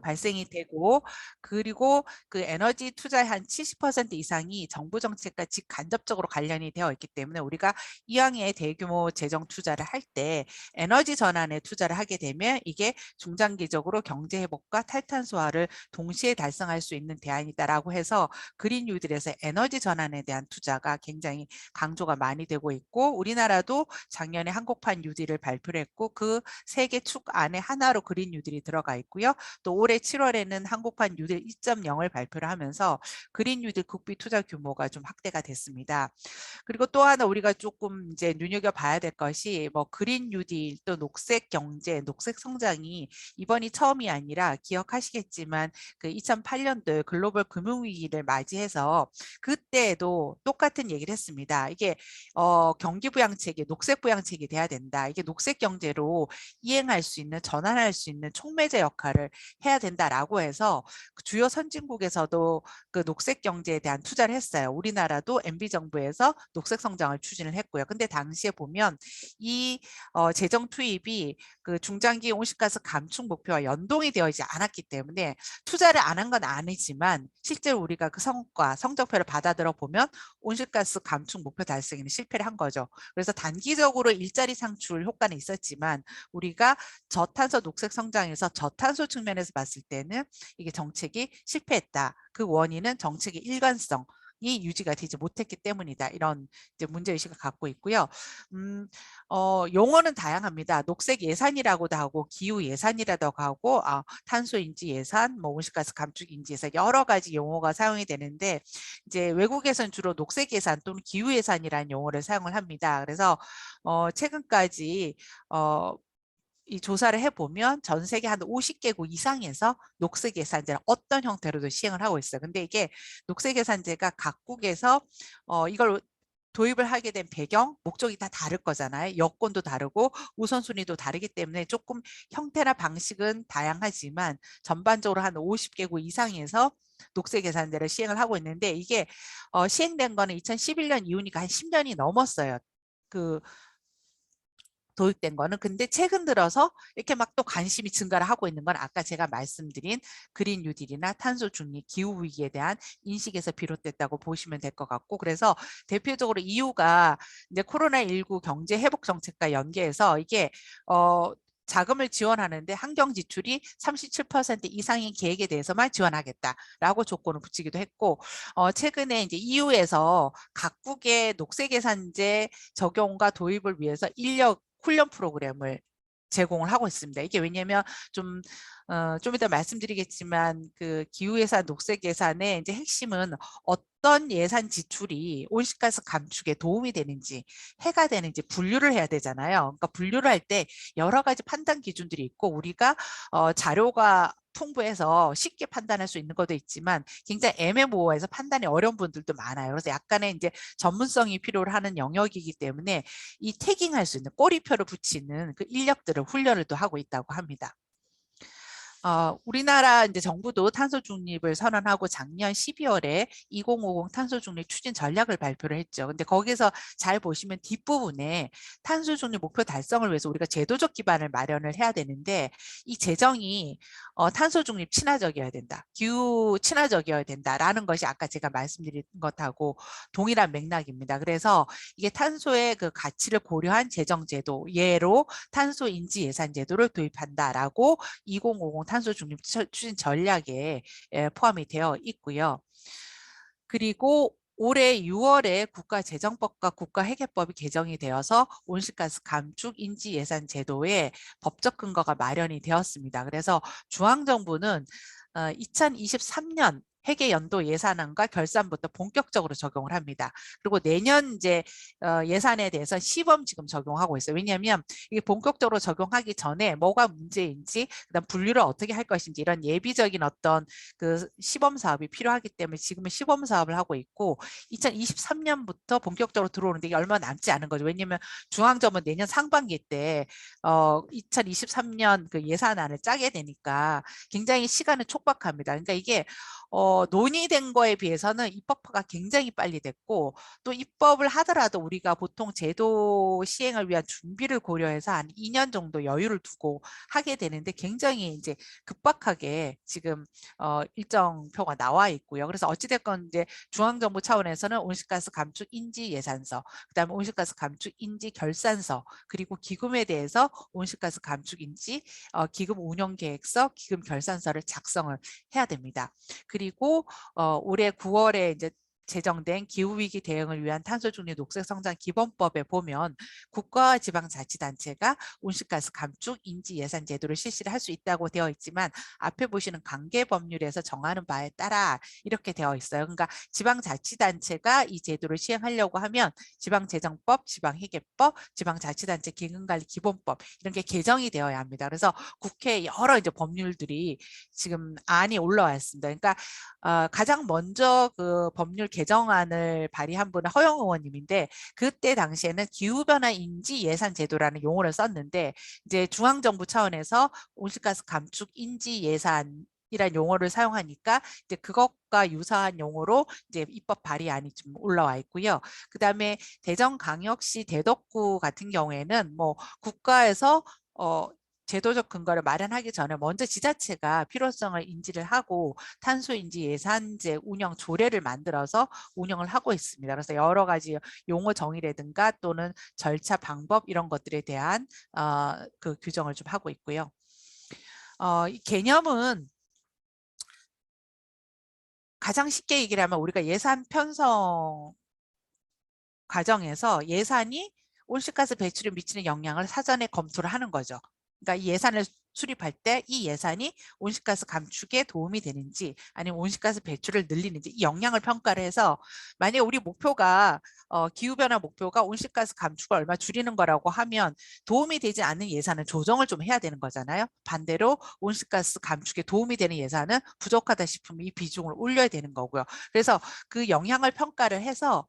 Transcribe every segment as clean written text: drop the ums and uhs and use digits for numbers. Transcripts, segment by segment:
발생이 되고, 그리고 그 에너지 투자의 한 70% 이상이 정부 정책과 직간접적으로 관련이 되어 있기 때문에 우리가 이왕에 대규모 재정 투자를 할 때 에너지 전환에 투자를 하게 되면 이게 중장기적으로 경제 회복과 탈탄소화를 동시에 달성할 수 있는 대안이다라고 해서 그린 뉴딜에서 에너지 전환에 대한 투자가 굉장히 강조가 많이 되고 있고, 우리나라도 작년에 한국판 뉴딜을 발표를 했고 그 세 개 축 안에 하나로 그린 뉴딜이 들어가 있고요. 또 올해 7월에는 한국판 뉴딜 2.0을 발표를 하면서 그린 뉴딜 국비 투자 규모가 좀 확대가 됐습니다. 그리고 또 하나 우리가 조금 이제 눈여겨봐야 될 것이 뭐 그린 뉴딜 또 녹색 경제, 녹색 성장이 이번이 처음이 아니라 기억하시겠지만 그 2008년도 글로벌 금융위기를 맞이해서 그때도 똑같은 얘기를 했습니다. 이게 경기부양책이 녹색 부양책이 돼야 된다. 이게 녹색 경제로 이행할 수 있는 전환할 수 있는 촉매제 역할을 해야 된다라고 해서 주요 선진국에서도 그 녹색 경제에 대한 투자를 했어요. 우리나라도 MB 정부에서 녹색 성장을 추진을 했고요. 근데 당시에 보면 이 재정 투입이 그 중장기 온실가스 감축 목표와 연동이 되어있지 않았기 때문에 투자를 안 한 건 아니지만 실제로 우리가 그 성과, 성적표를 받아들어 보면 온실가스 감축 목표 달성에는 실패를 한 거죠. 그래서 단기적으로 일자리 창출 효과는 있었지만 우리가 저탄소 녹색 성장에서 저탄소 측면에서 봤을 때는 이게 정책이 실패했다. 그 원인은 정책의 일관성 이 유지가 되지 못했기 때문이다. 이런 이제 문제의식을 갖고 있고요. 용어는 다양합니다. 녹색 예산이라고도 하고 기후 예산이라고 하고 탄소 인지 예산, 뭐 온실가스 감축 인지 예산 여러 가지 용어가 사용이 되는데 이제 외국에서는 주로 녹색 예산 또는 기후 예산이라는 용어를 사용을 합니다. 그래서 최근까지 이 조사를 해보면 전 세계 한 50개국 이상에서 녹색 예산제를 어떤 형태로도 시행을 하고 있어요. 근데 이게 녹색 예산제가 각국에서 이걸 도입을 하게 된 배경, 목적이 다 다를 거잖아요. 여건도 다르고 우선순위도 다르기 때문에 조금 형태나 방식은 다양하지만 전반적으로 한 50개국 이상에서 녹색 예산제를 시행을 하고 있는데 이게 시행된 거는 2011년 이후니까 한 10년이 넘었어요. 그 도입된 거는. 근데 최근 들어서 이렇게 막 또 관심이 증가를 하고 있는 건 아까 제가 말씀드린 그린 뉴딜이나 탄소 중립, 기후 위기에 대한 인식에서 비롯됐다고 보시면 될 것 같고, 그래서 대표적으로 이유가 이제 코로나19 경제 회복 정책과 연계해서 이게 자금을 지원하는데 환경 지출이 37% 이상인 계획에 대해서만 지원하겠다라고 조건을 붙이기도 했고, 최근에 이제 EU에서 각국의 녹색 예산제 적용과 도입을 위해서 인력 훈련 프로그램을 제공을 하고 있습니다. 이게 왜냐하면 좀 이따 말씀드리겠지만 그 기후예산, 녹색예산의 이제 핵심은 어떤 예산 지출이 온실가스 감축에 도움이 되는지, 해가 되는지 분류를 해야 되잖아요. 그러니까 분류를 할 때 여러 가지 판단 기준들이 있고 우리가 자료가 풍부해서 쉽게 판단할 수 있는 것도 있지만 굉장히 애매모호해서 판단이 어려운 분들도 많아요. 그래서 약간의 이제 전문성이 필요로 하는 영역이기 때문에 이 태깅할 수 있는 꼬리표를 붙이는 그 인력들을 훈련을 또 하고 있다고 합니다. 우리나라 이제 정부도 탄소 중립을 선언하고 작년 12월에 2050 탄소 중립 추진 전략을 발표를 했죠. 근데 거기서 잘 보시면 뒷부분에 탄소 중립 목표 달성을 위해서 우리가 제도적 기반을 마련을 해야 되는데 이 재정이 탄소 중립 친화적이어야 된다. 기후 친화적이어야 된다라는 것이 아까 제가 말씀드린 것하고 동일한 맥락입니다. 그래서 이게 탄소의 그 가치를 고려한 재정 제도, 예로 탄소 인지 예산 제도를 도입한다라고 2050 탄소 중립 추진 전략에 포함이 되어 있고요. 그리고 올해 6월에 국가재정법과 국가회계법이 개정이 되어서 온실가스 감축 인지 예산 제도의 법적 근거가 마련이 되었습니다. 그래서 중앙정부는 2023년 회계 연도 예산안과 결산부터 본격적으로 적용을 합니다. 그리고 내년 이제 예산에 대해서 시범 지금 적용하고 있어요. 왜냐하면 이게 본격적으로 적용하기 전에 뭐가 문제인지, 그다음 분류를 어떻게 할 것인지 이런 예비적인 어떤 그 시범 사업이 필요하기 때문에 지금은 시범 사업을 하고 있고 2023년부터 본격적으로 들어오는데 이게 얼마 남지 않은 거죠. 왜냐하면 중앙정부는 내년 상반기 때 2023년 그 예산안을 짜게 되니까 굉장히 시간은 촉박합니다. 그러니까 이게 논의된 거에 비해서는 입법화가 굉장히 빨리 됐고 또 입법을 하더라도 우리가 보통 제도 시행을 위한 준비를 고려해서 한 2년 정도 여유를 두고 하게 되는데 굉장히 이제 급박하게 지금 일정표가 나와 있고요. 그래서 어찌됐건 이제 중앙정부 차원에서는 온실가스 감축 인지 예산서, 그다음에 온실가스 감축 인지 결산서, 그리고 기금에 대해서 온실가스 감축 인지 기금 운영 계획서, 기금 결산서를 작성을 해야 됩니다. 그리고 올해 9월에 이제 제정된 기후위기 대응을 위한 탄소중립 녹색성장 기본법에 보면 국가와 지방자치단체가 온실가스 감축 인지 예산 제도를 실시를 할 수 있다고 되어 있지만 앞에 보시는 관계법률에서 정하는 바에 따라 이렇게 되어 있어요. 그러니까 지방자치단체가 이 제도를 시행하려고 하면 지방재정법, 지방회계법, 지방자치단체 기금관리 기본법 이런 게 개정이 되어야 합니다. 그래서 국회에 여러 이제 법률들이 지금 안이 올라왔습니다. 그러니까 가장 먼저 그 법률 개정안을 발의한 분은 허영 의원님인데 그때 당시에는 기후변화 인지 예산 제도라는 용어를 썼는데 이제 중앙정부 차원에서 온실가스 감축 인지 예산 이란 용어를 사용하니까 이제 그것과 유사한 용어로 이제 입법 발의안이 좀 올라와 있고요. 그다음에 대전광역시 대덕구 같은 경우에는 뭐 국가에서 제도적 근거를 마련하기 전에 먼저 지자체가 필요성을 인지를 하고 탄소인지 예산제 운영 조례를 만들어서 운영을 하고 있습니다. 그래서 여러 가지 용어 정의라든가 또는 절차 방법 이런 것들에 대한 그 규정을 좀 하고 있고요. 이 개념은 가장 쉽게 얘기를 하면 우리가 예산 편성 과정에서 예산이 온실가스 배출에 미치는 영향을 사전에 검토를 하는 거죠. 그러니까 이 예산을 수립할 때 이 예산이 온실가스 감축에 도움이 되는지 아니면 온실가스 배출을 늘리는지 이 영향을 평가를 해서 만약에 우리 목표가 기후변화 목표가 온실가스 감축을 얼마 줄이는 거라고 하면 도움이 되지 않는 예산은 조정을 좀 해야 되는 거잖아요. 반대로 온실가스 감축에 도움이 되는 예산은 부족하다 싶으면 이 비중을 올려야 되는 거고요. 그래서 그 영향을 평가를 해서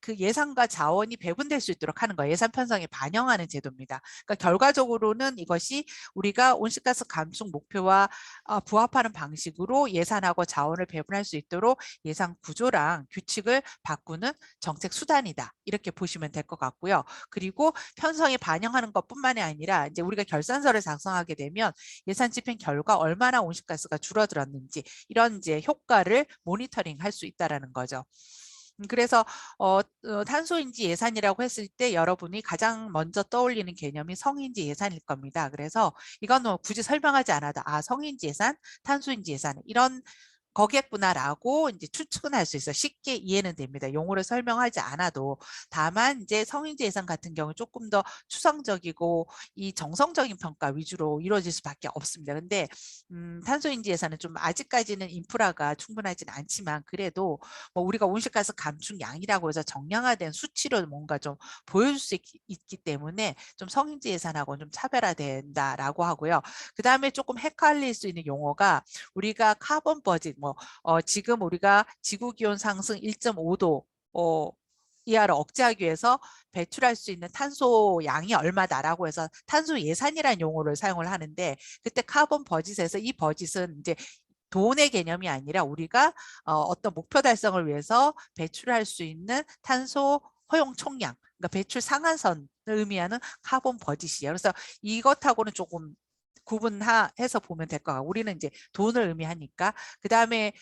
그 예산과 자원이 배분될 수 있도록 하는 거예요. 예산 편성에 반영하는 제도입니다. 그러니까 결과적으로는 이것이 우리가 온실가스 감축 목표와 부합하는 방식으로 예산하고 자원을 배분할 수 있도록 예산 구조랑 규칙을 바꾸는 정책 수단이다. 이렇게 보시면 될 것 같고요. 그리고 편성에 반영하는 것뿐만이 아니라 이제 우리가 결산서를 작성하게 되면 예산 집행 결과 얼마나 온실가스가 줄어들었는지 이런 이제 효과를 모니터링할 수 있다라는 거죠. 그래서 탄소인지 예산이라고 했을 때 여러분이 가장 먼저 떠올리는 개념이 성인지 예산일 겁니다. 그래서 이건 뭐 굳이 설명하지 않아도 성인지 예산, 탄소인지 예산 이런 거겠구나라고 이제 추측은 할 수 있어요. 쉽게 이해는 됩니다. 용어를 설명하지 않아도. 다만 이제 성인지 예산 같은 경우 조금 더 추상적이고 이 정성적인 평가 위주로 이루어질 수밖에 없습니다. 근데 탄소인지 예산은 좀 아직까지는 인프라가 충분하지는 않지만 그래도 뭐 우리가 온실가스 감축량이라고 해서 정량화된 수치로 뭔가 좀 보여줄 수 있기 때문에 좀 성인지 예산하고는 좀 차별화된다라고 하고요. 그 다음에 조금 헷갈릴 수 있는 용어가 우리가 카본 버짓 지금 우리가 지구 기온 상승 1.5도 이하를 억제하기 위해서 배출할 수 있는 탄소 양이 얼마다라고 해서 탄소 예산이라는 용어를 사용을 하는데 그때 카본 버짓에서 이 버짓은 이제 돈의 개념이 아니라 우리가 어떤 목표 달성을 위해서 배출할 수 있는 탄소 허용 총량, 그러니까 배출 상한선을 의미하는 카본 버짓이에요. 그래서 이것하고는 조금 구분해서 보면 될 것 같고 우리는 이제 돈을 의미하니까 그 다음에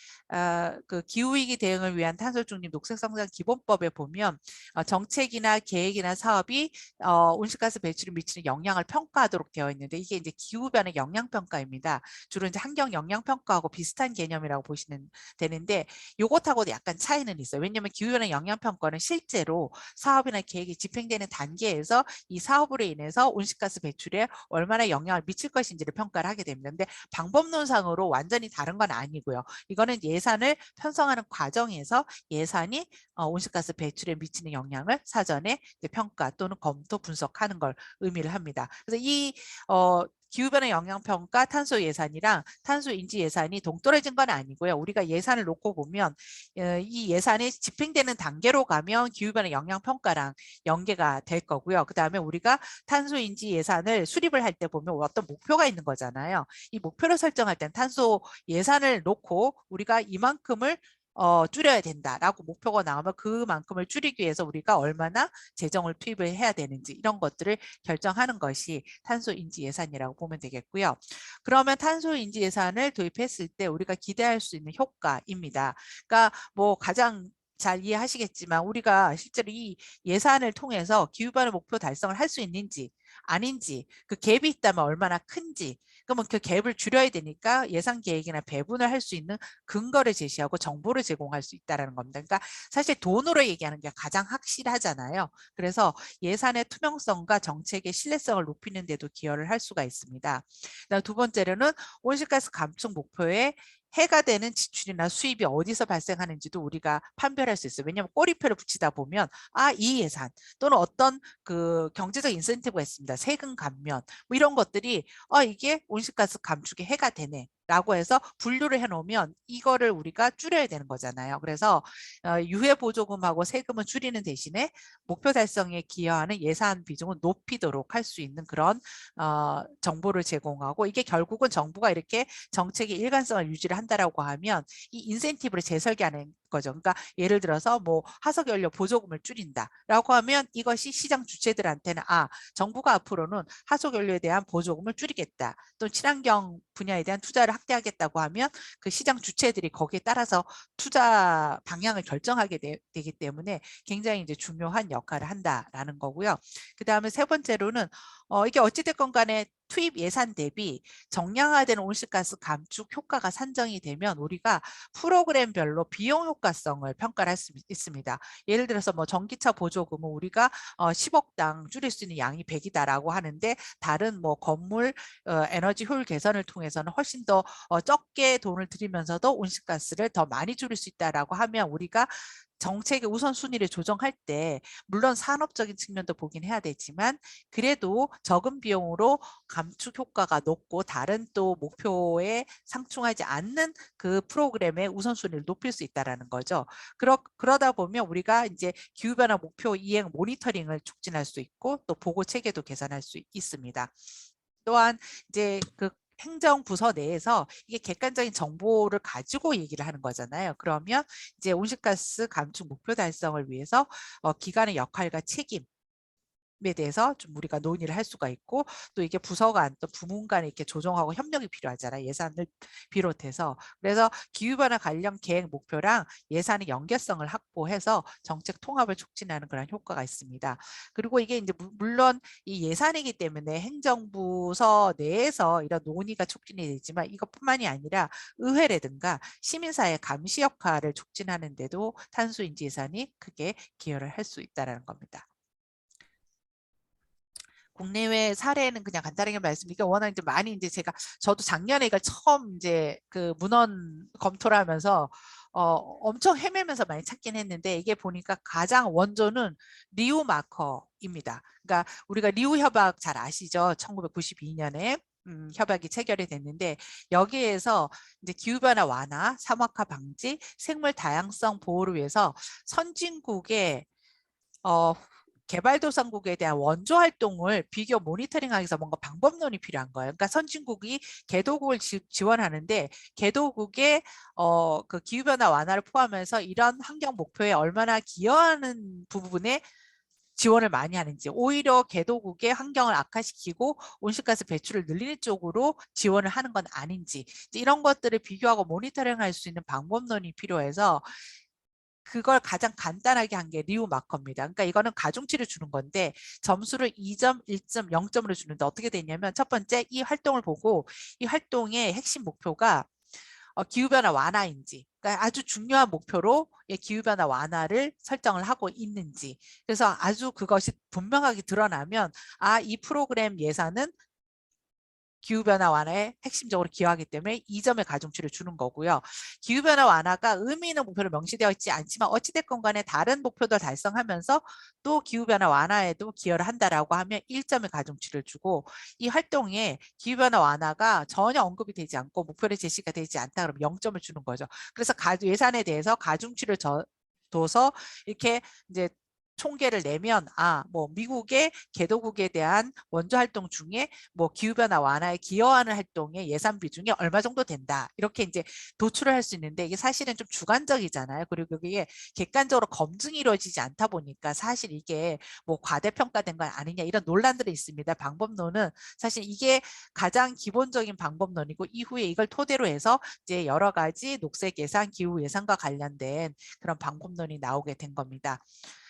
그 기후위기 대응을 위한 탄소중립 녹색성장 기본법에 보면 정책이나 계획이나 사업이 온실가스 배출에 미치는 영향을 평가하도록 되어 있는데 이게 이제 기후변화 영향평가입니다. 주로 이제 환경 영향평가하고 비슷한 개념이라고 보시면 되는데 이것하고도 약간 차이는 있어요. 왜냐하면 기후변화 영향평가는 실제로 사업이나 계획이 집행되는 단계에서 이 사업으로 인해서 온실가스 배출에 얼마나 영향을 미칠 것인지를 평가를 하게 됩니다. 근데 방법론상으로 완전히 다른 건 아니고요. 이거는 예산을 편성하는 과정에서 예산이 온실가스 배출에 미치는 영향을 사전에 평가 또는 검토 분석하는 걸 의미를 합니다. 그래서 이 기후변화 영향평가 탄소 예산이랑 탄소 인지 예산이 동떨어진 건 아니고요. 우리가 예산을 놓고 보면 이 예산이 집행되는 단계로 가면 기후변화 영향평가랑 연계가 될 거고요. 그 다음에 우리가 탄소 인지 예산을 수립을 할 때 보면 어떤 목표가 있는 거잖아요. 이 목표를 설정할 때는 탄소 예산을 놓고 우리가 이만큼을 줄여야 된다라고 목표가 나오면 그만큼을 줄이기 위해서 우리가 얼마나 재정을 투입을 해야 되는지 이런 것들을 결정하는 것이 탄소 인지 예산이라고 보면 되겠고요. 그러면 탄소 인지 예산을 도입했을 때 우리가 기대할 수 있는 효과입니다. 그러니까 뭐 가장 잘 이해하시겠지만 우리가 실제로 이 예산을 통해서 기후변화 목표 달성을 할 수 있는지 아닌지 그 갭이 있다면 얼마나 큰지 그러면 그 갭을 줄여야 되니까 예산 계획이나 배분을 할 수 있는 근거를 제시하고 정보를 제공할 수 있다는 겁니다. 그러니까 사실 돈으로 얘기하는 게 가장 확실하잖아요. 그래서 예산의 투명성과 정책의 신뢰성을 높이는 데도 기여를 할 수가 있습니다. 두 번째로는 온실가스 감축 목표에 해가 되는 지출이나 수입이 어디서 발생하는지도 우리가 판별할 수 있어요. 왜냐하면 꼬리표를 붙이다 보면 이 예산 또는 어떤 그 경제적 인센티브가 있습니다. 세금 감면 뭐 이런 것들이 이게 온실가스 감축에 해가 되네. 라고 해서 분류를 해놓으면 이거를 우리가 줄여야 되는 거잖아요. 그래서 유해 보조금하고 세금을 줄이는 대신에 목표 달성에 기여하는 예산 비중을 높이도록 할 수 있는 그런 정보를 제공하고 이게 결국은 정부가 이렇게 정책의 일관성을 유지를 한다라고 하면 이 인센티브를 재설계하는 거죠. 그러니까 예를 들어서 뭐 화석연료 보조금을 줄인다라고 하면 이것이 시장 주체들한테는 정부가 앞으로는 화석연료에 대한 보조금을 줄이겠다. 또 친환경 분야에 대한 투자를 확대하겠다고 하면 그 시장 주체들이 거기에 따라서 투자 방향을 결정하게 되기 때문에 굉장히 이제 중요한 역할을 한다라는 거고요. 그 다음에 세 번째로는 이게 어찌됐건 간에 투입 예산 대비 정량화된 온실가스 감축 효과가 산정이 되면 우리가 프로그램별로 비용 효과성을 평가를 할 수 있습니다. 예를 들어서 뭐 전기차 보조금은 우리가 10억당 줄일 수 있는 양이 100이다라고 하는데 다른 뭐 건물 에너지 효율 개선을 통해서는 훨씬 더 적게 돈을 들이면서도 온실가스를 더 많이 줄일 수 있다라고 하면 우리가 정책의 우선순위를 조정할 때 물론 산업적인 측면도 보긴 해야 되지만 그래도 적은 비용으로 감축 효과가 높고 다른 또 목표에 상충하지 않는 그 프로그램의 우선순위를 높일 수 있다는 거죠. 그러다 보면 우리가 이제 기후변화 목표 이행 모니터링을 촉진할 수 있고 또 보고 체계도 개선할 수 있습니다. 또한 이제 그 행정부서 내에서 이게 객관적인 정보를 가지고 얘기를 하는 거잖아요. 그러면 이제 온실가스 감축 목표 달성을 위해서 기관의 역할과 책임 에 대해서 좀 우리가 논의를 할 수가 있고 또 이게 부서 간 또 부문 간에 이렇게 조정하고 협력이 필요하잖아요. 예산을 비롯해서. 그래서 기후변화 관련 계획 목표랑 예산의 연계성을 확보해서 정책 통합을 촉진하는 그런 효과가 있습니다. 그리고 이게 이제 물론 이 예산이기 때문에 행정부서 내에서 이런 논의가 촉진이 되지만 이것뿐만이 아니라 의회라든가 시민사회 감시 역할을 촉진하는 데도 탄소인지 예산이 크게 기여를 할 수 있다는 겁니다. 국내외 사례는 그냥 간단하게 말씀드리니까 워낙 이제 많이 이제 저도 작년에 이걸 처음 이제 그 문헌 검토를 하면서 엄청 헤매면서 많이 찾긴 했는데 이게 보니까 가장 원조는 리우 마커입니다. 그러니까 우리가 리우 협약 잘 아시죠? 1992년에 협약이 체결이 됐는데 여기에서 이제 기후변화 완화, 사막화 방지, 생물 다양성 보호를 위해서 선진국의 개발도상국에 대한 원조 활동을 비교 모니터링하기 위해서 뭔가 방법론이 필요한 거예요. 그러니까 선진국이 개도국을 지원하는데 개도국의 그 기후변화 완화를 포함해서 이런 환경 목표에 얼마나 기여하는 부분에 지원을 많이 하는지 오히려 개도국의 환경을 악화시키고 온실가스 배출을 늘리는 쪽으로 지원을 하는 건 아닌지 이런 것들을 비교하고 모니터링할 수 있는 방법론이 필요해서 그걸 가장 간단하게 한 게 리우 마커입니다. 그러니까 이거는 가중치를 주는 건데 점수를 2점, 1점, 0점으로 주는데 어떻게 되냐면 첫 번째 이 활동을 보고 이 활동의 핵심 목표가 기후변화 완화인지 그러니까 아주 중요한 목표로 기후변화 완화를 설정을 하고 있는지 그래서 아주 그것이 분명하게 드러나면 이 프로그램 예산은 기후변화 완화에 핵심적으로 기여하기 때문에 2점의 가중치를 주는 거고요. 기후변화 완화가 의미 있는 목표로 명시되어 있지 않지만 어찌됐건 간에 다른 목표도 달성하면서 또 기후변화 완화에도 기여를 한다라고 하면 1점의 가중치를 주고, 이 활동에 기후변화 완화가 전혀 언급이 되지 않고 목표를 제시가 되지 않다 그러면 0점을 주는 거죠. 그래서 예산에 대해서 가중치를 둬서 이렇게 이제 총계를 내면 뭐 미국의 개도국에 대한 원조 활동 중에 뭐 기후변화 완화에 기여하는 활동의 예산 비중이 얼마 정도 된다, 이렇게 이제 도출을 할 수 있는데 이게 사실은 좀 주관적이잖아요. 그리고 이게 객관적으로 검증이 이루어지지 않다 보니까 사실 이게 뭐 과대평가된 건 아니냐 이런 논란들이 있습니다. 방법론은 사실 이게 가장 기본적인 방법론이고, 이후에 이걸 토대로 해서 이제 여러 가지 녹색 예산, 기후 예산과 관련된 그런 방법론이 나오게 된 겁니다.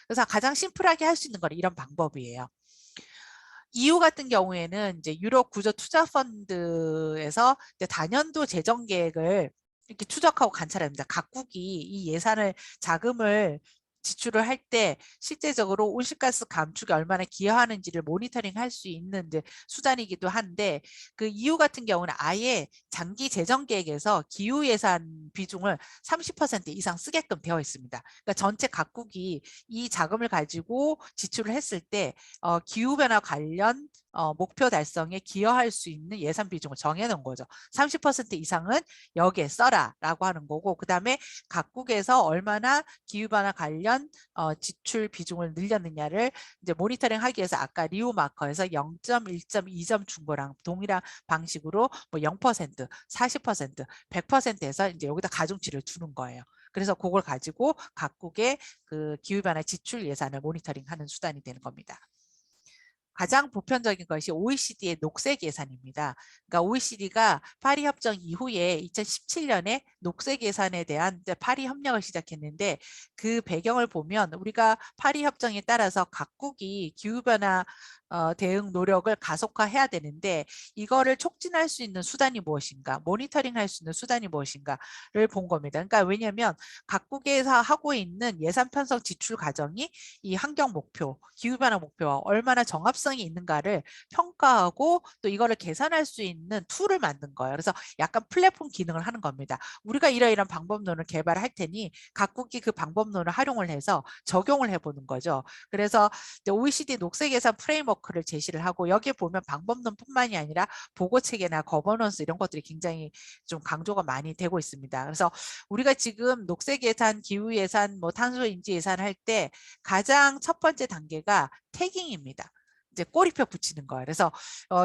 그래서 가장 심플하게 할 수 있는 건 이런 방법이에요. EU 같은 경우에는 이제 유럽 구조 투자 펀드에서 이제 다년도 재정 계획을 이렇게 추적하고 관찰합니다. 각국이 이 예산을 자금을 지출을 할 때 실제적으로 온실가스 감축에 얼마나 기여하는지를 모니터링 할 수 있는 이제 수단이기도 한데, 그 EU 같은 경우는 아예 장기 재정 계획에서 기후 예산 비중을 30% 이상 쓰게끔 되어 있습니다. 그러니까 전체 각국이 이 자금을 가지고 지출을 했을 때 기후변화 관련 목표 달성에 기여할 수 있는 예산 비중을 정해놓은 거죠. 30% 이상은 여기에 써라라고 하는 거고, 그 다음에 각국에서 얼마나 기후변화 관련 지출 비중을 늘렸느냐를 이제 모니터링하기 위해서 아까 리우 마커에서 0점, 1점, 2점 준 거랑 동일한 방식으로 뭐 0%, 40%, 100%에서 이제 여기다 가중치를 주는 거예요. 그래서 그걸 가지고 각국의 그 기후변화 지출 예산을 모니터링하는 수단이 되는 겁니다. 가장 보편적인 것이 OECD의 녹색 예산입니다. 그러니까 OECD가 파리 협정 이후에 2017년에 녹색 예산에 대한 파리 협력을 시작했는데, 그 배경을 보면 우리가 파리 협정에 따라서 각국이 기후변화 대응 노력을 가속화해야 되는데, 이거를 촉진할 수 있는 수단이 무엇인가, 모니터링할 수 있는 수단이 무엇인가를 본 겁니다. 그러니까 왜냐하면 각국에서 하고 있는 예산 편성 지출 과정이 이 환경 목표, 기후변화 목표와 얼마나 정합성이 있는가를 평가하고 또 이거를 계산할 수 있는 툴을 만든 거예요. 그래서 약간 플랫폼 기능을 하는 겁니다. 우리가 이러이러한 방법론을 개발할 테니 각국이 그 방법론을 활용을 해서 적용을 해보는 거죠. 그래서 OECD 녹색 예산 프레임워크를 제시를 하고, 여기에 보면 방법론뿐만이 아니라 보고 체계나 거버넌스 이런 것들이 굉장히 좀 강조가 많이 되고 있습니다. 그래서 우리가 지금 녹색 예산, 기후 예산, 뭐 탄소 인지 예산 할 때 가장 첫 번째 단계가 태깅입니다. 이제 꼬리표 붙이는 거예요. 그래서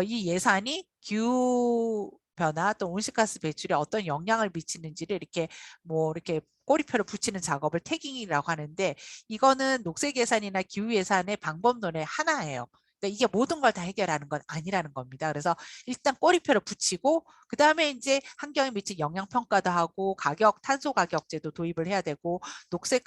이 예산이 기후 변화 또 온실가스 배출에 어떤 영향을 미치는지를 이렇게 꼬리표를 붙이는 작업을 태깅이라고 하는데, 이거는 녹색 예산이나 기후 예산의 방법론의 하나예요. 그러니까 이게 모든 걸 다 해결하는 건 아니라는 겁니다. 그래서 일단 꼬리표를 붙이고, 그 다음에 이제 환경에 미친 영향 평가도 하고 탄소 가격제도 도입을 해야 되고, 녹색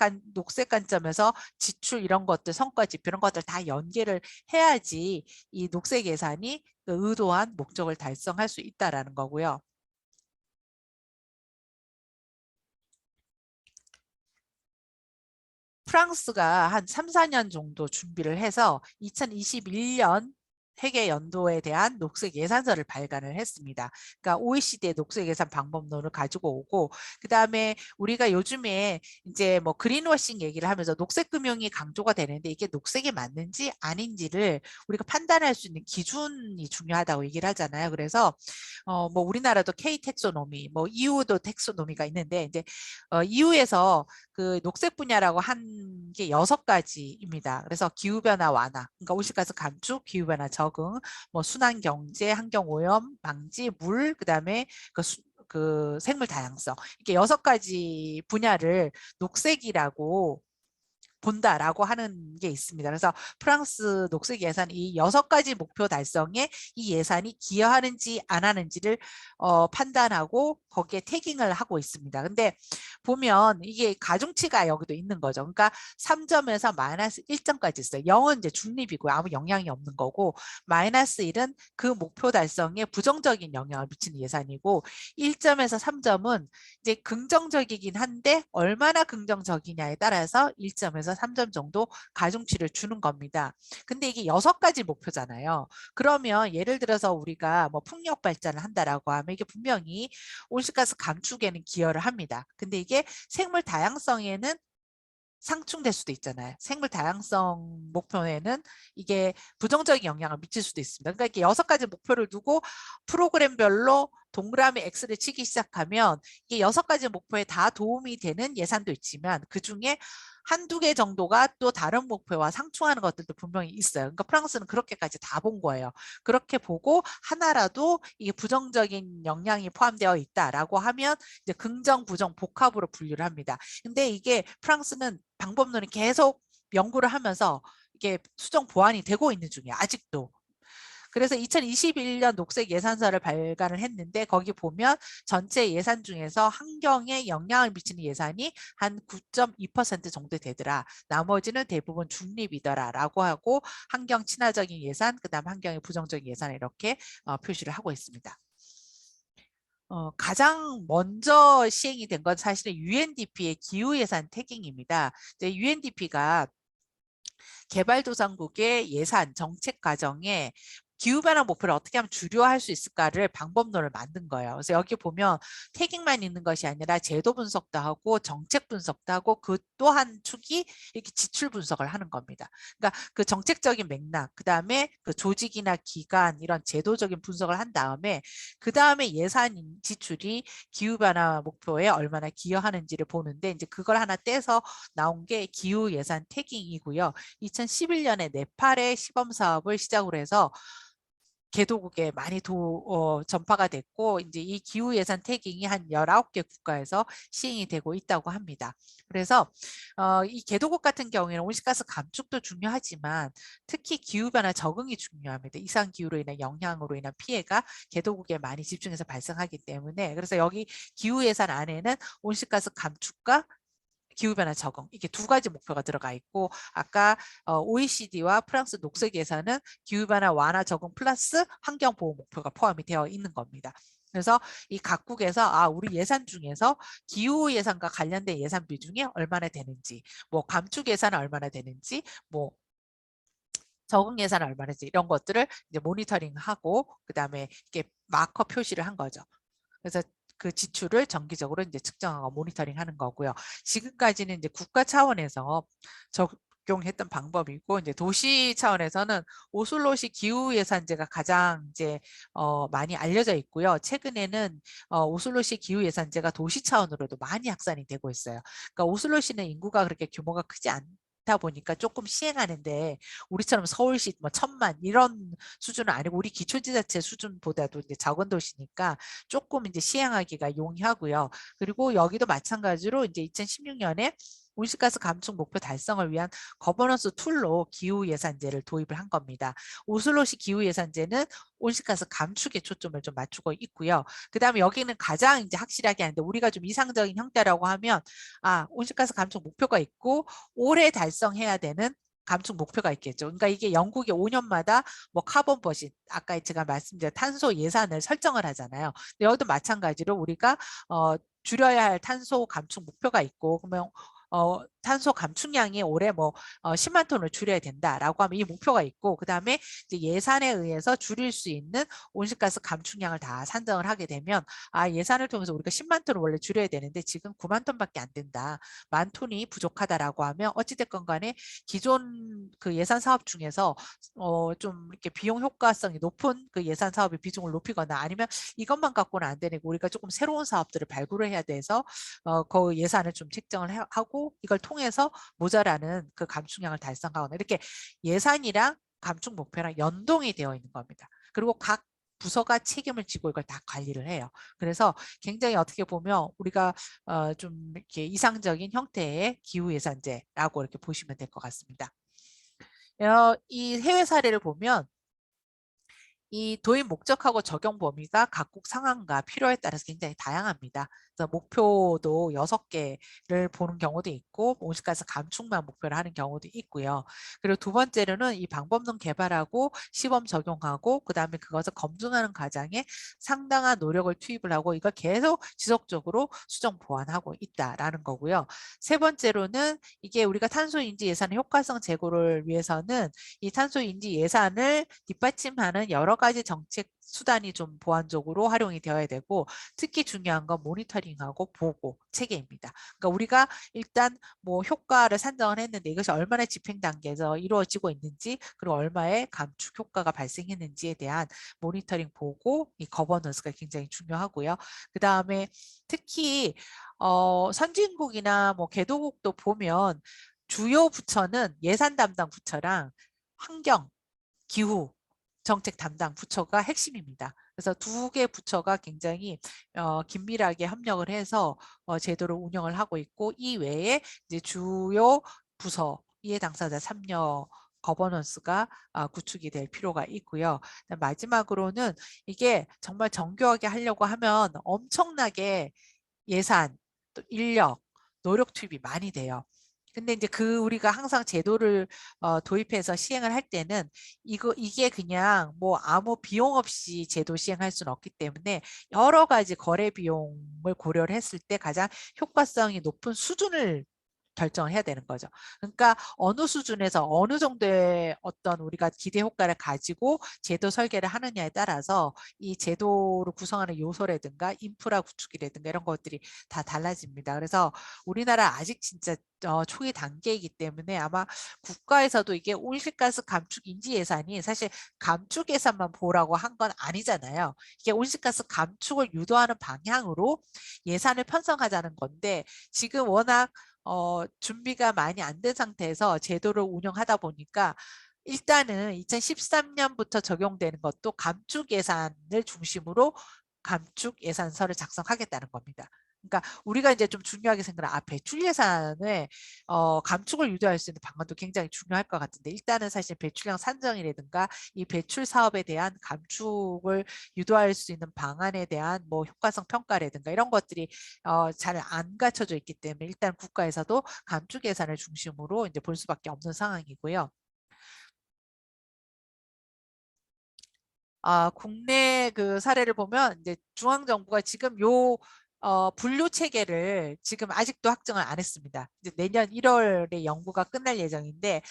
관점에서 지출 이런 것들, 성과 지표 이런 것들 다 연계를 해야지 이 녹색 예산이 그 의도한 목적을 달성할 수 있다라는 거고요. 프랑스가 한 3, 4년 정도 준비를 해서 2021년 회계 연도에 대한 녹색 예산서를 발간을 했습니다. 그러니까 OECD의 녹색 예산 방법론을 가지고 오고, 그 다음에 우리가 요즘에 이제 뭐 그린워싱 얘기를 하면서 녹색 금융이 강조가 되는데, 이게 녹색이 맞는지 아닌지를 우리가 판단할 수 있는 기준이 중요하다고 얘기를 하잖아요. 그래서 뭐 우리나라도 K 텍소노미, 뭐 EU도 텍소노미가 있는데, 이제 EU에서 그 녹색 분야라고 한 게 6가지입니다. 그래서 기후변화 완화, 그러니까 온실가스 감축, 기후변화 적응, 뭐 순환경제, 환경오염 방지, 물, 그다음에 그 생물 다양성, 이렇게 6가지 분야를 녹색이라고 본다라고 하는 게 있습니다. 그래서 프랑스 녹색 예산 이 6가지 목표 달성에 이 예산이 기여하는지 안 하는지를 판단하고 거기에 태깅을 하고 있습니다. 근데 보면 이게 가중치가 여기도 있는 거죠. 그러니까 3점에서 마이너스 1점까지 있어요. 0은 이제 중립이고요. 아무 영향이 없는 거고, 마이너스 1은 그 목표 달성에 부정적인 영향을 미치는 예산이고, 1점에서 3점은 이제 긍정적이긴 한데 얼마나 긍정적이냐에 따라서 1점에서 2점에서 3점 정도 가중치를 주는 겁니다. 근데 이게 6가지 목표잖아요. 그러면 예를 들어서 우리가 뭐 풍력 발전을 한다라고 하면 이게 분명히 온실가스 감축에는 기여를 합니다. 근데 이게 생물 다양성에는 상충될 수도 있잖아요. 생물 다양성 목표에는 이게 부정적인 영향을 미칠 수도 있습니다. 그러니까 이렇게 6가지 목표를 두고 프로그램별로 동그라미 X를 치기 시작하면 이게 6가지 목표에 다 도움이 되는 예산도 있지만 그중에 한두 개 정도가 또 다른 목표와 상충하는 것들도 분명히 있어요. 그러니까 프랑스는 그렇게까지 다 본 거예요. 그렇게 보고 하나라도 이게 부정적인 영향이 포함되어 있다라고 하면 이제 긍정, 부정, 복합으로 분류를 합니다. 근데 이게 프랑스는 방법론이 계속 연구를 하면서 이게 수정 보완이 되고 있는 중이에요. 아직도. 그래서 2021년 녹색 예산서를 발간을 했는데 거기 보면 전체 예산 중에서 환경에 영향을 미치는 예산이 한 9.2% 정도 되더라. 나머지는 대부분 중립이더라라고 하고 환경 친화적인 예산, 그다음 환경에 부정적인 예산 이렇게 표시를 하고 있습니다. 가장 먼저 시행이 된 건 사실은 UNDP의 기후예산 태깅입니다. UNDP가 개발도상국의 예산 정책 과정에 기후변화 목표를 어떻게 하면 주류화할 수 있을까를 방법론을 만든 거예요. 그래서 여기 보면 태깅만 있는 것이 아니라 제도 분석도 하고 정책 분석도 하고 그 또 한 축이 이렇게 지출 분석을 하는 겁니다. 그러니까 그 정책적인 맥락, 그 다음에 그 조직이나 기관 이런 제도적인 분석을 한 다음에 그 다음에 예산 지출이 기후변화 목표에 얼마나 기여하는지를 보는데 이제 그걸 하나 떼서 나온 게 기후 예산 태깅이고요. 2011년에 네팔의 시범 사업을 시작으로 해서 개도국에 많이 전파가 됐고 이제 이 기후 예산 태깅이 한 19개 국가에서 시행이 되고 있다고 합니다. 그래서 이 개도국 같은 경우에는 온실가스 감축도 중요하지만 특히 기후변화 적응이 중요합니다. 이상 기후로 인한 영향으로 인한 피해가 개도국에 많이 집중해서 발생하기 때문에 그래서 여기 기후 예산 안에는 온실가스 감축과 기후변화 적응 이게 2가지 목표가 들어가 있고 아까 OECD와 프랑스 녹색 예산은 기후변화 완화 적응 플러스 환경보호 목표가 포함이 되어 있는 겁니다. 그래서 이 각국에서 우리 예산 중에서 기후 예산과 관련된 예산 비중이 얼마나 되는지 뭐 감축 예산은 얼마나 되는지 뭐 적응 예산은 얼마나 되는지 이런 것들을 이제 모니터링하고 그다음에 이렇게 마커 표시를 한 거죠. 그래서 그 지출을 정기적으로 이제 측정하고 모니터링하는 거고요. 지금까지는 이제 국가 차원에서 적용했던 방법이고 이제 도시 차원에서는 오슬로시 기후 예산제가 가장 이제 많이 알려져 있고요. 최근에는 오슬로시 기후 예산제가 도시 차원으로도 많이 확산이 되고 있어요. 그러니까 오슬로시는 인구가 그렇게 규모가 크지 않다 보니까 조금 시행하는데 우리처럼 서울시 뭐 1,000만 이런 수준은 아니고 우리 기초지자체 수준보다도 이제 작은 도시니까 조금 이제 시행하기가 용이하고요. 그리고 여기도 마찬가지로 이제 2016년에 온실가스 감축 목표 달성을 위한 거버넌스 툴로 기후 예산제를 도입을 한 겁니다. 오슬로시 기후 예산제는 온실가스 감축에 초점을 좀 맞추고 있고요. 그다음에 여기는 가장 이제 확실하게 하는데 우리가 좀 이상적인 형태라고 하면 온실가스 감축 목표가 있고 올해 달성해야 되는 감축 목표가 있겠죠. 그러니까 이게 영국이 5년마다 뭐 카본 버짓, 아까 제가 말씀드린 탄소 예산을 설정을 하잖아요. 근데 여기도 마찬가지로 우리가 줄여야 할 탄소 감축 목표가 있고 그러면 탄소 감축량이 올해 뭐 10만 톤을 줄여야 된다라고 하면 이 목표가 있고 그다음에 이제 예산에 의해서 줄일 수 있는 온실가스 감축량을 다 산정을 하게 되면 예산을 통해서 우리가 10만 톤을 원래 줄여야 되는데 지금 9만 톤밖에 안 된다. 만 톤이 부족하다라고 하면 어찌됐건 간에 기존 그 예산 사업 중에서 좀 이렇게 비용 효과성이 높은 그 예산 사업의 비중을 높이거나 아니면 이것만 갖고는 안 되니까 우리가 조금 새로운 사업들을 발굴을 해야 돼서 그 예산을 좀 책정을 하고 이걸 통해서 모자라는 그 감축량을 달성하거나 이렇게 예산이랑 감축 목표랑 연동이 되어 있는 겁니다. 그리고 각 부서가 책임을 지고 이걸 다 관리를 해요. 그래서 굉장히 어떻게 보면 우리가 좀 이렇게 이상적인 형태의 기후예산제라고 이렇게 보시면 될 것 같습니다. 이 해외 사례를 보면 이 도입 목적하고 적용 범위가 각국 상황과 필요에 따라서 굉장히 다양합니다. 그래서 목표도 6개를 보는 경우도 있고 온실가스 감축만 목표를 하는 경우도 있고요. 그리고 두 번째로는 이 방법론 개발하고 시범 적용하고 그다음에 그것을 검증하는 과정에 상당한 노력을 투입을 하고 이걸 계속 지속적으로 수정 보완하고 있다라는 거고요. 세 번째로는 이게 우리가 탄소인지 예산의 효과성 제고를 위해서는 이 탄소인지 예산을 뒷받침하는 여러 가지 정책 수단이 좀 보완적으로 활용이 되어야 되고 특히 중요한 건 모니터링하고 보고 체계입니다. 그러니까 우리가 일단 뭐 효과를 산정을 했는데 이것이 얼마나 집행 단계에서 이루어지고 있는지 그리고 얼마의 감축 효과가 발생했는지에 대한 모니터링 보고 이 거버넌스가 굉장히 중요하고요. 그 다음에 특히 선진국이나 뭐 개도국도 보면 주요 부처는 예산 담당 부처랑 환경, 기후 정책 담당 부처가 핵심입니다. 그래서 두 개 부처가 굉장히 긴밀하게 협력을 해서 제도를 운영을 하고 있고 이 외에 이제 주요 부서 이해 당사자 참여 거버넌스가 구축이 될 필요가 있고요. 마지막으로는 이게 정말 정교하게 하려고 하면 엄청나게 예산, 또 인력, 노력 투입이 많이 돼요. 근데 이제 우리가 항상 제도를 도입해서 시행을 할 때는 이게 그냥 뭐 아무 비용 없이 제도 시행할 수는 없기 때문에 여러 가지 거래 비용을 고려를 했을 때 가장 효과성이 높은 수준을 결정을 해야 되는 거죠. 그러니까 어느 수준에서 어느 정도의 어떤 우리가 기대 효과를 가지고 제도 설계를 하느냐에 따라서 이 제도를 구성하는 요소라든가 인프라 구축이라든가 이런 것들이 다 달라집니다. 그래서 우리나라 아직 진짜 초기 단계이기 때문에 아마 국가에서도 이게 온실가스 감축 인지 예산이 사실 감축 예산만 보라고 한 건 아니잖아요. 이게 온실가스 감축을 유도하는 방향으로 예산을 편성하자는 건데 지금 워낙 준비가 많이 안 된 상태에서 제도를 운영하다 보니까 일단은 2013년부터 적용되는 것도 감축 예산을 중심으로 감축 예산서를 작성하겠다는 겁니다. 그러니까 우리가 이제 좀 중요하게 생각하는 배출 예산에 감축을 유도할 수 있는 방안도 굉장히 중요할 것 같은데 일단은 사실 배출량 산정이라든가 이 배출 사업에 대한 감축을 유도할 수 있는 방안에 대한 뭐 효과성 평가라든가 이런 것들이 잘 안 갖춰져 있기 때문에 일단 국가에서도 감축 예산을 중심으로 이제 볼 수밖에 없는 상황이고요. 국내 그 사례를 보면 이제 중앙정부가 지금 분류 체계를 지금 아직도 확정을 안 했습니다. 이제 내년 1월에 연구가 끝날 예정인데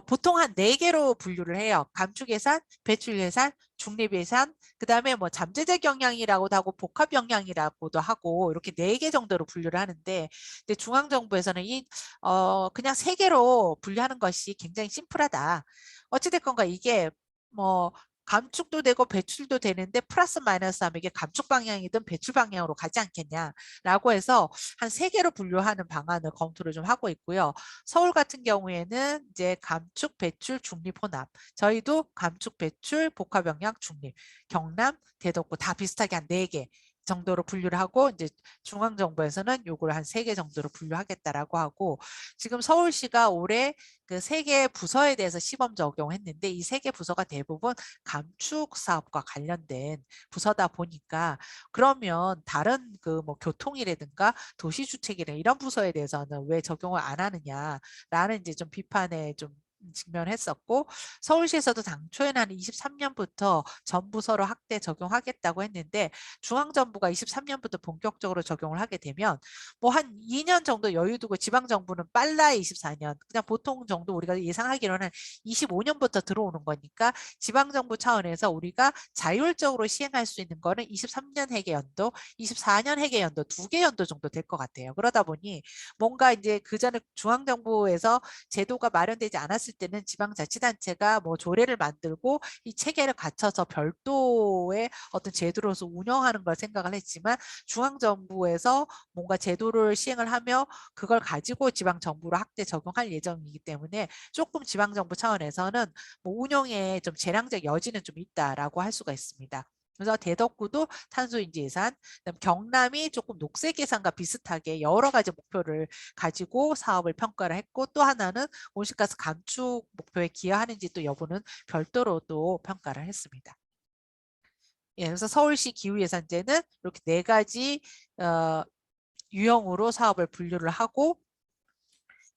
보통 한 4개로 분류를 해요. 감축 예산, 배출 예산, 중립 예산, 그다음에 뭐 잠재적 영향이라고도 하고 복합 영향이라고도 하고 이렇게 4개 정도로 분류를 하는데 근데 중앙정부에서는 그냥 3개로 분류하는 것이 굉장히 심플하다. 어찌됐건가 이게 뭐 감축도 되고 배출도 되는데 플러스 마이너스 하면 이게 감축 방향이든 배출 방향으로 가지 않겠냐라고 해서 한 3개로 분류하는 방안을 검토를 좀 하고 있고요. 서울 같은 경우에는 이제 감축, 배출, 중립, 혼합. 저희도 감축, 배출, 복합 영향, 중립. 경남, 대덕구 다 비슷하게 한 4개 정도로 분류를 하고 이제 중앙정부에서는 요걸 한 3개 정도로 분류하겠다라고 하고 지금 서울시가 올해 그 3개 부서에 대해서 시범 적용했는데 이 3개 부서가 대부분 감축 사업과 관련된 부서다 보니까 그러면 다른 그 뭐 교통이라든가 도시주택이나 이런 부서에 대해서는 왜 적용을 안 하느냐라는 이제 좀 비판에 좀 직면했었고 서울시에서도 당초에는 한 23년부터 전 부서로 확대 적용하겠다고 했는데 중앙정부가 23년부터 본격적으로 적용을 하게 되면 뭐 한 2년 정도 여유 두고 지방정부는 빨라야 24년 그냥 보통 정도 우리가 예상하기로는 25년부터 들어오는 거니까 지방정부 차원에서 우리가 자율적으로 시행할 수 있는 거는 23년 회계연도, 24년 회계연도 2개 연도 정도 될 것 같아요. 그러다 보니 뭔가 이제 그전에 중앙정부에서 제도가 마련되지 않았을 때는 지방자치단체가 뭐 조례를 만들고 이 체계를 갖춰서 별도의 어떤 제도로서 운영하는 걸 생각을 했지만 중앙정부에서 뭔가 제도를 시행을 하며 그걸 가지고 지방정부로 확대 적용할 예정이기 때문에 조금 지방정부 차원에서는 뭐 운영에 좀 재량적 여지는 좀 있다라고 할 수가 있습니다. 그래서 대덕구도 탄소인지 예산, 경남이 조금 녹색 예산과 비슷하게 여러 가지 목표를 가지고 사업을 평가를 했고 또 하나는 온실가스 감축 목표에 기여하는지 또 여부는 별도로 또 평가를 했습니다. 예, 그래서 서울시 기후예산제는 이렇게 4가지 유형으로 사업을 분류를 하고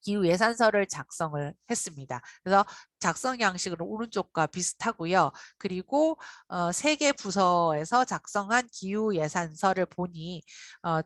기후예산서를 작성을 했습니다. 그래서 작성 양식은 오른쪽과 비슷하고요. 그리고 3개 부서에서 작성한 기후예산서를 보니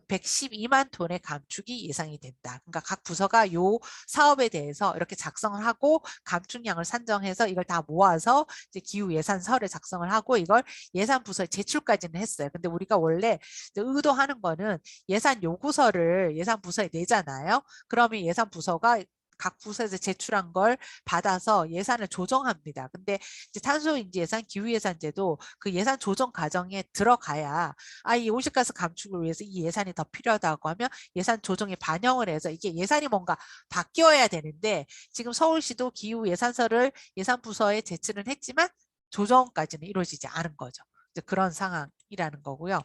112만 톤의 감축이 예상이 된다. 그러니까 각 부서가 요 사업에 대해서 이렇게 작성을 하고 감축량을 산정해서 이걸 다 모아서 이제 기후예산서를 작성을 하고 이걸 예산부서에 제출까지는 했어요. 근데 우리가 원래 의도하는 거는 예산 요구서를 예산부서에 내잖아요. 그러면 예산부서가 각 부서에서 제출한 걸 받아서 예산을 조정합니다. 근데 이제 탄소인지 예산, 기후예산제도 그 예산 조정 과정에 들어가야 이 온실가스 감축을 위해서 이 예산이 더 필요하다고 하면 예산 조정에 반영을 해서 이게 예산이 뭔가 바뀌어야 되는데 지금 서울시도 기후예산서를 예산부서에 제출은 했지만 조정까지는 이루어지지 않은 거죠. 이제 그런 상황이라는 거고요.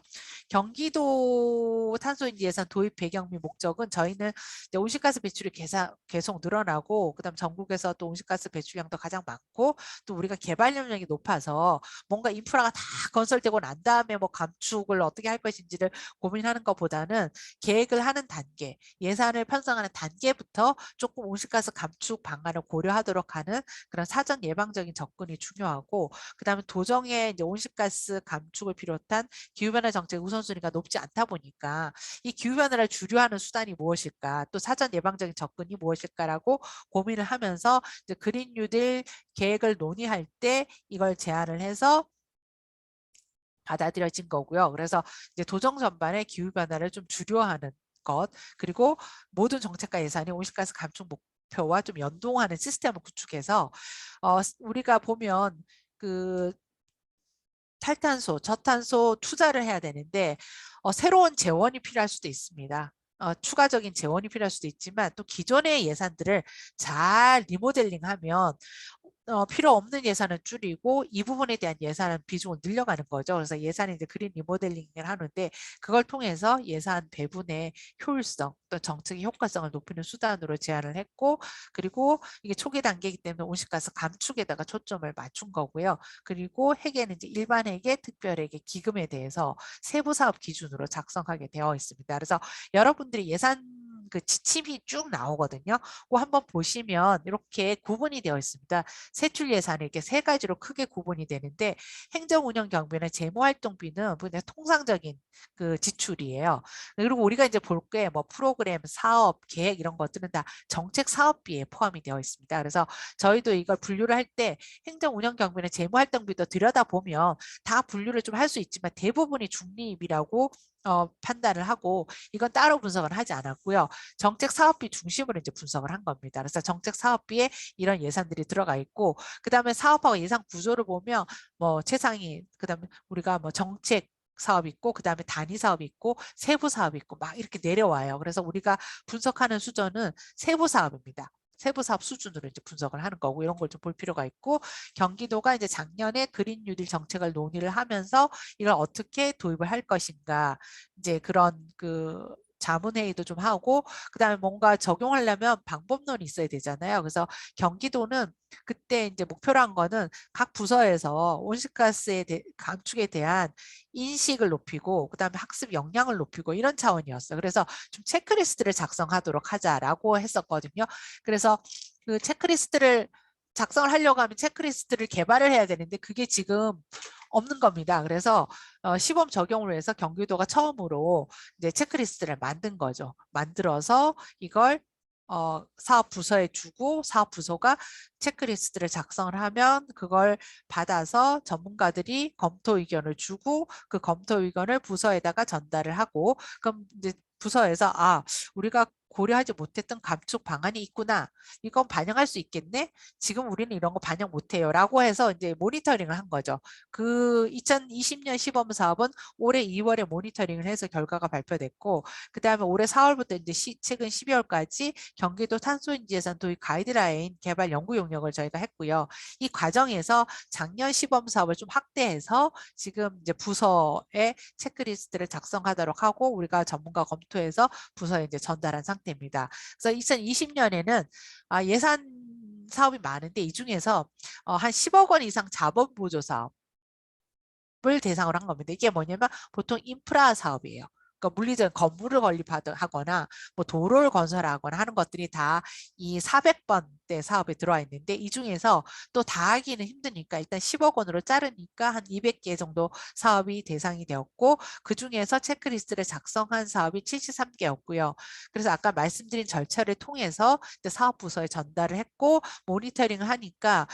경기도 탄소인지 예산 도입 배경 및 목적은 저희는 이제 온실가스 배출이 계속 늘어나고 그다음 전국에서 또 온실가스 배출량도 가장 많고 또 우리가 개발 역량이 높아서 뭔가 인프라가 다 건설되고 난 다음에 뭐 감축을 어떻게 할 것인지를 고민하는 것보다는 계획을 하는 단계, 예산을 편성하는 단계부터 조금 온실가스 감축 방안을 고려하도록 하는 그런 사전 예방적인 접근이 중요하고 그다음에 도정의 이제 온실가스 감축을 비롯한 기후변화 정책 우선순위가 높지 않다 보니까 이 기후변화를 주류하는 수단이 무엇일까 또 사전 예방적인 접근이 무엇일까라고 고민을 하면서 이제 그린 뉴딜 계획을 논의할 때 이걸 제안을 해서 받아들여진 거고요. 그래서 이제 도정 전반에 기후변화를 좀 주류하는 것 그리고 모든 정책과 예산이 온실가스 감축 목표와 좀 연동하는 시스템을 구축해서 우리가 보면 그 탈탄소, 저탄소 투자를 해야 되는데 새로운 재원이 필요할 수도 있습니다. 추가적인 재원이 필요할 수도 있지만 또 기존의 예산들을 잘 리모델링하면 필요 없는 예산은 줄이고 이 부분에 대한 예산은 비중을 늘려가는 거죠. 그래서 예산이 이제 그린 리모델링을 하는데 그걸 통해서 예산 배분의 효율성 또 정책의 효과성을 높이는 수단으로 제안을 했고 그리고 이게 초기 단계이기 때문에 온실가스 감축에다가 초점을 맞춘 거고요. 그리고 핵에는 이제 일반 핵의 특별핵의 기금에 대해서 세부 사업 기준으로 작성하게 되어 있습니다. 그래서 여러분들이 예산 그 지침이 쭉 나오거든요. 그거 한번 보시면 이렇게 구분이 되어 있습니다. 세출 예산이 이렇게 3가지로 크게 구분이 되는데 행정운영 경비는 재무활동비는 그냥 통상적인 그 지출이에요. 그리고 우리가 이제 볼 게 뭐 프로그램, 사업, 계획 이런 것들은 다 정책 사업비에 포함이 되어 있습니다. 그래서 저희도 이걸 분류를 할 때 행정운영 경비는 재무활동비도 들여다보면 다 분류를 좀 할 수 있지만 대부분이 중립이라고 판단을 하고 이건 따로 분석을 하지 않았고요. 정책 사업비 중심으로 이제 분석을 한 겁니다. 그래서 정책 사업비에 이런 예산들이 들어가 있고 그다음에 사업하고 예산 구조를 보면 뭐 최상위 그다음에 우리가 뭐 정책 사업이 있고 그다음에 단위 사업이 있고 세부 사업이 있고 막 이렇게 내려와요. 그래서 우리가 분석하는 수준은 세부 사업입니다. 세부 사업 수준으로 이제 분석을 하는 거고 이런 걸 좀 볼 필요가 있고 경기도가 이제 작년에 그린 뉴딜 정책을 논의를 하면서 이걸 어떻게 도입을 할 것인가 이제 그런 그 자문회의도 좀 하고 그다음에 뭔가 적용하려면 방법론이 있어야 되잖아요. 그래서 경기도는 그때 이제 목표로 한 거는 각 부서에서 온실가스의 감축에 대한 인식을 높이고 그다음에 학습 역량을 높이고 이런 차원이었어요. 그래서 좀 체크리스트를 작성하도록 하자라고 했었거든요. 그래서 그 체크리스트를 작성을 하려고 하면 체크리스트를 개발을 해야 되는데 그게 지금 없는 겁니다. 그래서 시범 적용을 해서 경기도가 처음으로 이제 체크리스트를 만든 거죠. 만들어서 이걸 사업 부서에 주고 사업 부서가 체크리스트를 작성을 하면 그걸 받아서 전문가들이 검토 의견을 주고 그 검토 의견을 부서에다가 전달을 하고 그럼 이제 부서에서 우리가 고려하지 못했던 감축 방안이 있구나. 이건 반영할 수 있겠네. 지금 우리는 이런 거 반영 못해요. 라고 해서 이제 모니터링을 한 거죠. 그 2020년 시범 사업은 올해 2월에 모니터링을 해서 결과가 발표됐고 그 다음에 올해 4월부터 이제 최근 12월까지 경기도 탄소인지 예산 도입 가이드라인 개발 연구 용역을 저희가 했고요. 이 과정에서 작년 시범 사업을 좀 확대해서 지금 이제 부서에 체크리스트를 작성하도록 하고 우리가 전문가 검토해서 부서에 이제 전달한 상태입니다. 그래서 2020년에는 예산 사업이 많은데 이 중에서 한 10억 원 이상 자본 보조 사업 사업을 대상으로 한 겁니다. 이게 뭐냐면 보통 인프라 사업이에요. 그러니까 물리적 건물을 건립하거나 뭐 도로를 건설하거나 하는 것들이 다 이 400번대 사업에 들어와 있는데 이 중에서 또 다 하기는 힘드니까 일단 10억 원으로 자르니까 한 200개 정도 사업이 대상이 되었고 그 중에서 체크리스트를 작성한 사업이 73개였고요. 그래서 아까 말씀드린 절차를 통해서 사업부서에 전달을 했고 모니터링을 하니까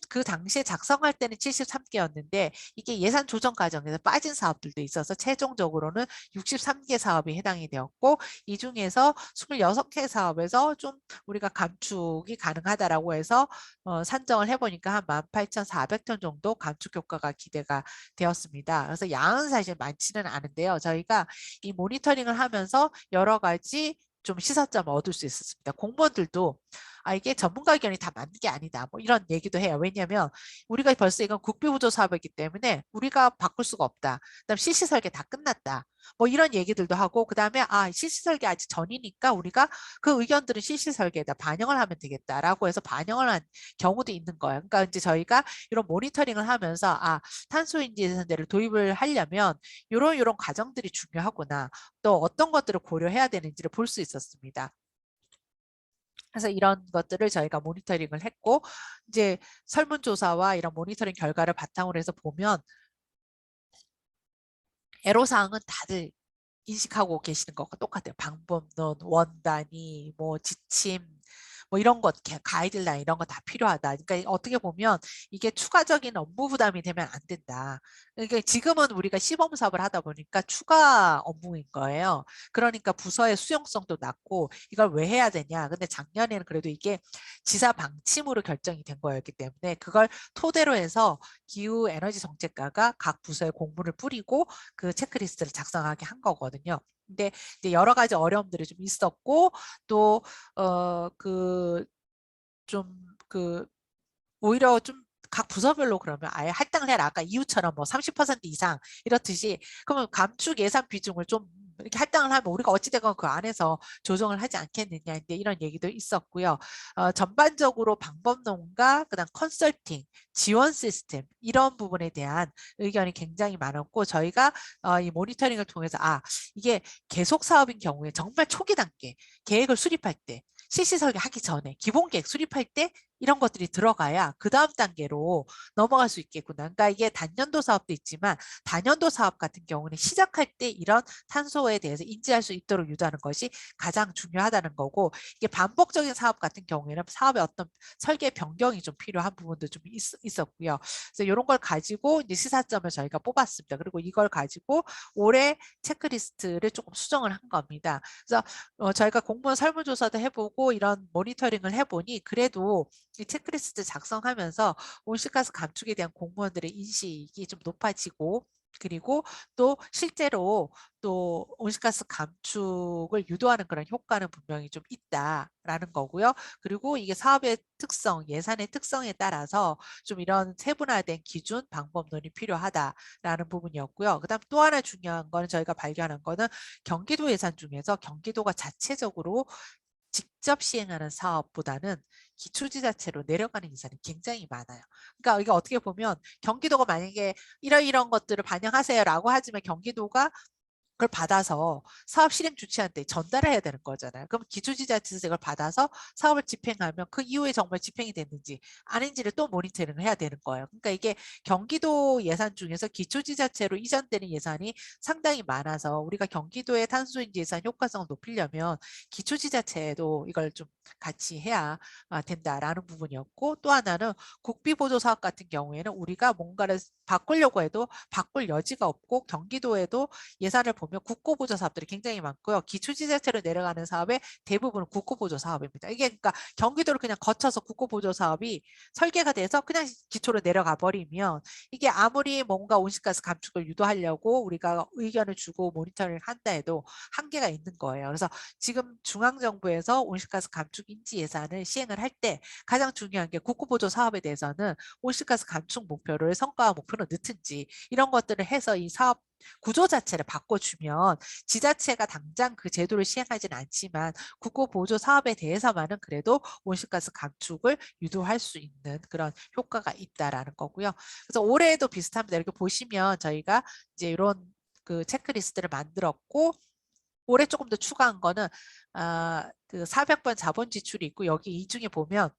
그 당시에 작성할 때는 73개였는데 이게 예산 조정 과정에서 빠진 사업들도 있어서 최종적으로는 63개 사업이 해당이 되었고 이 중에서 26개 사업에서 좀 우리가 감축이 가능하다라고 해서 산정을 해보니까 한 18,400톤 정도 감축 효과가 기대가 되었습니다. 그래서 양은 사실 많지는 않은데요. 저희가 이 모니터링을 하면서 여러 가지 좀 시사점을 얻을 수 있었습니다. 공무원들도 이게 전문가 의견이 다 맞는 게 아니다. 뭐 이런 얘기도 해요. 왜냐하면 우리가 벌써 이건 국비부조 사업이기 때문에 우리가 바꿀 수가 없다. 그다음 CC 설계 다 끝났다. 뭐 이런 얘기들도 하고 그다음에 CC 설계 아직 전이니까 우리가 그 의견들은 CC 설계에다 반영을 하면 되겠다라고 해서 반영을 한 경우도 있는 거예요. 그러니까 이제 저희가 이런 모니터링을 하면서 탄소인지 예산제를 도입을 하려면 이런 과정들이 중요하구나. 또 어떤 것들을 고려해야 되는지를 볼 수 있었습니다. 그래서 이런 것들을 저희가 모니터링을 했고 이제 설문조사와 이런 모니터링 결과를 바탕으로 해서 보면 애로사항은 다들 인식하고 계시는 것과 똑같아요. 방법론, 원단위, 뭐 지침, 뭐 이런 것, 가이드라인 이런 거 다 필요하다. 그러니까 어떻게 보면 이게 추가적인 업무 부담이 되면 안 된다. 그러니까 지금은 우리가 시범 사업을 하다 보니까 추가 업무인 거예요. 그러니까 부서의 수용성도 낮고 이걸 왜 해야 되냐. 근데 작년에는 그래도 이게 지사 방침으로 결정이 된 거였기 때문에 그걸 토대로 해서 기후 에너지 정책과가 각 부서에 공문을 뿌리고 그 체크리스트를 작성하게 한 거거든요. 근데 이제 여러 가지 어려움들이 좀 있었고 또 그 오히려 좀 각 부서별로 그러면 아예 할당을 해라. 아까 이유처럼 뭐 30% 이상 이렇듯이 그러면 감축 예산 비중을 좀 이렇게 할당을 하면 우리가 어찌되건 그 안에서 조정을 하지 않겠느냐 이제 이런 얘기도 있었고요. 전반적으로 방법론과 그다음 컨설팅, 지원 시스템 이런 부분에 대한 의견이 굉장히 많았고 저희가 이 모니터링을 통해서 이게 계속 사업인 경우에 정말 초기 단계 계획을 수립할 때 실시 설계하기 전에 기본 계획 수립할 때 이런 것들이 들어가야 그 다음 단계로 넘어갈 수 있겠구나. 그러니까 이게 단년도 사업도 있지만 단년도 사업 같은 경우는 시작할 때 이런 탄소에 대해서 인지할 수 있도록 유도하는 것이 가장 중요하다는 거고 이게 반복적인 사업 같은 경우에는 사업의 어떤 설계 변경이 좀 필요한 부분도 좀 있었고요. 그래서 이런 걸 가지고 이제 시사점을 저희가 뽑았습니다. 그리고 이걸 가지고 올해 체크리스트를 조금 수정을 한 겁니다. 그래서 저희가 공무원 설문조사도 해보고 이런 모니터링을 해보니 그래도 이 체크리스트 작성하면서 온실가스 감축에 대한 공무원들의 인식이 좀 높아지고 그리고 또 실제로 또 온실가스 감축을 유도하는 그런 효과는 분명히 좀 있다라는 거고요. 그리고 이게 사업의 특성, 예산의 특성에 따라서 좀 이런 세분화된 기준, 방법론이 필요하다라는 부분이었고요. 그다음 또 하나 중요한 거는 저희가 발견한 거는 경기도 예산 중에서 경기도가 자체적으로 직접 시행하는 사업보다는 기초지자체로 내려가는 예산이 굉장히 많아요. 그러니까 이게 어떻게 보면 경기도가 만약에 이런 것들을 반영하세요라고 하지만 경기도가 그걸 받아서 사업 실행 주체한테 전달을 해야 되는 거잖아요. 그럼 기초지자체에서 이걸 받아서 사업을 집행하면 그 이후에 정말 집행이 됐는지 아닌지를 또 모니터링을 해야 되는 거예요. 그러니까 이게 경기도 예산 중에서 기초지자체로 이전되는 예산이 상당히 많아서 우리가 경기도의 탄소인지 예산 효과성을 높이려면 기초지자체도 이걸 좀 같이 해야 된다라는 부분이었고 또 하나는 국비보조 사업 같은 경우에는 우리가 뭔가를 바꾸려고 해도 바꿀 여지가 없고 경기도에도 예산을 보면 국고보조 사업들이 굉장히 많고요. 기초지자체로 내려가는 사업의 대부분은 국고보조 사업입니다. 이게 그러니까 경기도를 그냥 거쳐서 국고보조 사업이 설계가 돼서 그냥 기초로 내려가 버리면 이게 아무리 뭔가 온실가스 감축을 유도하려고 우리가 의견을 주고 모니터링 한다 해도 한계가 있는 거예요. 그래서 지금 중앙정부에서 온실가스 감축 인지 예산을 시행을 할 때 가장 중요한 게 국고보조 사업에 대해서는 온실가스 감축 목표를 성과와 목표로 넣든지 이런 것들을 해서 이 사업 구조 자체를 바꿔주면 지자체가 당장 그 제도를 시행하지는 않지만 국고보조 사업에 대해서만은 그래도 온실가스 감축을 유도할 수 있는 그런 효과가 있다라는 거고요. 그래서 올해도 비슷합니다. 이렇게 보시면 저희가 이제 이런 그 체크리스트를 만들었고 올해 조금 더 추가한 거는 그 400번 자본 지출이 있고 여기 이 중에 보면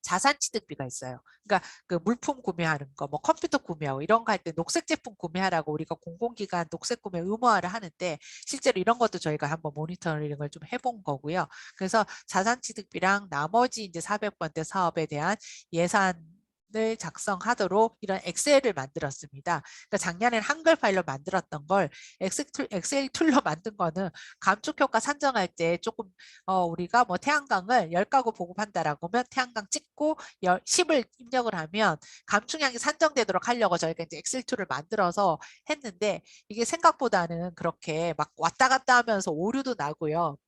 자산 취득비가 있어요. 그러니까 그 물품 구매하는 거, 뭐 컴퓨터 구매하고 이런 거 할 때 녹색 제품 구매하라고 우리가 공공기관 녹색 구매 의무화를 하는데 실제로 이런 것도 저희가 한번 모니터링을 좀 해본 거고요. 그래서 자산 취득비랑 나머지 이제 400번대 사업에 대한 예산 을 작성하도록 이런 엑셀을 만들었습니다. 그러니까 작년에는 한글 파일로 만들었던 걸 엑셀 툴로 만든 거는 감축 효과 산정할 때 조금 우리가 뭐 태양광을 10가구 보급한다라고 하면 태양광 찍고 10을 입력을 하면 감축량이 산정되도록 하려고 저희가 이제 엑셀 툴을 만들어서 했는데 이게 생각보다는 그렇게 막 왔다 갔다 하면서 오류도 나고요.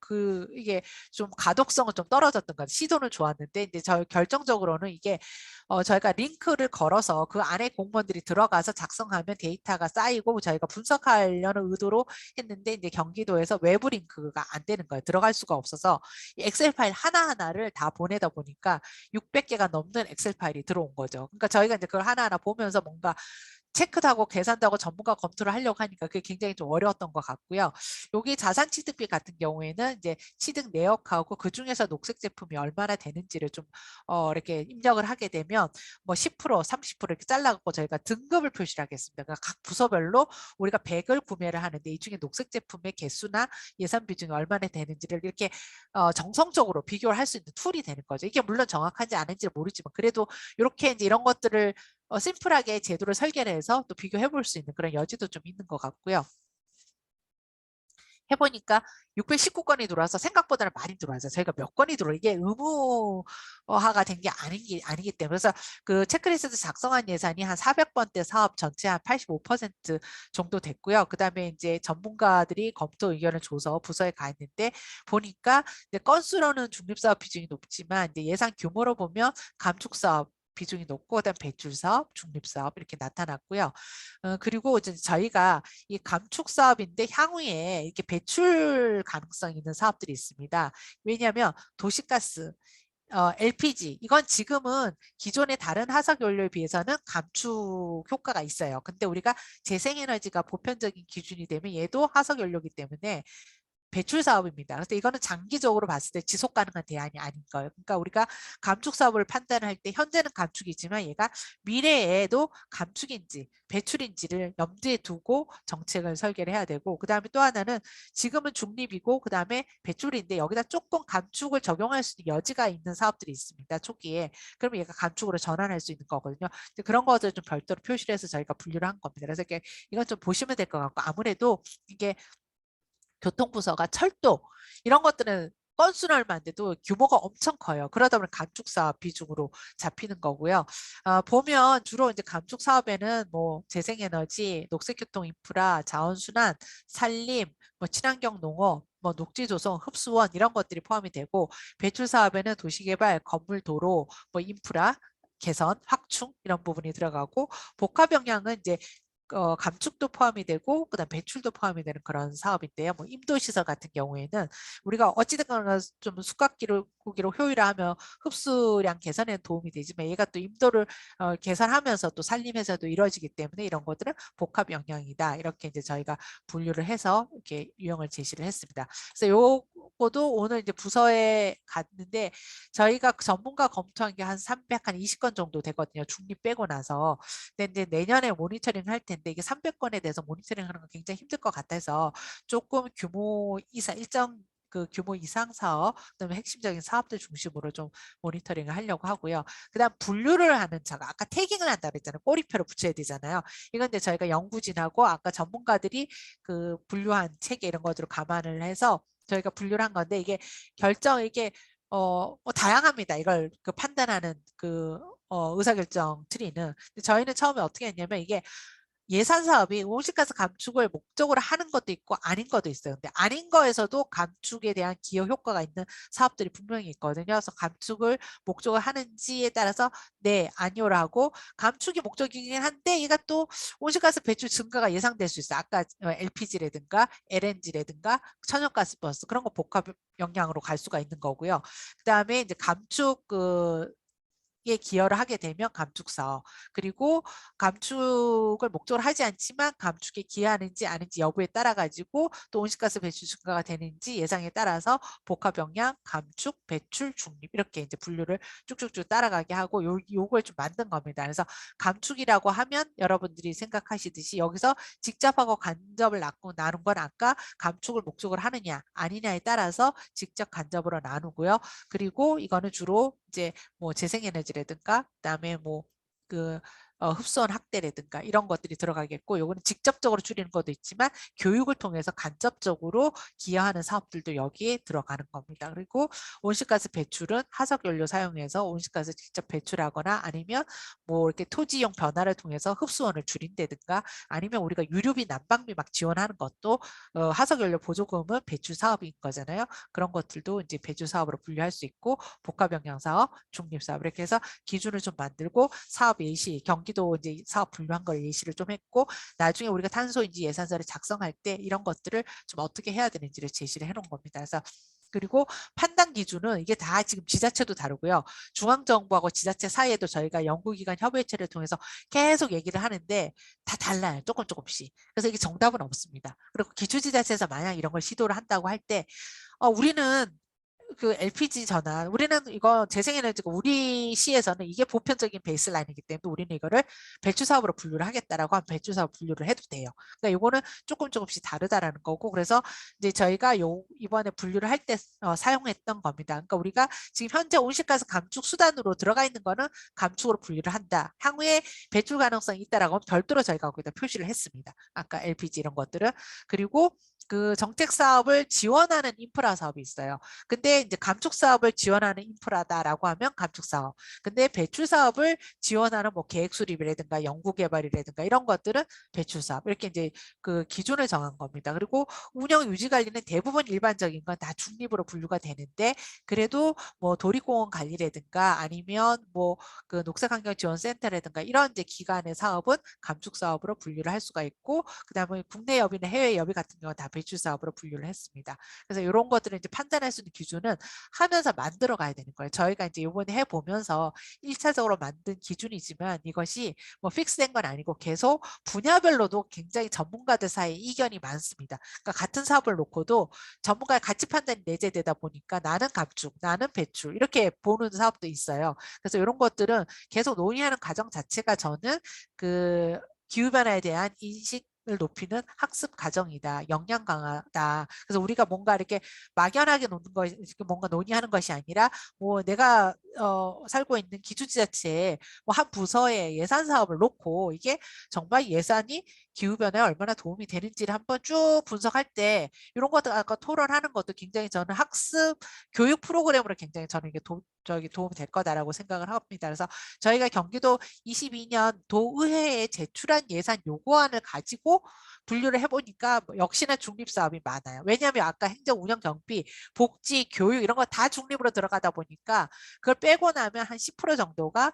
이게 좀 가독성은 좀 떨어졌던 것 같아요. 시도는 좋았는데 이제 저희 결정적으로는 이게 저희가 링크를 걸어서 그 안에 공무원들이 들어가서 작성하면 데이터가 쌓이고 저희가 분석하려는 의도로 했는데 이제 경기도에서 외부 링크가 안 되는 거예요. 들어갈 수가 없어서 엑셀 파일 하나하나를 다 보내다 보니까 600개가 넘는 엑셀 파일이 들어온 거죠. 그러니까 저희가 이제 그걸 하나하나 보면서 뭔가 체크도 하고 계산도 하고 전문가 검토를 하려고 하니까 그게 굉장히 좀 어려웠던 것 같고요. 여기 자산 취득비 같은 경우에는 이제 취득 내역하고 그 중에서 녹색 제품이 얼마나 되는지를 좀 이렇게 입력을 하게 되면 뭐 10%, 30% 이렇게 잘라갖고 저희가 등급을 표시를 하겠습니다. 그러니까 각 부서별로 우리가 100을 구매를 하는데 이 중에 녹색 제품의 개수나 예산 비중이 얼마나 되는지를 이렇게 정성적으로 비교를 할 수 있는 툴이 되는 거죠. 이게 물론 정확한지 아닌지 모르지만 그래도 이렇게 이제 이런 것들을 심플하게 제도를 설계를 해서 또 비교해 볼 수 있는 그런 여지도 좀 있는 것 같고요. 해보니까 619건이 들어와서 생각보다는 많이 들어와서 저희가 몇 건이 들어요. 이게 의무화가 된 게 아니기 때문에 그래서 그 체크리스트 작성한 예산이 한 400번대 사업 전체 한 85% 정도 됐고요. 그 다음에 이제 전문가들이 검토 의견을 줘서 부서에 가 있는데 보니까 이제 건수로는 중립사업 비중이 높지만 이제 예산 규모로 보면 감축사업 비중이 높고 그다음 배출사업, 중립사업 이렇게 나타났고요. 그리고 이제 저희가 이 감축 사업인데 향후에 이렇게 배출 가능성 있는 사업들이 있습니다. 왜냐하면 도시가스, LPG 이건 지금은 기존의 다른 화석 연료에 비해서는 감축 효과가 있어요. 근데 우리가 재생에너지가 보편적인 기준이 되면 얘도 화석 연료이기 때문에 배출 사업입니다. 그래서 이거는 장기적으로 봤을 때 지속 가능한 대안이 아닌 거예요. 그러니까 우리가 감축 사업을 판단할 때 현재는 감축이지만 얘가 미래에도 감축인지 배출인지를 염두에 두고 정책을 설계를 해야 되고 그다음에 또 하나는 지금은 중립이고 그다음에 배출인데 여기다 조금 감축을 적용할 수 있는 여지가 있는 사업들이 있습니다. 초기에. 그러면 얘가 감축으로 전환할 수 있는 거거든요. 그런 것을 좀 별도로 표시를 해서 저희가 분류를 한 겁니다. 그래서 이건 좀 보시면 될 것 같고 아무래도 이게 교통부서가 철도 이런 것들은 건수는 얼마인데도 규모가 엄청 커요. 그러다 보니 감축 사업 비중으로 잡히는 거고요. 보면 주로 이제 감축 사업에는 뭐 재생에너지, 녹색교통 인프라, 자원순환, 산림, 뭐 친환경 농업, 뭐 녹지 조성, 흡수원 이런 것들이 포함이 되고 배출 사업에는 도시개발, 건물, 도로, 뭐 인프라 개선, 확충 이런 부분이 들어가고 복합 영향은 이제 감축도 포함이 되고 그다음 배출도 포함이 되는 그런 사업인데요. 뭐 임도시설 같은 경우에는 우리가 어찌됐거나 좀 고기로 효율화하면 흡수량 개선에 도움이 되지만 얘가 또 임도를 개선하면서 또 산림에서도 이루어지기 때문에 이런 것들은 복합 영향이다. 이렇게 이제 저희가 분류를 해서 이렇게 유형을 제시를 했습니다. 그래서 요거도 오늘 이제 부서에 갔는데 저희가 전문가 검토한 게 한 320건 정도 되거든요. 중립 빼고 나서. 근데 이제 내년에 모니터링 할 텐데 이게 300건에 대해서 모니터링 하는 건 굉장히 힘들 것 같아서 조금 규모 이상 일정 그 규모 이상 사업, 그다음에 핵심적인 사업들 중심으로 좀 모니터링을 하려고 하고요. 그다음 분류를 하는 자가 아까 태깅을 한다 그랬잖아요. 꼬리표를 붙여야 되잖아요. 이건 이제 저희가 연구진하고 아까 전문가들이 그 분류한 체계 이런 것들을 감안을 해서 저희가 분류를 한 건데 이게 뭐 다양합니다. 이걸 그 판단하는 그 의사결정 트리는. 저희는 처음에 어떻게 했냐면 이게 예산 사업이 온실가스 감축을 목적으로 하는 것도 있고 아닌 것도 있어요. 근데 아닌 거에서도 감축에 대한 기여 효과가 있는 사업들이 분명히 있거든요. 그래서 감축을 목적으로 하는지에 따라서 네, 아니요라고 감축이 목적이긴 한데 얘가 또 온실가스 배출 증가가 예상될 수 있어요. 아까 LPG라든가 LNG라든가 천연가스 버스 그런 거 복합 영향으로 갈 수가 있는 거고요. 그다음에 이제 감축 에 기여를 하게 되면 감축 사업 그리고 감축을 목적으로 하지 않지만 감축에 기여하는지 아닌지 여부에 따라 가지고 또 온실가스 배출 증가가 되는지 예상에 따라서 복합 영향, 감축, 배출, 중립 이렇게 이제 분류를 쭉쭉쭉 따라가게 하고 요걸 좀 만든 겁니다. 그래서 감축이라고 하면 여러분들이 생각하시듯이 여기서 직접하고 간접을 나눈 건 아까 감축을 목적으로 하느냐 아니냐에 따라서 직접 간접으로 나누고요. 그리고 이거는 주로 이제 뭐 재생에너지라든가 그다음에 뭐그 흡수원 확대라든가 이런 것들이 들어가겠고 요거는 직접적으로 줄이는 것도 있지만 교육을 통해서 간접적으로 기여하는 사업들도 여기에 들어가는 겁니다. 그리고 온실가스 배출은 화석연료 사용해서 온실가스 직접 배출하거나 아니면 뭐 이렇게 토지용 변화를 통해서 흡수원을 줄인다든가 아니면 우리가 유류비 난방비 막 지원하는 것도 화석연료 보조금은 배출 사업인 거잖아요. 그런 것들도 이제 배출 사업으로 분류할 수 있고 복합영양사업, 중립사업 이렇게 해서 기준을 좀 만들고 사업 예시, 경기도 이제 사업 분류한 걸 예시를 좀 했고 나중에 우리가 탄소인지 예산서를 작성할 때 이런 것들을 좀 어떻게 해야 되는지를 제시를 해놓은 겁니다. 그래서 그리고 판단 기준은 이게 다 지금 지자체도 다르고요. 중앙정부하고 지자체 사이에도 저희가 연구기관 협의체를 통해서 계속 얘기를 하는데 다 달라요. 조금씩. 그래서 이게 정답은 없습니다. 그리고 기초지자체에서 만약 이런 걸 시도를 한다고 할 때 우리는 그 LPG 전환 우리는 이거 재생에너지가 우리 시에서는 이게 보편적인 베이스라인이기 때문에 우리는 이거를 배출 사업으로 분류를 하겠다라고 하면 배출 사업 분류를 해도 돼요. 그러니까 이거는 조금씩 다르다라는 거고 그래서 이제 저희가 이번에 분류를 할 때 사용했던 겁니다. 그러니까 우리가 지금 현재 온실가스 감축 수단으로 들어가 있는 거는 감축으로 분류를 한다. 향후에 배출 가능성이 있다라고 하면 별도로 저희가 거기다 표시를 했습니다. 아까 LPG 이런 것들은 그리고 그 정책 사업을 지원하는 인프라 사업이 있어요. 근데 이제 감축 사업을 지원하는 인프라다라고 하면 감축 사업. 근데 배출 사업을 지원하는 뭐 계획 수립이라든가 연구 개발이라든가 이런 것들은 배출 사업. 이렇게 이제 그 기준을 정한 겁니다. 그리고 운영 유지 관리는 대부분 일반적인 건 다 중립으로 분류가 되는데 그래도 뭐 도립공원 관리라든가 아니면 뭐 그 녹색환경지원센터라든가 이런 이제 기관의 사업은 감축 사업으로 분류를 할 수가 있고 그다음에 국내 여비나 해외 여비 같은 경우는 다 배출 사업으로 분류를 했습니다. 그래서 이런 것들을 이제 판단할 수 있는 기준은 하면서 만들어 가야 되는 거예요. 저희가 이제 이번에 해보면서 1차적으로 만든 기준이지만 이것이 뭐 픽스된 건 아니고 계속 분야별로도 굉장히 전문가들 사이에 이견이 많습니다. 그러니까 같은 사업을 놓고도 전문가의 가치 판단이 내재되다 보니까 나는 감축, 나는 배출 이렇게 보는 사업도 있어요. 그래서 이런 것들은 계속 논의하는 과정 자체가 저는 그 기후변화에 대한 인식 을 높이는 학습 과정이다. 역량 강화다. 그래서 우리가 뭔가 이렇게 막연하게 놓는 것, 뭔가 논의하는 것이 아니라 뭐 내가 살고 있는 기초지자체에 뭐 한 부서에 예산 사업을 놓고 이게 정말 예산이 기후변화에 얼마나 도움이 되는지를 한번 쭉 분석할 때 이런 것들 아까 토론하는 것도 굉장히 저는 학습 교육 프로그램으로 굉장히 저는 이게 도움이 될 거다라고 생각을 합니다. 그래서 저희가 경기도 22년 도의회에 제출한 예산 요구안을 가지고 분류를 해보니까 역시나 중립사업이 많아요. 왜냐하면 아까 행정 운영 경비, 복지, 교육 이런 거 다 중립으로 들어가다 보니까 그걸 빼고 나면 한 10% 정도가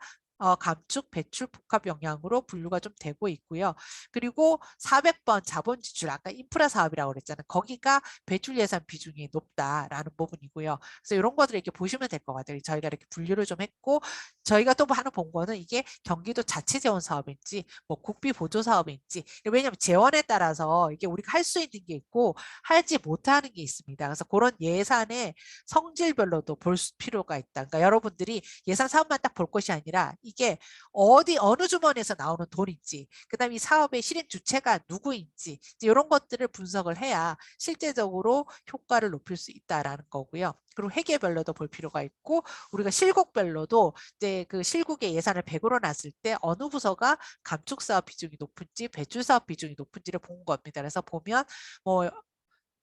감축, 배출, 복합 영향으로 분류가 좀 되고 있고요. 그리고 400번 자본 지출, 아까 인프라 사업이라고 그랬잖아요. 거기가 배출 예산 비중이 높다라는 부분이고요. 그래서 이런 것들을 이렇게 보시면 될 것 같아요. 저희가 이렇게 분류를 좀 했고, 저희가 또 하나 본 거는 이게 경기도 자체 재원 사업인지, 뭐 국비 보조 사업인지, 왜냐하면 재원에 따라서 이게 우리가 할 수 있는 게 있고, 하지 못하는 게 있습니다. 그래서 그런 예산의 성질별로도 볼 필요가 있다. 그러니까 여러분들이 예산 사업만 딱 볼 것이 아니라 이게 어느 주머니에서 나오는 돈인지, 그다음에 이 사업의 실행 주체가 누구인지 이런 것들을 분석을 해야 실제적으로 효과를 높일 수 있다라는 거고요. 그리고 회계별로도 볼 필요가 있고 우리가 실국별로도 이제 그 실국의 예산을 100으로 놨을 때 어느 부서가 감축 사업 비중이 높은지 배출 사업 비중이 높은지를 본 겁니다. 그래서 보면 뭐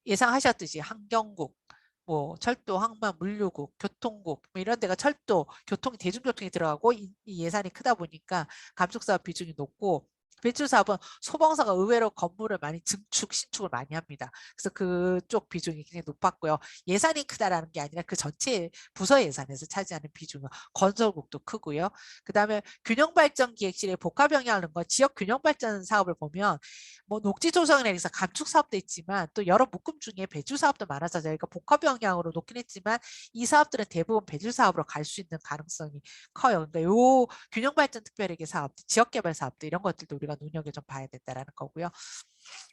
예상하셨듯이 환경국, 뭐 철도, 항만, 물류국, 교통국 뭐 이런 데가 철도, 교통, 대중교통이 들어가고 이 예산이 크다 보니까 감축 사업 비중이 높고 배출 사업은 소방서가 의외로 건물을 많이 증축, 신축을 많이 합니다. 그래서 그쪽 비중이 굉장히 높았고요. 예산이 크다라는 게 아니라 그 전체 부서 예산에서 차지하는 비중은 건설국도 크고요. 그다음에 균형발전기획실의 복합영향을 건 지역 균형발전 사업을 보면 뭐 녹지 조성이나 해서 감축 사업도 있지만 또 여러 묶음 중에 배출 사업도 많아서 저희가 복합영향으로 놓긴 했지만 이 사업들은 대부분 배출 사업으로 갈 수 있는 가능성이 커요. 그러니까 요 균형발전 특별회계 사업, 지역개발 사업도 이런 것들도 우리가 눈여겨 좀 봐야 된다라는 거고요.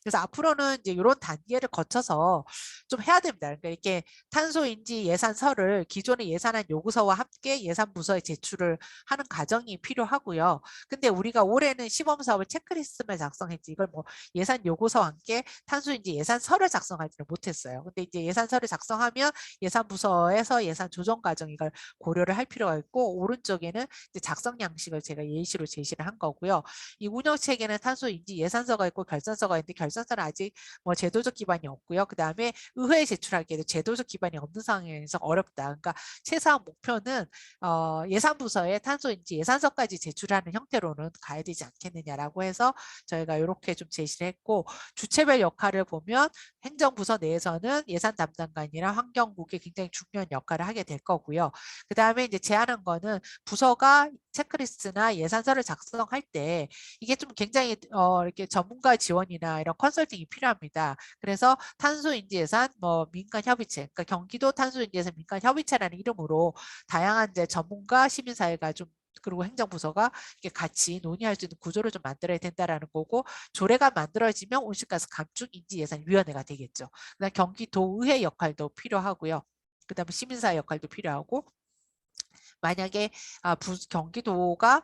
그래서 앞으로는 이제 이런 단계를 거쳐서 좀 해야 됩니다. 그러니까 이렇게 탄소인지 예산서를 기존의 예산안 요구서와 함께 예산부서에 제출을 하는 과정이 필요하고요. 근데 우리가 올해는 시범사업을 체크리스트만 작성했지 이걸 뭐 예산 요구서와 함께 탄소인지 예산서를 작성하지는 못했어요. 근데 이제 예산서를 작성하면 예산부서에서 예산 조정 과정 이걸 고려를 할 필요가 있고 오른쪽에는 이제 작성 양식을 제가 예시로 제시를 한 거고요. 이 운영체계는 탄소인지 예산서가 있고 결산서가 있는데 결산서는 아직 뭐 제도적 기반이 없고요. 그 다음에 의회에 제출하기에도 제도적 기반이 없는 상황에서 어렵다. 그러니까 최소한 목표는 예산부서에 탄소인지 예산서까지 제출하는 형태로는 가야 되지 않겠느냐라고 해서 저희가 이렇게 좀 제시를 했고 주체별 역할을 보면 행정부서 내에서는 예산 담당관이나 환경국이 굉장히 중요한 역할을 하게 될 거고요. 그 다음에 이제 제안한 거는 부서가 체크리스트나 예산서를 작성할 때 이게 좀 굉장히 이렇게 전문가 지원이나 이런 컨설팅이 필요합니다. 그래서 탄소인지 예산, 뭐 민간 협의체, 그러니까 경기도 탄소인지 예산 민간 협의체라는 이름으로 다양한 이제 전문가 시민사회가 좀 그리고 행정부서가 이렇게 같이 논의할 수 있는 구조를 좀 만들어야 된다라는 거고 조례가 만들어지면 온실가스 감축 인지 예산위원회가 되겠죠. 그다음 경기도의회 역할도 필요하고요. 그다음에 시민사회 역할도 필요하고 만약에 경기도가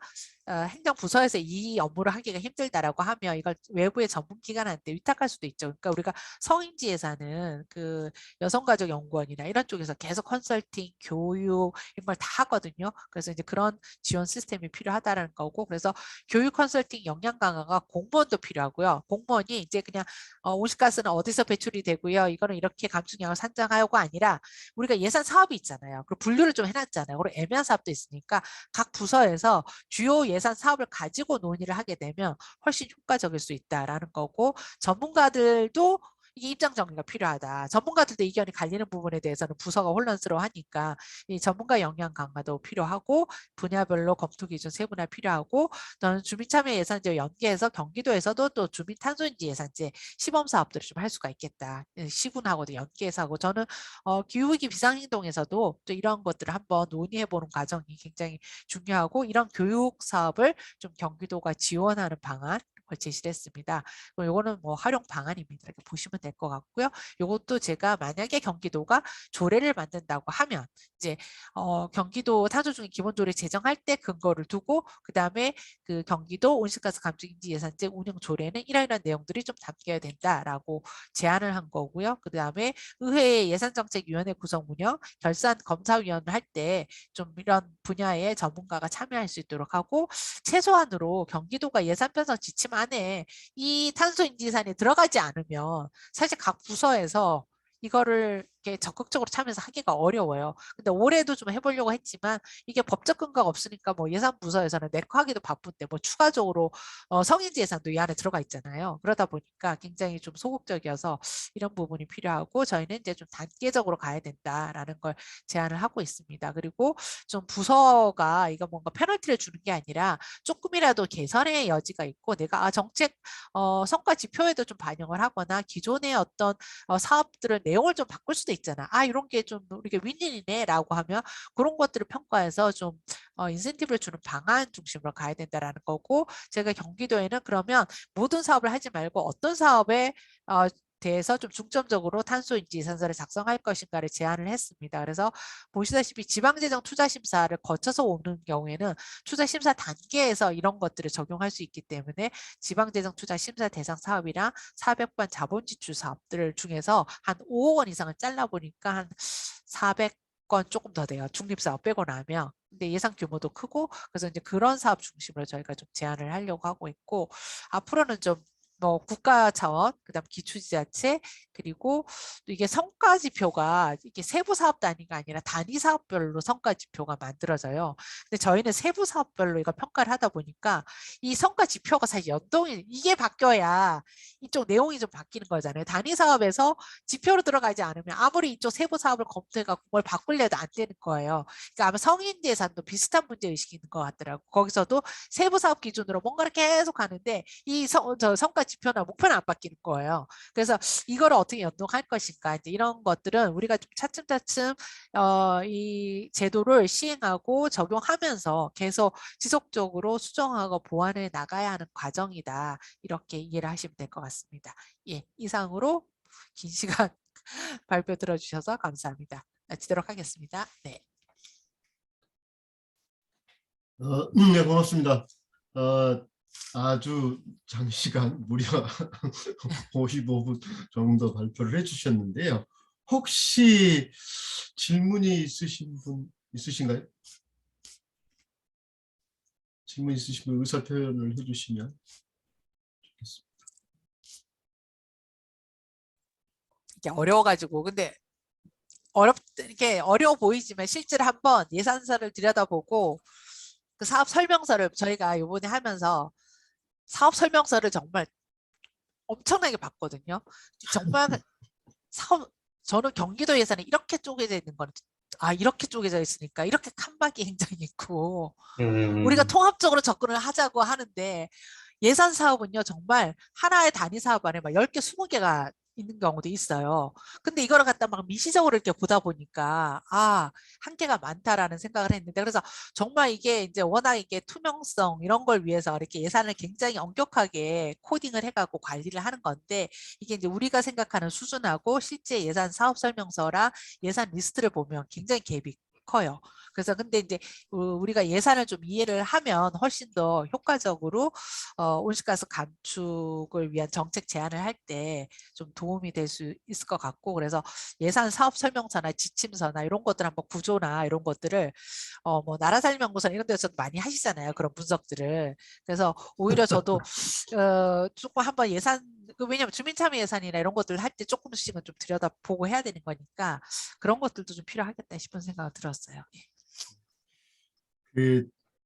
행정부서에서 이 업무를 하기가 힘들다라고 하면 이걸 외부의 전문기관한테 위탁할 수도 있죠. 그러니까 우리가 성인지 예산은 그 여성가족연구원이나 이런 쪽에서 계속 컨설팅, 교육 이런 걸 다 하거든요. 그래서 이제 그런 지원 시스템이 필요하다는 거고 그래서 교육 컨설팅 역량 강화가 공무원도 필요하고요. 공무원이 이제 그냥 온실가스는 어디서 배출이 되고요. 이거는 이렇게 감축량을 산정하고가 아니라 우리가 예산 사업이 있잖아요. 그리고 분류를 좀 해놨잖아요. 그리고 애매한 사업도 있으니까 각 부서에서 주요 예산 사업을 가지고 논의를 하게 되면 훨씬 효과적일 수 있다라는 거고 전문가들도 이 입장 정리가 필요하다. 전문가들도 의견이 갈리는 부분에 대해서는 부서가 혼란스러워하니까 이 전문가 역량 강화도 필요하고 분야별로 검토 기준 세분화 필요하고 저는 주민참여 예산제 연계해서 경기도에서도 또 주민탄소인지 예산제 시범 사업들을 좀 할 수가 있겠다. 시군하고도 연계해서 하고 저는 기후위기 비상행동에서도 또 이런 것들을 한번 논의해 보는 과정이 굉장히 중요하고 이런 교육 사업을 좀 경기도가 지원하는 방안 걸 제시를 했습니다. 이거는 뭐 활용 방안입니다. 이렇게 보시면 될 것 같고요. 이것도 제가 만약에 경기도가 조례를 만든다고 하면 이제 경기도 탄소중립 기본조례 제정할 때 근거를 두고 그 다음에 그 경기도 온실가스 감축 인지 예산제 운영 조례는 이러이러한 내용들이 좀 담겨야 된다라고 제안을 한 거고요. 그 다음에 의회 예산정책위원회 구성 운영, 결산 검사위원을 할 때 좀 이런 분야의 전문가가 참여할 수 있도록 하고 최소한으로 경기도가 예산 편성 지침 안에 이 탄소인지산이 들어가지 않으면 사실 각 부서에서 이거를 이렇게 적극적으로 참여해서 하기가 어려워요. 근데 올해도 좀 해보려고 했지만 이게 법적 근거가 없으니까 뭐 예산부서에서는 내거 하기도 바쁜데 뭐 추가적으로 성인지 예산도 이 안에 들어가 있잖아요. 그러다 보니까 굉장히 좀 소극적이어서 이런 부분이 필요하고 저희는 이제 좀 단계적으로 가야 된다라는 걸 제안을 하고 있습니다. 그리고 좀 부서가 이거 뭔가 페널티를 주는 게 아니라 조금이라도 개선의 여지가 있고 내가 정책 성과 지표에도 좀 반영을 하거나 기존의 어떤 사업들을 내용을 좀 바꿀 수도 있잖아. 이런 게 좀 이게 윈윈이네라고 하면 그런 것들을 평가해서 좀 인센티브를 주는 방안 중심으로 가야 된다라는 거고 제가 경기도에는 그러면 모든 사업을 하지 말고 어떤 사업에 대해서 좀 중점적으로 탄소인지 예산서를 작성할 것인가를 제안을 했습니다. 그래서 보시다시피 지방재정 투자심사를 거쳐서 오는 경우에는 투자심사 단계에서 이런 것들을 적용할 수 있기 때문에 지방재정 투자심사 대상 사업이랑 400번 자본지출 사업들 중에서 한 5억 원 이상을 잘라보니까 한 400건 조금 더 돼요. 중립사업 빼고 나면. 근데 예산 규모도 크고 그래서 이제 그런 사업 중심으로 저희가 좀 제안을 하려고 하고 있고 앞으로는 좀 뭐 국가 차원, 그다음 기초지자체, 그리고 또 이게 성과 지표가 이게 세부 사업 단위가 아니라 단위 사업별로 성과 지표가 만들어져요. 근데 저희는 세부 사업별로 이거 평가를 하다 보니까 이 성과 지표가 사실 연동이 이게 바뀌어야 이쪽 내용이 좀 바뀌는 거잖아요. 단위 사업에서 지표로 들어가지 않으면 아무리 이쪽 세부 사업을 검토해갖고 뭘 바꾸려도 안 되는 거예요. 그러니까 아마 성인 예산도 비슷한 문제 의식이 있는 것 같더라고. 거기서도 세부 사업 기준으로 뭔가를 계속 하는데 이 성과 지표나 목표는 안 바뀌는 거예요. 그래서 이거를 어떻게 연동할 것인가 이제 이런 것들은 우리가 좀 차츰차츰 이 제도를 시행하고 적용하면서 계속 지속적으로 수정하고 보완해 나가야 하는 과정이다. 이렇게 이해를 하시면 될 것 같습니다. 예, 이상으로 긴 시간 발표 들어주셔서 감사합니다. 마치도록 하겠습니다. 네. 네, 고맙습니다. 아주 장시간 무려 55분 정도 발표를 해주셨는데요. 혹시 질문이 있으신 분 있으신가요? 질문 있으신 분 의사 표현을 해주시면 좋겠습니다. 이게 어려워가지고 근데 이렇게 어려워 보이지만 실제로 한번 예산서를 들여다보고 그 사업 설명서를 저희가 이번에 하면서 사업 설명서를 정말 엄청나게 봤거든요. 정말 사업 저는 경기도 예산이 이렇게 쪼개져 있는 거는 이렇게 쪼개져 있으니까 이렇게 칸막이 행정이 있고 우리가 통합적으로 접근을 하자고 하는데 예산 사업은요 정말 하나의 단위 사업 안에 막 10개, 20개가 있는 경우도 있어요. 근데 이거를 갖다 막 미시적으로 이렇게 보다 보니까 한계가 많다라는 생각을 했는데 그래서 정말 이게 이제 워낙 이게 투명성 이런 걸 위해서 이렇게 예산을 굉장히 엄격하게 코딩을 해가고 관리를 하는 건데 이게 이제 우리가 생각하는 수준하고 실제 예산 사업 설명서랑 예산 리스트를 보면 굉장히 갭이 커요. 그래서 근데 이제 우리가 예산을 좀 이해를 하면 훨씬 더 효과적으로 온실가스 감축을 위한 정책 제안을 할 때 좀 도움이 될 수 있을 것 같고 그래서 예산 사업 설명서나 지침서나 이런 것들 한번 구조나 이런 것들을 뭐 나라살림연구소 이런 데서 많이 하시잖아요. 그런 분석들을. 그래서 오히려 저도 조금 한번 예산 왜냐면 주민참여 예산이나 이런 것들 할 때 조금씩은 좀 들여다보고 해야 되는 거니까 그런 것들도 좀 필요하겠다 싶은 생각이 들었어요.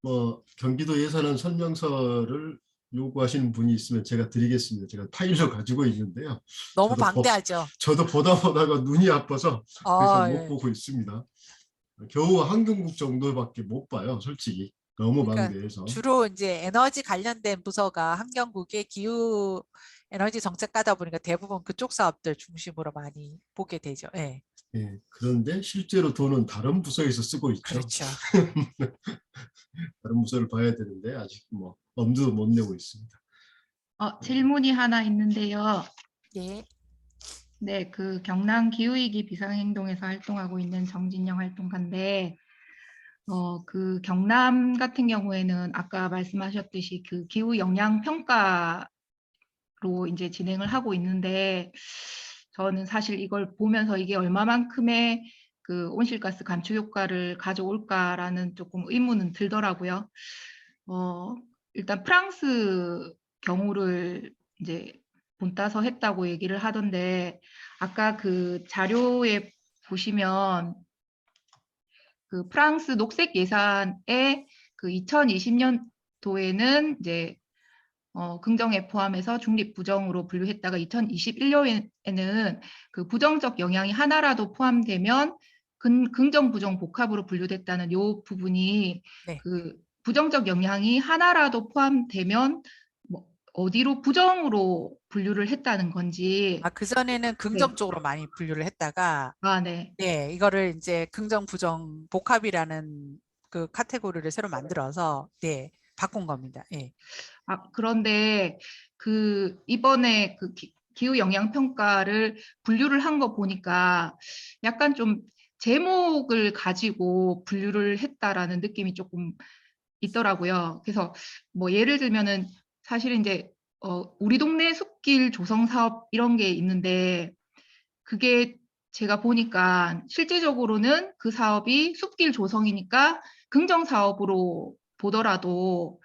뭐 경기도 예산안 설명서를 요구하시는 분이 있으면 제가 드리겠습니다. 제가 파일로 가지고 있는데요. 너무 방대하죠. 저도 보다가 눈이 아파서 그래서 못 예. 보고 있습니다. 겨우 한경국 정도밖에 못 봐요, 솔직히. 너무 그러니까 방대해서. 주로 이제 에너지 관련된 부서가 환경국의 기후 에너지 정책가다 보니까 대부분 그쪽 사업들 중심으로 많이 보게 되죠. 예. 예, 그런데 실제로 돈은 다른 부서에서 쓰고 있죠. 그렇죠. 다른 부서를 봐야 되는데 아직 뭐 엄두도 못 내고 있습니다. 질문이 하나 있는데요. 예. 네, 그 경남 기후위기 비상행동에서 활동하고 있는 정진영 활동가인데, 그 경남 같은 경우에는 아까 말씀하셨듯이 그 기후 영향 평가로 이제 진행을 하고 있는데, 저는 사실 이걸 보면서 이게 얼마만큼의 그 온실가스 감축 효과를 가져올까라는 조금 의문은 들더라고요. 일단 프랑스 경우를 이제 본따서 했다고 얘기를 하던데 아까 그 자료에 보시면 그 프랑스 녹색 예산에 그 2020년도에는 이제 긍정에 포함해서 중립 부정으로 분류했다가 2021년에는 그 부정적 영향이 하나라도 포함되면 긍정 부정 복합으로 분류됐다는 요 부분이 네. 그 부정적 영향이 하나라도 포함되면 뭐 어디로 부정으로 분류를 했다는 건지. 그전에는 긍정 쪽으로 많이 분류를 했다가 네. 네, 이거를 이제 긍정 부정 복합이라는 그 카테고리를 새로 만들어서 네, 바꾼 겁니다. 예. 그런데 그 이번에 그 기후 영향 평가를 분류를 한 거 보니까 약간 좀 제목을 가지고 분류를 했다라는 느낌이 조금 있더라고요. 그래서 뭐 예를 들면은 사실 이제 우리 동네 숲길 조성 사업 이런 게 있는데 그게 제가 보니까 실질적으로는 그 사업이 숲길 조성이니까 긍정 사업으로 보더라도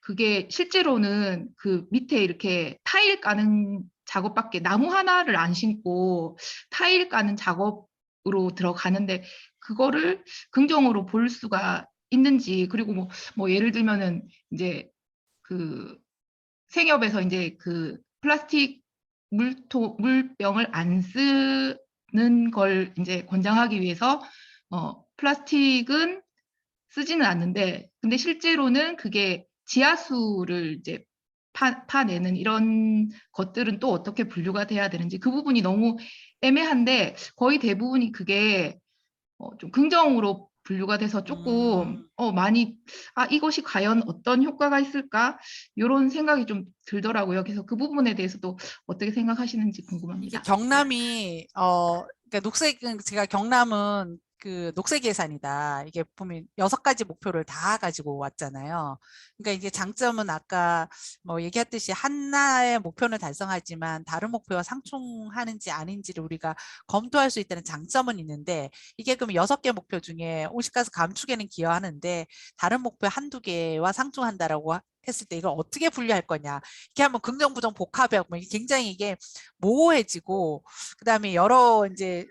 그게 실제로는 그 밑에 이렇게 타일 까는 작업밖에 나무 하나를 안 심고 타일 까는 작업으로 들어가는데 그거를 긍정으로 볼 수가 있는지, 그리고 뭐 예를 들면은 이제 그 생협에서 이제 그 플라스틱 물병을 안 쓰는 걸 이제 권장하기 위해서 플라스틱은 쓰지는 않는데, 근데 실제로는 그게 지하수를 이제 파내는 이런 것들은 또 어떻게 분류가 돼야 되는지 그 부분이 너무 애매한데, 거의 대부분이 그게 좀 긍정으로 분류가 돼서 조금 많이 이것이 과연 어떤 효과가 있을까 이런 생각이 좀 들더라고요. 그래서 그 부분에 대해서도 어떻게 생각하시는지 이게 궁금합니다. 경남이 그러니까 녹색은 제가 경남은 그 녹색 예산이다. 이게 보면 6가지 목표를 다 가지고 왔잖아요. 그러니까 이게 장점은 아까 뭐 얘기했듯이 하나의 목표는 달성하지만 다른 목표와 상충하는지 아닌지를 우리가 검토할 수 있다는 장점은 있는데, 이게 그럼 6개 목표 중에 온실가스 감축에는 기여하는데 다른 목표 한두 개와 상충한다라고 했을 때 이걸 어떻게 분류할 거냐. 이렇게 하면 긍정, 부정, 복합에 보면 굉장히 이게 모호해지고, 그다음에 여러 이제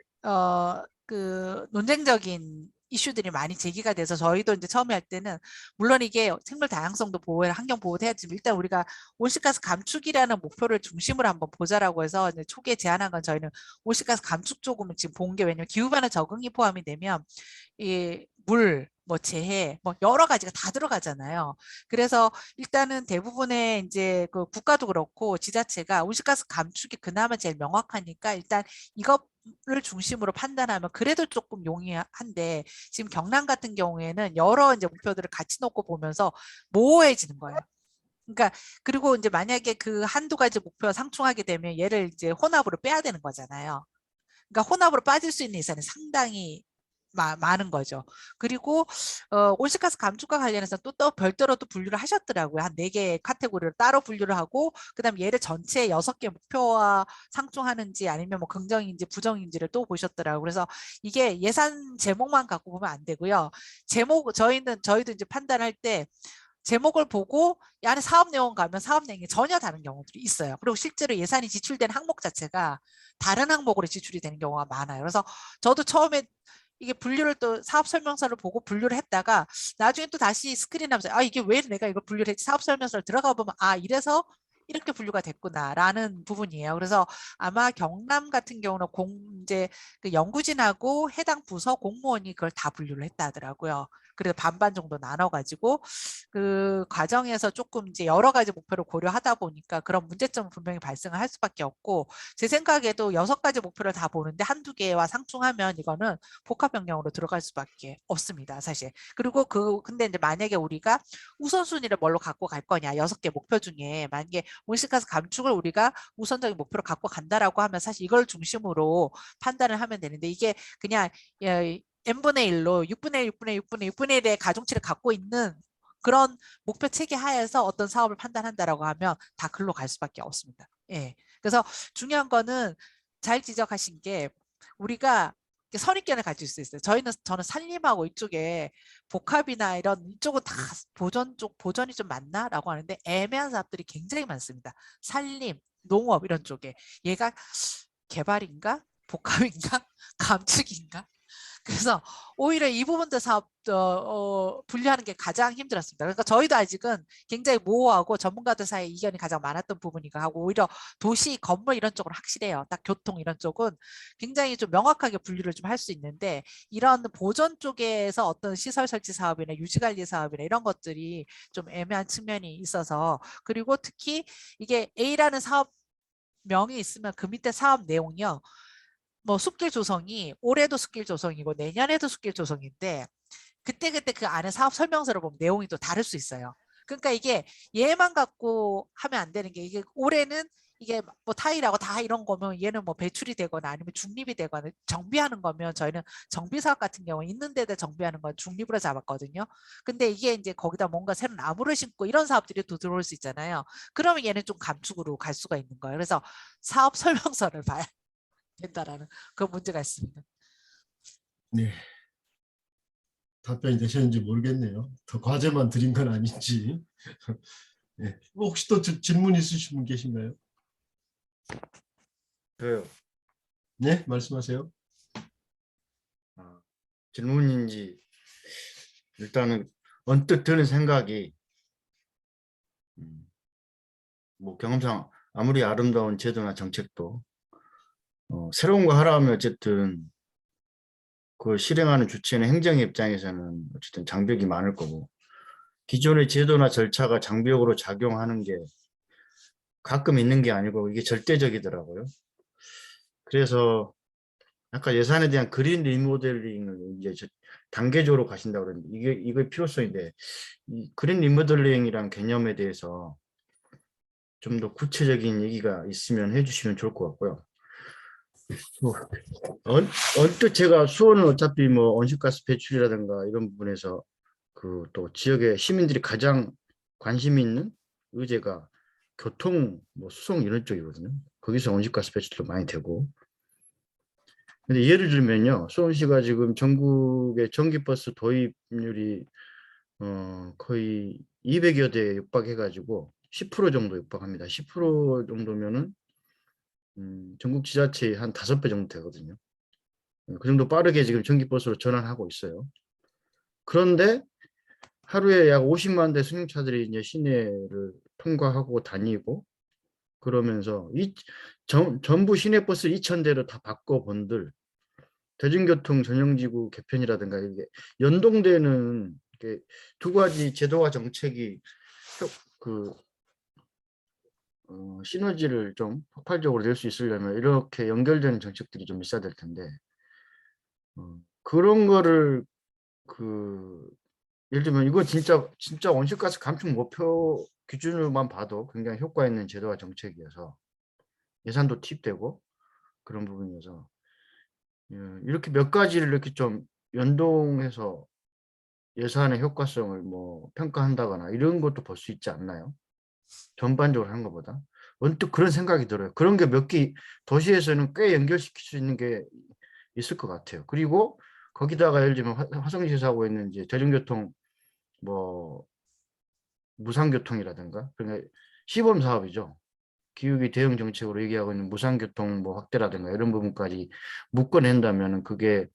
그 논쟁적인 이슈들이 많이 제기가 돼서 저희도 이제 처음에 할 때는 물론 이게 생물 다양성도 보호해야 환경 보호도 해야지만 일단 우리가 온실가스 감축이라는 목표를 중심으로 한번 보자라고 해서 이제 초기에 제안한 건, 저희는 온실가스 감축 조금은 지금 본 게, 왜냐면 기후변화 적응이 포함이 되면 이 물, 뭐 재해, 뭐 여러 가지가 다 들어가잖아요. 그래서 일단은 대부분의 이제 그 국가도 그렇고 지자체가 온실가스 감축이 그나마 제일 명확하니까 일단 이것을 중심으로 판단하면 그래도 조금 용이한데, 지금 경남 같은 경우에는 여러 이제 목표들을 같이 놓고 보면서 모호해지는 거예요. 그러니까 그리고 이제 만약에 그 한두 가지 목표가 상충하게 되면 얘를 이제 혼합으로 빼야 되는 거잖아요. 그러니까 혼합으로 빠질 수 있는 예산이 상당히 많은 거죠. 그리고 온실가스 감축과 관련해서 또 별도로 또 분류를 하셨더라고요. 한 4개의 카테고리를 따로 분류를 하고, 그다음 얘를 전체 6개 목표와 상충하는지 아니면 뭐 긍정인지 부정인지를 또 보셨더라고요. 그래서 이게 예산 제목만 갖고 보면 안 되고요. 저희도 이제 판단할 때 제목을 보고 이 안에 사업 내용 가면 사업 내용이 전혀 다른 경우들이 있어요. 그리고 실제로 예산이 지출된 항목 자체가 다른 항목으로 지출이 되는 경우가 많아요. 그래서 저도 처음에 이게 분류를 또 사업 설명서를 보고 분류를 했다가 나중에 또 다시 스크린하면서 이게 왜 내가 이걸 분류를 했지, 사업 설명서를 들어가 보면 이래서 이렇게 분류가 됐구나라는 부분이에요. 그래서 아마 경남 같은 경우는 이제 그 연구진하고 해당 부서 공무원이 그걸 다 분류를 했다 하더라고요. 그래서 반반 정도 나눠가지고 그 과정에서 조금 이제 여러 가지 목표를 고려하다 보니까 그런 문제점은 분명히 발생을 할 수밖에 없고, 제 생각에도 6가지 목표를 다 보는데 한두 개와 상충하면 이거는 복합 변경으로 들어갈 수밖에 없습니다, 사실. 그리고 근데 이제 만약에 우리가 우선순위를 뭘로 갖고 갈 거냐, 6개 목표 중에 만약에 온실가스 감축을 우리가 우선적인 목표로 갖고 간다라고 하면 사실 이걸 중심으로 판단을 하면 되는데, 이게 그냥 n분의 1로 6분의 1, 6분의 1, 6분의 6분의 1의 가중치를 갖고 있는 그런 목표 체계 하에서 어떤 사업을 판단한다라고 하면 다 글로 갈 수밖에 없습니다. 예. 그래서 중요한 거는 잘 지적하신 게, 우리가 선입견을 가질 수 있어요. 저는 산림하고 이쪽에 복합이나 이런 이쪽은 다 보전이 좀 많나라고 하는데 애매한 사업들이 굉장히 많습니다. 산림, 농업 이런 쪽에 얘가 개발인가 복합인가 감축인가. 그래서 오히려 이 부분도 사업 분류하는 게 가장 힘들었습니다. 그러니까 저희도 아직은 굉장히 모호하고 전문가들 사이에 이견이 가장 많았던 부분이기도 하고, 오히려 도시 건물 이런 쪽은 확실해요. 딱 교통 이런 쪽은 굉장히 좀 명확하게 분류를 좀 할 수 있는데, 이런 보전 쪽에서 어떤 시설 설치 사업이나 유지관리 사업이나 이런 것들이 좀 애매한 측면이 있어서, 그리고 특히 이게 A라는 사업 명이 있으면 그 밑에 사업 내용이요. 뭐 숲길 조성이 올해도 숲길 조성이고 내년에도 숲길 조성인데 그때그때 그 안에 사업 설명서를 보면 내용이 또 다를 수 있어요. 그러니까 이게 얘만 갖고 하면 안 되는 게, 이게 올해는 이게 뭐 타일하고 다 이런 거면 얘는 뭐 배출이 되거나 아니면 중립이 되거나, 정비하는 거면 저희는 정비 사업 같은 경우 있는 데다 정비하는 건 중립으로 잡았거든요. 근데 이게 이제 거기다 뭔가 새로 나무를 심고 이런 사업들이 또 들어올 수 있잖아요. 그러면 얘는 좀 감축으로 갈 수가 있는 거예요. 그래서 사업 설명서를 봐야 된다라는 그 문제가 있습니다. 네. 답변이 되셨는지 모르겠네요. 더 과제만 드린 건 아닌지. 네. 혹시 또 질문 있으신 분 계신가요? 저요. 네, 말씀하세요. 질문인지 일단은 언뜻 드는 생각이 뭐 경험상 아무리 아름다운 제도나 정책도 새로운 거 하라 하면 어쨌든 그걸 실행하는 주체는 행정의 입장에서는 어쨌든 장벽이 많을 거고 기존의 제도나 절차가 장벽으로 작용하는 게 가끔 있는 게 아니고 이게 절대적이더라고요. 그래서 아까 예산에 대한 그린 리모델링을 이제 단계적으로 가신다고 그러는데 이게 필요성인데 이 그린 리모델링이란 개념에 대해서 좀 더 구체적인 얘기가 있으면 해주시면 좋을 것 같고요. 언뜻 제가 수원은 어차피 뭐 온실가스 배출이라든가 이런 부분에서 그 또 지역의 시민들이 가장 관심 있는 의제가 교통, 뭐 수송 이런 쪽이거든요. 거기서 온실가스 배출도 많이 되고. 근데 예를 들면요, 수원시가 지금 전국의 전기버스 도입률이 거의 200여 대에 육박해가지고 10% 정도 육박합니다. 10% 정도면은 전국 지자체의 한 5배 정도 되거든요. 그 정도 빠르게 지금 전기버스로 전환하고 있어요. 그런데 하루에 약 50만 대 승용차들이 이제 시내를 통과하고 다니고 그러면서 전부 시내버스 2,000대로 다 바꿔본들 대중교통 전용지구 개편이라든가 이게 연동되는 두 가지 제도와 정책이 그 시너지를 좀 폭발적으로 낼 수 있으려면 이렇게 연결되는 정책들이 좀 있어야 될 텐데 그런 거를 예를 들면 이거 진짜 온실가스 감축 목표 기준으로만 봐도 굉장히 효과 있는 제도와 정책이어서 예산도 투입되고 그런 부분이어서 이렇게 몇 가지를 이렇게 좀 연동해서 예산의 효과성을 뭐 평가한다거나 이런 것도 볼 수 있지 않나요? 전반적으로 하는 것보다. 언뜻 그런 생각이 들어요. 그런 게 몇 개 도시에서는 꽤 연결시킬 수 있는 게 있을 것 같아요. 그리고 거기다가 예를 들면 화성시에서 하고 있는 이제 대중교통 뭐 무상교통이라든가 그러니까 시범 사업이죠. 기후위 대응 정책으로 얘기하고 있는 무상교통 뭐 확대라든가 이런 부분까지 묶어낸다면은 그게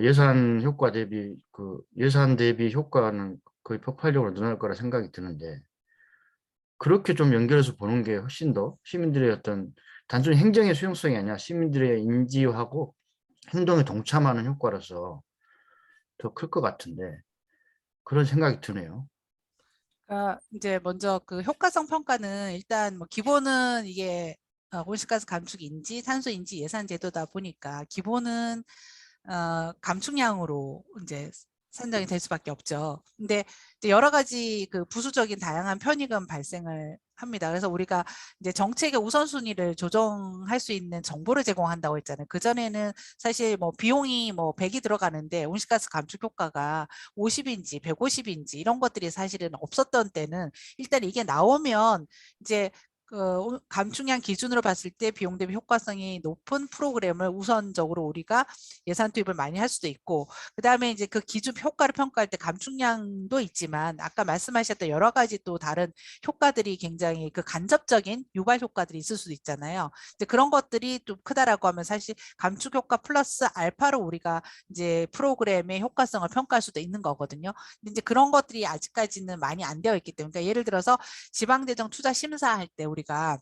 예산 효과 대비 예산 대비 효과는 거의 폭발적으로 늘어날 거라 생각이 드는데 그렇게 좀 연결해서 보는 게 훨씬 더 시민들의 어떤 단순히 행정의 수용성이 아니라 시민들의 인지하고 행동에 동참하는 효과로서 더 클 것 같은데 그런 생각이 드네요. 이제 먼저 그 효과성 평가는 일단 뭐 기본은 이게 온실가스 감축 인지, 탄소 인지 예산 제도다 보니까 기본은 감축량으로 이제 산정이 될 수밖에 없죠. 근데 이제 여러 가지 그 부수적인 다양한 편익은 발생을 합니다. 그래서 우리가 이제 정책의 우선순위를 조정할 수 있는 정보를 제공한다고 했잖아요. 그전에는 사실 뭐 비용이 뭐 100이 들어가는데 온실가스 감축 효과가 50인지 150인지 이런 것들이 사실은 없었던 때는 일단 이게 나오면 이제 그 감축량 기준으로 봤을 때 비용 대비 효과성이 높은 프로그램을 우선적으로 우리가 예산 투입을 많이 할 수도 있고 그다음에 이제 그 기준 효과를 평가할 때 감축량도 있지만 아까 말씀하셨던 여러 가지 또 다른 효과들이 굉장히 그 간접적인 유발 효과들이 있을 수도 있잖아요. 이제 그런 것들이 좀 크다라고 하면 사실 감축 효과 플러스 알파로 우리가 이제 프로그램의 효과성을 평가할 수도 있는 거거든요. 근데 이제 그런 것들이 아직까지는 많이 안 되어 있기 때문에 그러니까 예를 들어서 지방재정 투자 심사할 때 우리가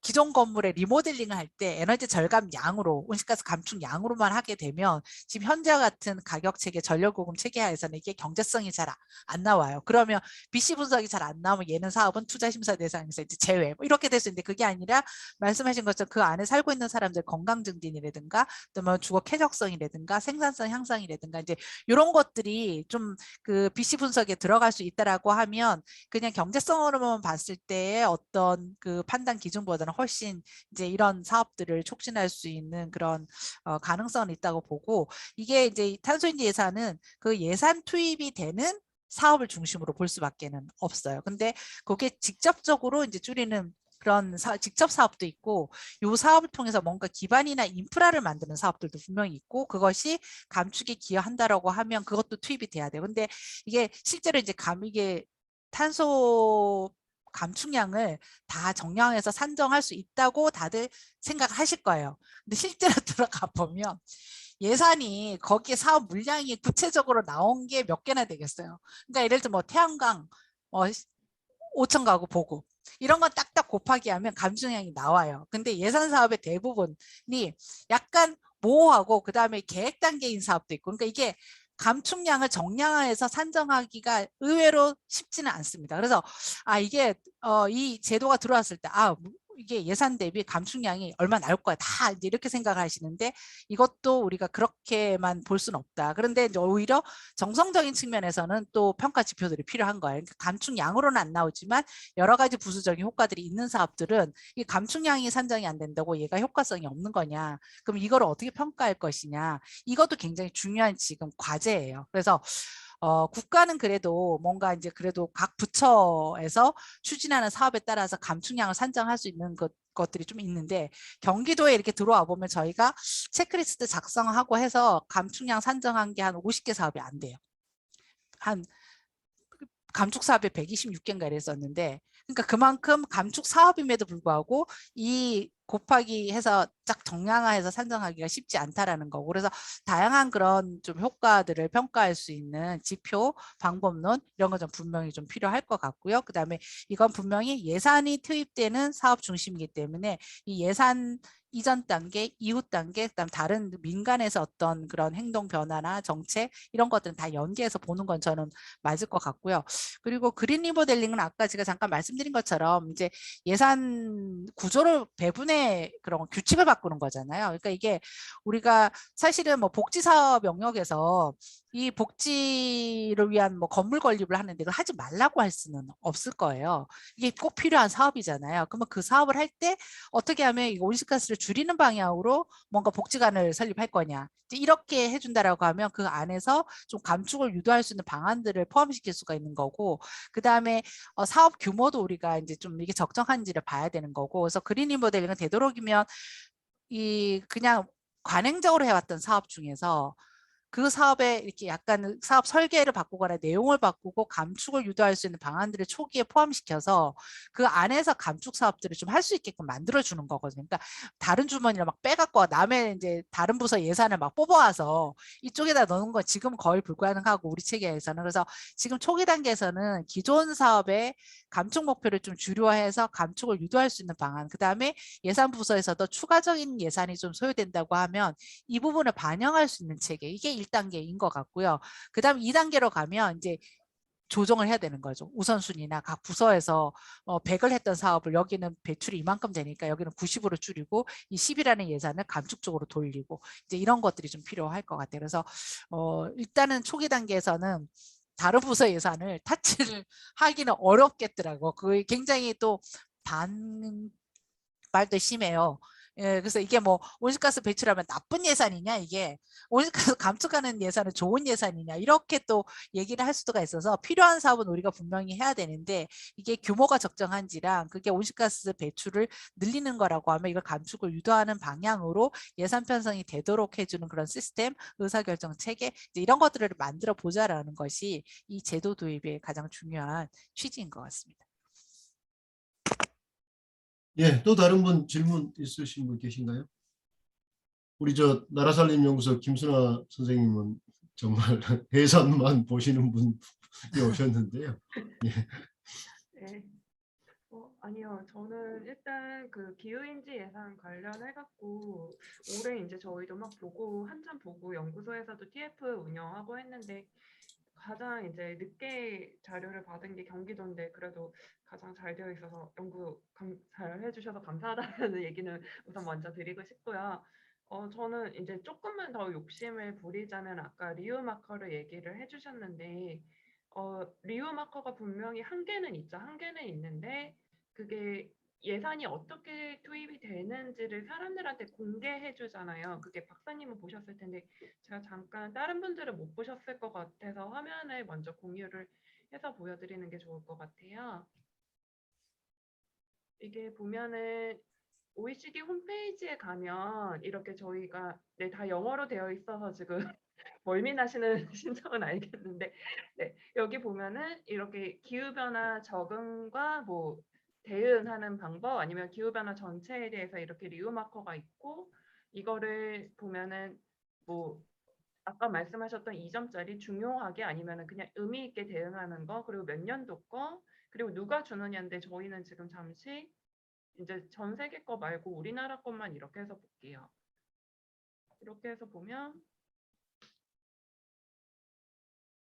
기존 건물의 리모델링을 할 때 에너지 절감 양으로 온실가스 감축 양으로만 하게 되면 지금 현재와 같은 가격 체계 전력요금 체계 하에서는 이게 경제성이 잘 안 나와요. 그러면 BC 분석이 잘 안 나오면 얘는 사업은 투자 심사 대상에서 이제 제외 뭐 이렇게 될 수 있는데 그게 아니라 말씀하신 것처럼 그 안에 살고 있는 사람들 건강 증진이라든가 또 뭐 주거 쾌적성이라든가 생산성 향상이라든가 이제 이런 것들이 좀 그 BC 분석에 들어갈 수 있다라고 하면 그냥 경제성으로만 봤을 때의 어떤 그 판단 기준보다는 훨씬 이제 이런 사업들을 촉진할 수 있는 그런 가능성은 있다고 보고 이게 이제 탄소인지 예산은 그 예산 투입이 되는 사업을 중심으로 볼 수밖에는 없어요. 근데 그게 직접적으로 이제 줄이는 그런 직접 사업도 있고 이 사업을 통해서 뭔가 기반이나 인프라를 만드는 사업들도 분명히 있고 그것이 감축에 기여한다라고 하면 그것도 투입이 돼야 돼요. 근데 이게 실제로 이제 이게 탄소 감축량을 다 정량해서 산정할 수 있다고 다들 생각하실 거예요. 근데 실제로 들어가 보면 예산이 거기에 사업 물량이 구체적으로 나온 게 몇 개나 되겠어요. 그러니까 예를 들어 뭐 태양광 5천 가구 보고 이런 건 딱딱 곱하기 하면 감축량이 나와요. 근데 예산 사업의 대부분이 약간 모호하고 그다음에 계획 단계인 사업도 있고 그러니까 이게 감축량을 정량화해서 산정하기가 의외로 쉽지는 않습니다. 그래서 이게 이 제도가 들어왔을 때 이게 예산 대비 감축량이 얼마 나올 거야 다 이제 이렇게 생각하시는데 이것도 우리가 그렇게만 볼 수는 없다. 그런데 이제 오히려 정성적인 측면에서는 또 평가 지표들이 필요한 거예요. 그러니까 감축량으로는 안 나오지만 여러 가지 부수적인 효과들이 있는 사업들은 이 감축량이 산정이 안 된다고 얘가 효과성이 없는 거냐? 그럼 이걸 어떻게 평가할 것이냐? 이것도 굉장히 중요한 지금 과제예요. 그래서 국가는 그래도 뭔가 이제 그래도 각 부처에서 추진하는 사업에 따라서 감축량을 산정할 수 있는 것들이 좀 있는데 경기도에 이렇게 들어와 보면 저희가 체크리스트 작성하고 해서 감축량 산정한 게 한 50개 사업이 안 돼요. 한 감축 사업에 126개인가 이랬었는데 그러니까 그만큼 감축 사업임에도 불구하고 이 곱하기 해서 쫙 정량화해서 산정하기가 쉽지 않다라는 거고 그래서 다양한 그런 좀 효과들을 평가할 수 있는 지표, 방법론 이런 거 좀 분명히 좀 필요할 것 같고요. 그다음에 이건 분명히 예산이 투입되는 사업 중심이기 때문에 이 예산 이전 단계, 이후 단계, 그다음 다른 민간에서 어떤 그런 행동 변화나 정책 이런 것들은 다 연계해서 보는 건 저는 맞을 것 같고요. 그리고 그린 리모델링은 아까 제가 잠깐 말씀드린 것처럼 이제 예산 구조를 배분의 그런 규칙을 바꾸는 거잖아요. 그러니까 이게 우리가 사실은 뭐 복지 사업 영역에서 이 복지를 위한 뭐 건물 건립을 하는데 그걸 하지 말라고 할 수는 없을 거예요. 이게 꼭 필요한 사업이잖아요. 그러면 그 사업을 할 때 어떻게 하면 이 온실가스를 줄이는 방향으로 뭔가 복지관을 설립할 거냐. 이렇게 해준다라고 하면 그 안에서 좀 감축을 유도할 수 있는 방안들을 포함시킬 수가 있는 거고, 그 다음에 사업 규모도 우리가 이제 좀 이게 적정한지를 봐야 되는 거고, 그래서 그린 리모델링은 되도록이면 이 그냥 관행적으로 해왔던 사업 중에서 그 사업에 이렇게 약간 사업 설계를 바꾸거나 내용을 바꾸고 감축을 유도할 수 있는 방안들을 초기에 포함시켜서 그 안에서 감축 사업들을 좀 할 수 있게끔 만들어주는 거거든요. 그러니까 다른 주머니를 막 빼갖고 남의 이제 다른 부서 예산을 막 뽑아와서 이쪽에다 넣는 건 지금 거의 불가능하고 우리 체계에서는. 그래서 지금 초기 단계에서는 기존 사업의 감축 목표를 좀 주류화해서 감축을 유도할 수 있는 방안, 그 다음에 예산 부서에서도 추가적인 예산이 좀 소요된다고 하면 이 부분을 반영할 수 있는 체계, 이게 1단계인 것 같고요. 그 다음 2단계로 가면 이제 조정을 해야 되는 거죠. 우선순위나 각 부서에서 100을 했던 사업을 여기는 배출이 이만큼 되니까 여기는 90으로 줄이고 이 10이라는 예산을 감축 쪽으로 돌리고 이제 이런 것들이 좀 필요할 것 같아요. 그래서 일단은 초기 단계에서는 다른 부서 예산을 타치를 하기는 어렵겠더라고. 그게 굉장히 또 반발도 심해요. 예, 그래서 이게 뭐 온실가스 배출하면 나쁜 예산이냐, 이게 온실가스 감축하는 예산은 좋은 예산이냐, 이렇게 또 얘기를 할 수가 있어서 필요한 사업은 우리가 분명히 해야 되는데 이게 규모가 적정한지랑 그게 온실가스 배출을 늘리는 거라고 하면 이걸 감축을 유도하는 방향으로 예산 편성이 되도록 해주는 그런 시스템, 의사결정 체계 이런 것들을 만들어 보자라는 것이 이 제도 도입의 가장 중요한 취지인 것 같습니다. 예, 또 다른 분 질문 있으신 분 계신가요? 우리 저 나라살림연구소 김순아 선생님은 정말 해산만 보시는 분이 오셨는데요. 예. 네. 아니요. 저는 일단 그 기후인지 예산 관련해갖고 올해 이제 저희도 막 보고 한참 보고 연구소에서도 TF 운영하고 했는데 가장 이제 늦게 자료를 받은 게 경기도인데 그래도 가장 잘 되어 있어서 잘 해주셔서 감사하다는 얘기는 우선 먼저 드리고 싶고요. 저는 이제 조금만 더 욕심을 부리자면 아까 리우 마커를 얘기를 해주셨는데 리우 마커가 분명히 한계는 있죠. 한계는 있는데 그게 예산이 어떻게 투입이 되는지를 사람들한테 공개해 주잖아요. 그게 박사님은 보셨을 텐데 제가 잠깐 다른 분들은 못 보셨을 것 같아서 화면을 먼저 공유를 해서 보여드리는 게 좋을 것 같아요. 이게 보면은 OECD 홈페이지에 가면 이렇게 저희가 네, 다 영어로 되어 있어서 지금 멀미나시는 심정은 알겠는데 네, 여기 보면은 이렇게 기후변화 적응과 뭐 대응하는 방법 아니면 기후변화 전체에 대해서 이렇게 리우 마커가 있고 이거를 보면은 뭐 아까 말씀하셨던 2점짜리 중요하게 아니면은 그냥 의미 있게 대응하는 거 그리고 몇 년도 거 그리고 누가 주느냐인데 저희는 지금 잠시 이제 전 세계 거 말고 우리나라 것만 이렇게 해서 볼게요. 이렇게 해서 보면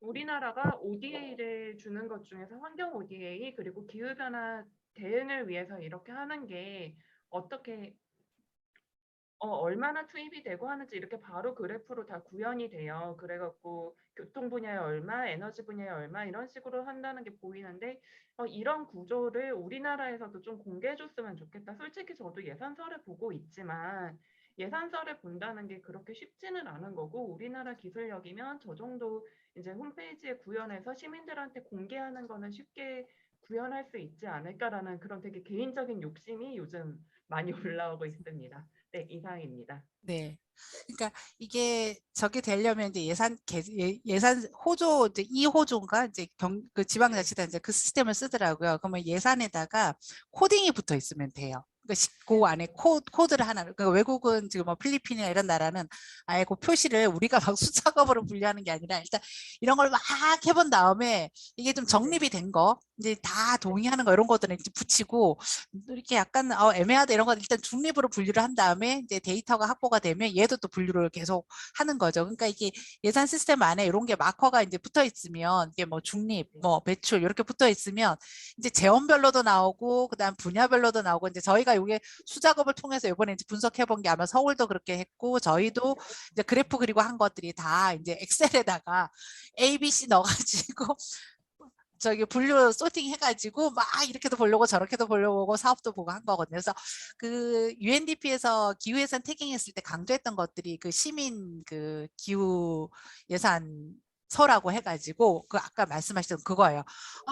우리나라가 ODA를 주는 것 중에서 환경 ODA 그리고 기후변화 대응을 위해서 이렇게 하는 게 어떻게 얼마나 투입이 되고 하는지 이렇게 바로 그래프로 다 구현이 돼요. 그래갖고 교통 분야에 얼마, 에너지 분야에 얼마 이런 식으로 한다는 게 보이는데 이런 구조를 우리나라에서도 좀 공개해 줬으면 좋겠다. 솔직히 저도 예산서를 보고 있지만 예산서를 본다는 게 그렇게 쉽지는 않은 거고 우리나라 기술력이면 저 정도 이제 홈페이지에 구현해서 시민들한테 공개하는 거는 쉽게 구현할 수 있지 않을까라는 그런 되게 개인적인 욕심이 요즘 많이 올라오고 있습니다. 네, 이상입니다. 네. 그러니까 이게 저게 되려면 이제 예산 호조 이제 2호조인가 이제 그 지방자치단 이제 그 시스템을 쓰더라고요. 그러면 예산에다가 코딩이 붙어 있으면 돼요. 그러니까 그 안에 코드를 하나, 그러니까 외국은 지금 뭐 필리핀이나 이런 나라는 아예 그 표시를 우리가 막 수작업으로 분류하는 게 아니라 일단 이런 걸 막 해본 다음에 이게 좀 정립이 된 거, 이제 다 동의하는 거 이런 것들은 이제 붙이고 이렇게 약간 애매하다 이런 거 일단 중립으로 분류를 한 다음에 이제 데이터가 확보가 되면 얘도 또 분류를 계속 하는 거죠. 그러니까 이게 예산 시스템 안에 이런 게 마커가 이제 붙어 있으면 이게 뭐 중립, 뭐 배출 이렇게 붙어 있으면 이제 재원별로도 나오고 그다음 분야별로도 나오고 이제 저희가 이게 수작업을 통해서 이번에 이제 분석해 본 게 아마 서울도 그렇게 했고 저희도 이제 그래프 그리고 한 것들이 다 이제 엑셀에다가 A, B, C 넣어가지고 저기 분류 소팅 해가지고 막 이렇게도 보려고 저렇게도 보려고 사업도 보고 한 거거든요. 그래서 그 UNDP에서 기후 예산 태깅했을 때 강조했던 것들이 그 시민 그 기후 예산 서라고 해가지고 그 아까 말씀하셨던 그거예요.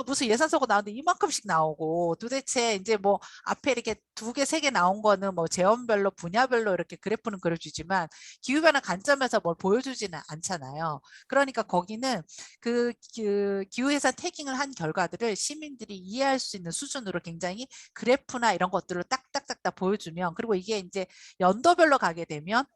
무슨 예산서가 나오는데 이만큼씩 나오고 도대체 이제 뭐 앞에 이렇게 2개, 3개 나온 거는 뭐 재원별로 분야별로 이렇게 그래프는 그려주지만 기후변화 관점에서 뭘 보여주지는 않잖아요. 그러니까 거기는 그 기후예산 태깅을 한 결과들을 시민들이 이해할 수 있는 수준으로 굉장히 그래프나 이런 것들을 딱딱딱딱 보여주면 그리고 이게 이제 연도별로 가게 되면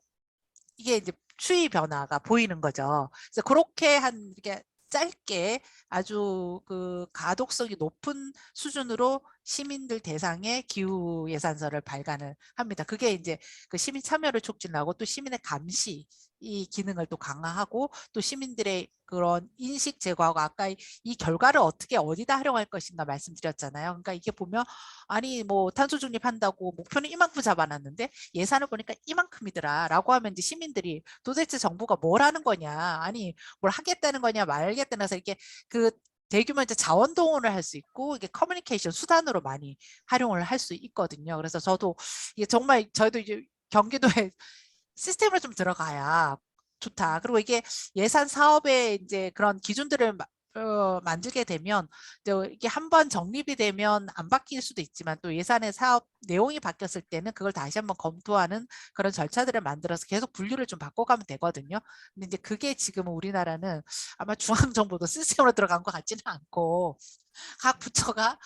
이게 이제 추이 변화가 보이는 거죠. 그래서 그렇게 이렇게 짧게 아주 그 가독성이 높은 수준으로 시민들 대상의 기후 예산서를 발간을 합니다. 그게 이제 그 시민 참여를 촉진하고 또 시민의 감시 이 기능을 또 강화하고 또 시민들의 그런 인식 제고하고 아까 이 결과를 어떻게 어디다 활용할 것인가 말씀드렸잖아요. 그러니까 이게 보면 아니 뭐 탄소 중립한다고 목표는 이만큼 잡아놨는데 예산을 보니까 이만큼이더라 라고 하면 이제 시민들이 도대체 정부가 뭘 하는 거냐 아니 뭘 하겠다는 거냐 말겠다는 해서 이렇게 그 대규모 이제 자원 동원을 할 수 있고 이게 커뮤니케이션 수단으로 많이 활용을 할 수 있거든요. 그래서 저도 이게 정말 저희도 이제 경기도에 시스템으로 좀 들어가야 좋다. 그리고 이게 예산 사업에 이제 그런 기준들을 만들게 되면 이게 한번 정립이 되면 안 바뀔 수도 있지만 또 예산의 사업 내용이 바뀌었을 때는 그걸 다시 한번 검토하는 그런 절차들을 만들어서 계속 분류를 좀 바꿔가면 되거든요. 근데 이제 그게 지금 우리나라는 아마 중앙정부도 시스템으로 들어간 것 같지는 않고 각 부처가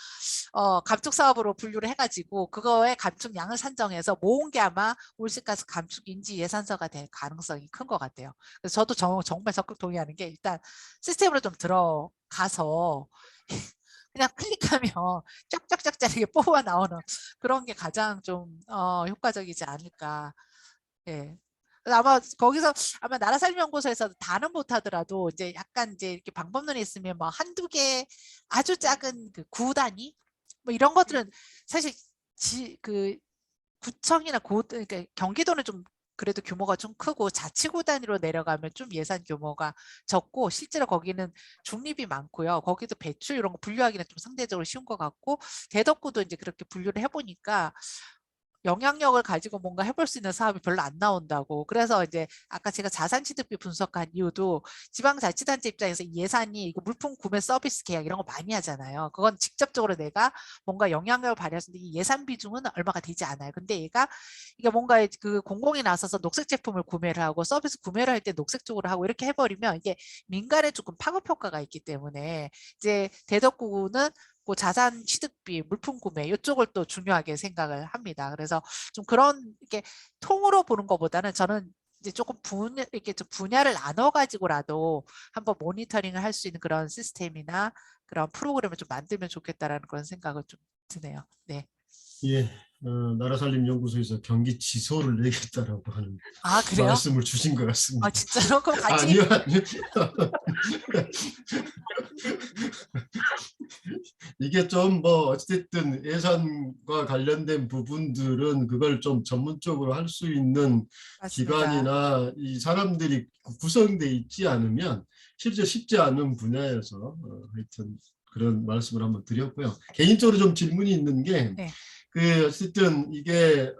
감축 사업으로 분류를 해가지고 그거에 감축량을 산정해서 모은 게 아마 올시가스 감축 인지 예산서가 될 가능성이 큰 것 같아요. 그래서 저도 정말 적극 동의하는 게 일단 시스템으로 좀 들어가서 그냥 클릭하면 쫙쫙쫙쫙 이렇게 뽑아 나오는 그런 게 가장 좀 효과적이지 않을까. 예. 아마 거기서 아마 나라살림연구소에서 다는 못하더라도 이제 약간 이제 이렇게 방법론이 있으면 뭐 한두 개 아주 작은 그 구 단위 뭐 이런 것들은 사실 그 구청이나 그러니까 경기도는 좀 그래도 규모가 좀 크고 자치구 단위로 내려가면 좀 예산 규모가 적고 실제로 거기는 중립이 많고요. 거기도 배출 이런 거 분류하기는 좀 상대적으로 쉬운 것 같고 대덕구도 이제 그렇게 분류를 해보니까 영향력을 가지고 뭔가 해볼 수 있는 사업이 별로 안 나온다고. 그래서 이제 아까 제가 자산 취득비 분석한 이유도 지방자치단체 입장에서 이 예산이 이거 물품 구매 서비스 계약 이런 거 많이 하잖아요. 그건 직접적으로 내가 뭔가 영향력을 발휘할 수 있는 이 예산 비중은 얼마가 되지 않아요. 근데 얘가 이게 뭔가 그 공공이 나서서 녹색 제품을 구매를 하고 서비스 구매를 할 때 녹색 쪽으로 하고 이렇게 해버리면 이게 민간에 조금 파급 효과가 있기 때문에 이제 대덕구는 그 자산 취득비, 물품 구매 이쪽을 또 중요하게 생각을 합니다. 그래서 좀 그런 이렇게 통으로 보는 것보다는 저는 이제 조금 이렇게 좀 분야를 나눠 가지고라도 한번 모니터링을 할 수 있는 그런 시스템이나 그런 프로그램을 좀 만들면 좋겠다라는 그런 생각을 좀 드네요. 네. 예, 나라살림연구소에서 경기지소를 내겠다라고 하는 아, 그래요? 말씀을 주신 것 같습니다. 아, 진짜로? 그럼 같이 아니요, 아니요. 이게 좀 뭐 어쨌든 예산과 관련된 부분들은 그걸 좀 전문적으로 할 수 있는 맞습니다. 기관이나 이 사람들이 구성돼 있지 않으면 실제 쉽지 않은 분야여서 하여튼 그런 말씀을 한번 드렸고요. 개인적으로 좀 질문이 있는 게 네. 그 어쨌든 이게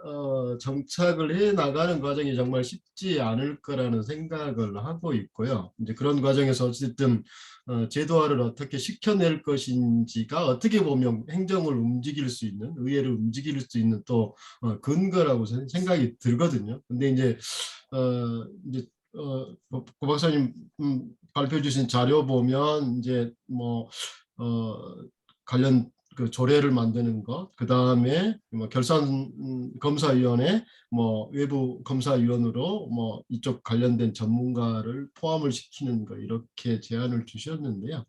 정착을 해 나가는 과정이 정말 쉽지 않을 거라는 생각을 하고 있고요. 이제 그런 과정에서 어쨌든 제도화를 어떻게 시켜낼 것인지가 어떻게 보면 행정을 움직일 수 있는, 의회를 움직일 수 있는 또 근거라고 생각이 들거든요. 근데 이제 고 박사님 발표해 주신 자료 보면 이제 뭐 관련 그 조례를 만드는 것, 그 다음에 뭐 결산 검사위원회, 뭐 외부 검사위원으로 뭐 이쪽 관련된 전문가를 포함을 시키는 거 이렇게 제안을 주셨는데요.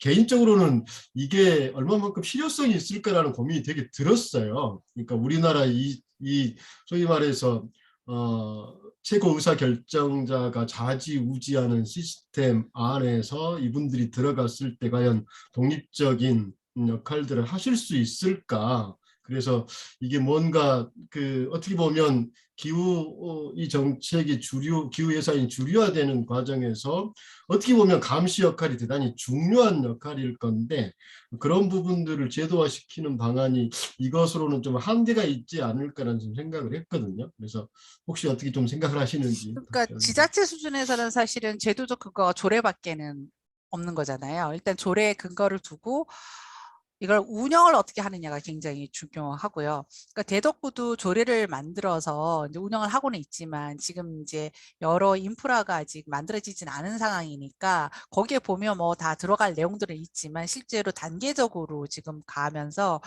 개인적으로는 이게 얼마만큼 필요성이 있을까라는 고민이 되게 들었어요. 그러니까 우리나라 이 소위 말해서 최고 의사 결정자가 좌지우지하는 시스템 안에서 이분들이 들어갔을 때 과연 독립적인 역할들을 하실 수 있을까? 그래서 이게 뭔가 그 어떻게 보면 기후 이 정책이 기후 예산이 주류화되는 과정에서 어떻게 보면 감시 역할이 대단히 중요한 역할일 건데 그런 부분들을 제도화시키는 방안이 이것으로는 좀 한계가 있지 않을까라는 좀 생각을 했거든요. 그래서 혹시 어떻게 좀 생각을 하시는지. 그러니까 지자체 수준에서는 사실은 제도적 근거가 조례밖에는 없는 거잖아요. 일단 조례의 근거를 두고 이걸 운영을 어떻게 하느냐가 굉장히 중요하고요. 그러니까 대덕구도 조례를 만들어서 이제 운영을 하고는 있지만 지금 이제 여러 인프라가 아직 만들어지진 않은 상황이니까 거기에 보면 뭐 다 들어갈 내용들은 있지만 실제로 단계적으로 지금 가면서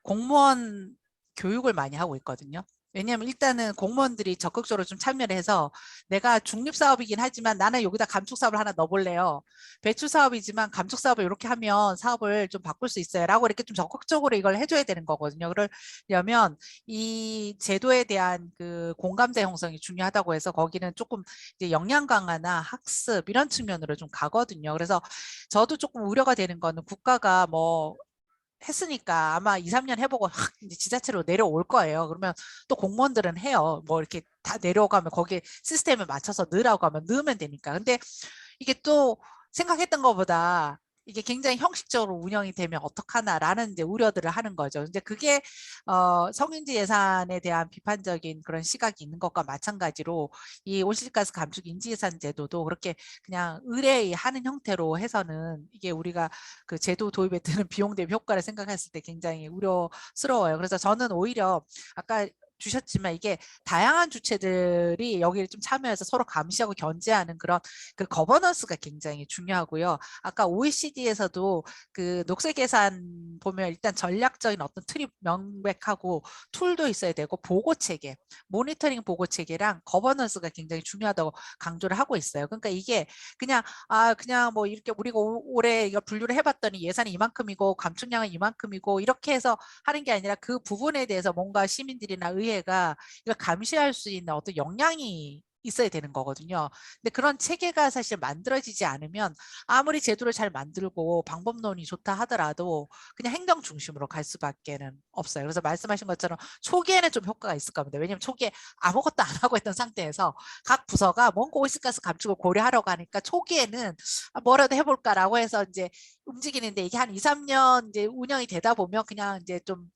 공무원 교육을 많이 하고 있거든요. 왜냐하면 일단은 공무원들이 적극적으로 좀 참여를 해서 내가 중립사업이긴 하지만 나는 여기다 감축사업을 하나 넣어볼래요. 배출사업이지만 감축사업을 이렇게 하면 사업을 좀 바꿀 수 있어요. 라고 이렇게 좀 적극적으로 이걸 해줘야 되는 거거든요. 그러려면 이 제도에 대한 그 공감대 형성이 중요하다고 해서 거기는 조금 이제 역량 강화나 학습 이런 측면으로 좀 가거든요. 그래서 저도 조금 우려가 되는 거는 국가가 뭐 했으니까 아마 2, 3년 해보고 확 이제 지자체로 내려올 거예요. 그러면 또 공무원들은 해요. 뭐 이렇게 다 내려가면 거기에 시스템에 맞춰서 넣으라고 하면 넣으면 되니까. 근데 이게 또 생각했던 것보다 이게 굉장히 형식적으로 운영이 되면 어떡하나라는 이제 우려들을 하는 거죠. 이제 그게 성인지 예산에 대한 비판적인 그런 시각이 있는 것과 마찬가지로 이 온실가스 감축 인지예산 제도도 그렇게 그냥 의뢰하는 형태로 해서는 이게 우리가 그 제도 도입에 드는 비용 대비 효과를 생각했을 때 굉장히 우려스러워요. 그래서 저는 오히려 아까 주셨지만 이게 다양한 주체들이 여기를 좀 참여해서 서로 감시하고 견제하는 그런 그 거버넌스가 굉장히 중요하고요. 아까 OECD에서도 그 녹색 예산 보면 일단 전략적인 어떤 틀이 명백하고 툴도 있어야 되고 보고 체계, 모니터링 보고 체계랑 거버넌스가 굉장히 중요하다고 강조를 하고 있어요. 그러니까 이게 그냥 그냥 뭐 이렇게 우리가 올해 이거 분류를 해봤더니 예산이 이만큼이고 감축량은 이만큼이고 이렇게 해서 하는 게 아니라 그 부분에 대해서 뭔가 시민들이나 의회가 이걸 감시할 수 있는 어떤 역량이 있어야 되는 거거든요. 근데 그런 체계가 사실 만들어지지 않으면 아무리 제도를 잘 만들고 방법론이 좋다 하더라도 그냥 행정 중심으로 갈 수밖에는 없어요. 그래서 말씀하신 것처럼 초기에는 좀 효과가 있을 겁니다. 왜냐하면 초기에 아무것도 안 하고 있던 상태에서 각 부서가 뭔가 온실가스 감축을 고려하려고 하니까 초기에는 뭐라도 해볼까라고 해서 이제 움직이는데 이게 한 2, 3년 이제 운영이 되다 보면 그냥 이제 좀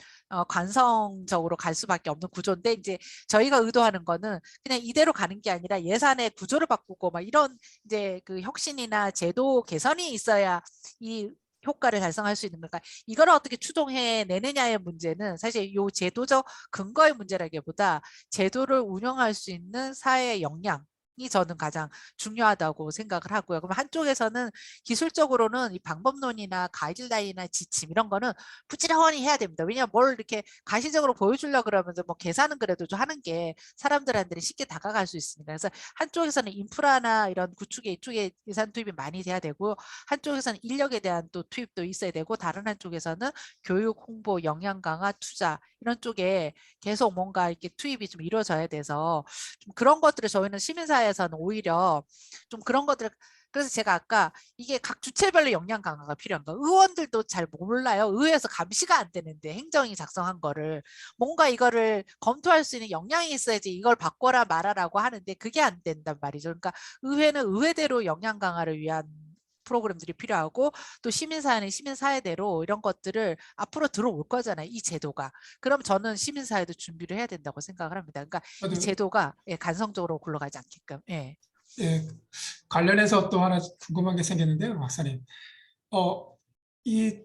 관성적으로 갈 수밖에 없는 구조인데 이제 저희가 의도하는 거는 그냥 이대로 가는 게 아니라 예산의 구조를 바꾸고 막 이런 이제 그 혁신이나 제도 개선이 있어야 이 효과를 달성할 수 있는 거니까 이걸 어떻게 추동해 내느냐의 문제는 사실 이 제도적 근거의 문제라기보다 제도를 운영할 수 있는 사회의 역량 이 저는 가장 중요하다고 생각을 하고요. 그럼 한쪽에서는 기술적으로는 이 방법론이나 가이드라인이나 지침 이런 거는 부지런히 해야 됩니다. 왜냐하면 뭘 이렇게 가시적으로 보여주려고 그러면서 뭐 계산은 그래도 좀 하는 게 사람들한테 쉽게 다가갈 수 있습니다. 그래서 한쪽에서는 인프라나 이런 구축에 이쪽에 예산 투입이 많이 돼야 되고 한쪽에서는 인력에 대한 또 투입도 있어야 되고 다른 한쪽에서는 교육, 홍보, 역량 강화, 투자 이런 쪽에 계속 뭔가 이렇게 투입이 좀 이루어져야 돼서 좀 그런 것들을 저희는 시민사회에서는 오히려 좀 그런 것들을 그래서 제가 아까 이게 각 주체별로 역량 강화가 필요한가 의원들도 잘 몰라요. 의회에서 감시가 안 되는데 행정이 작성한 거를 뭔가 이거를 검토할 수 있는 역량이 있어야지 이걸 바꿔라 말아라고 하는데 그게 안 된단 말이죠. 그러니까 의회는 의회대로 역량 강화를 위한 프로그램들이 필요하고 또 시민사회는 시민사회대로 이런 것들을 앞으로 들어올 거잖아요. 이 제도가. 그럼 저는 시민사회도 준비를 해야 된다고 생각을 합니다. 그러니까 이 제도가 간성적으로 굴러가지 않게끔. 예. 예, 관련해서 또 하나 궁금한 게 생겼는데요, 박사님. 이,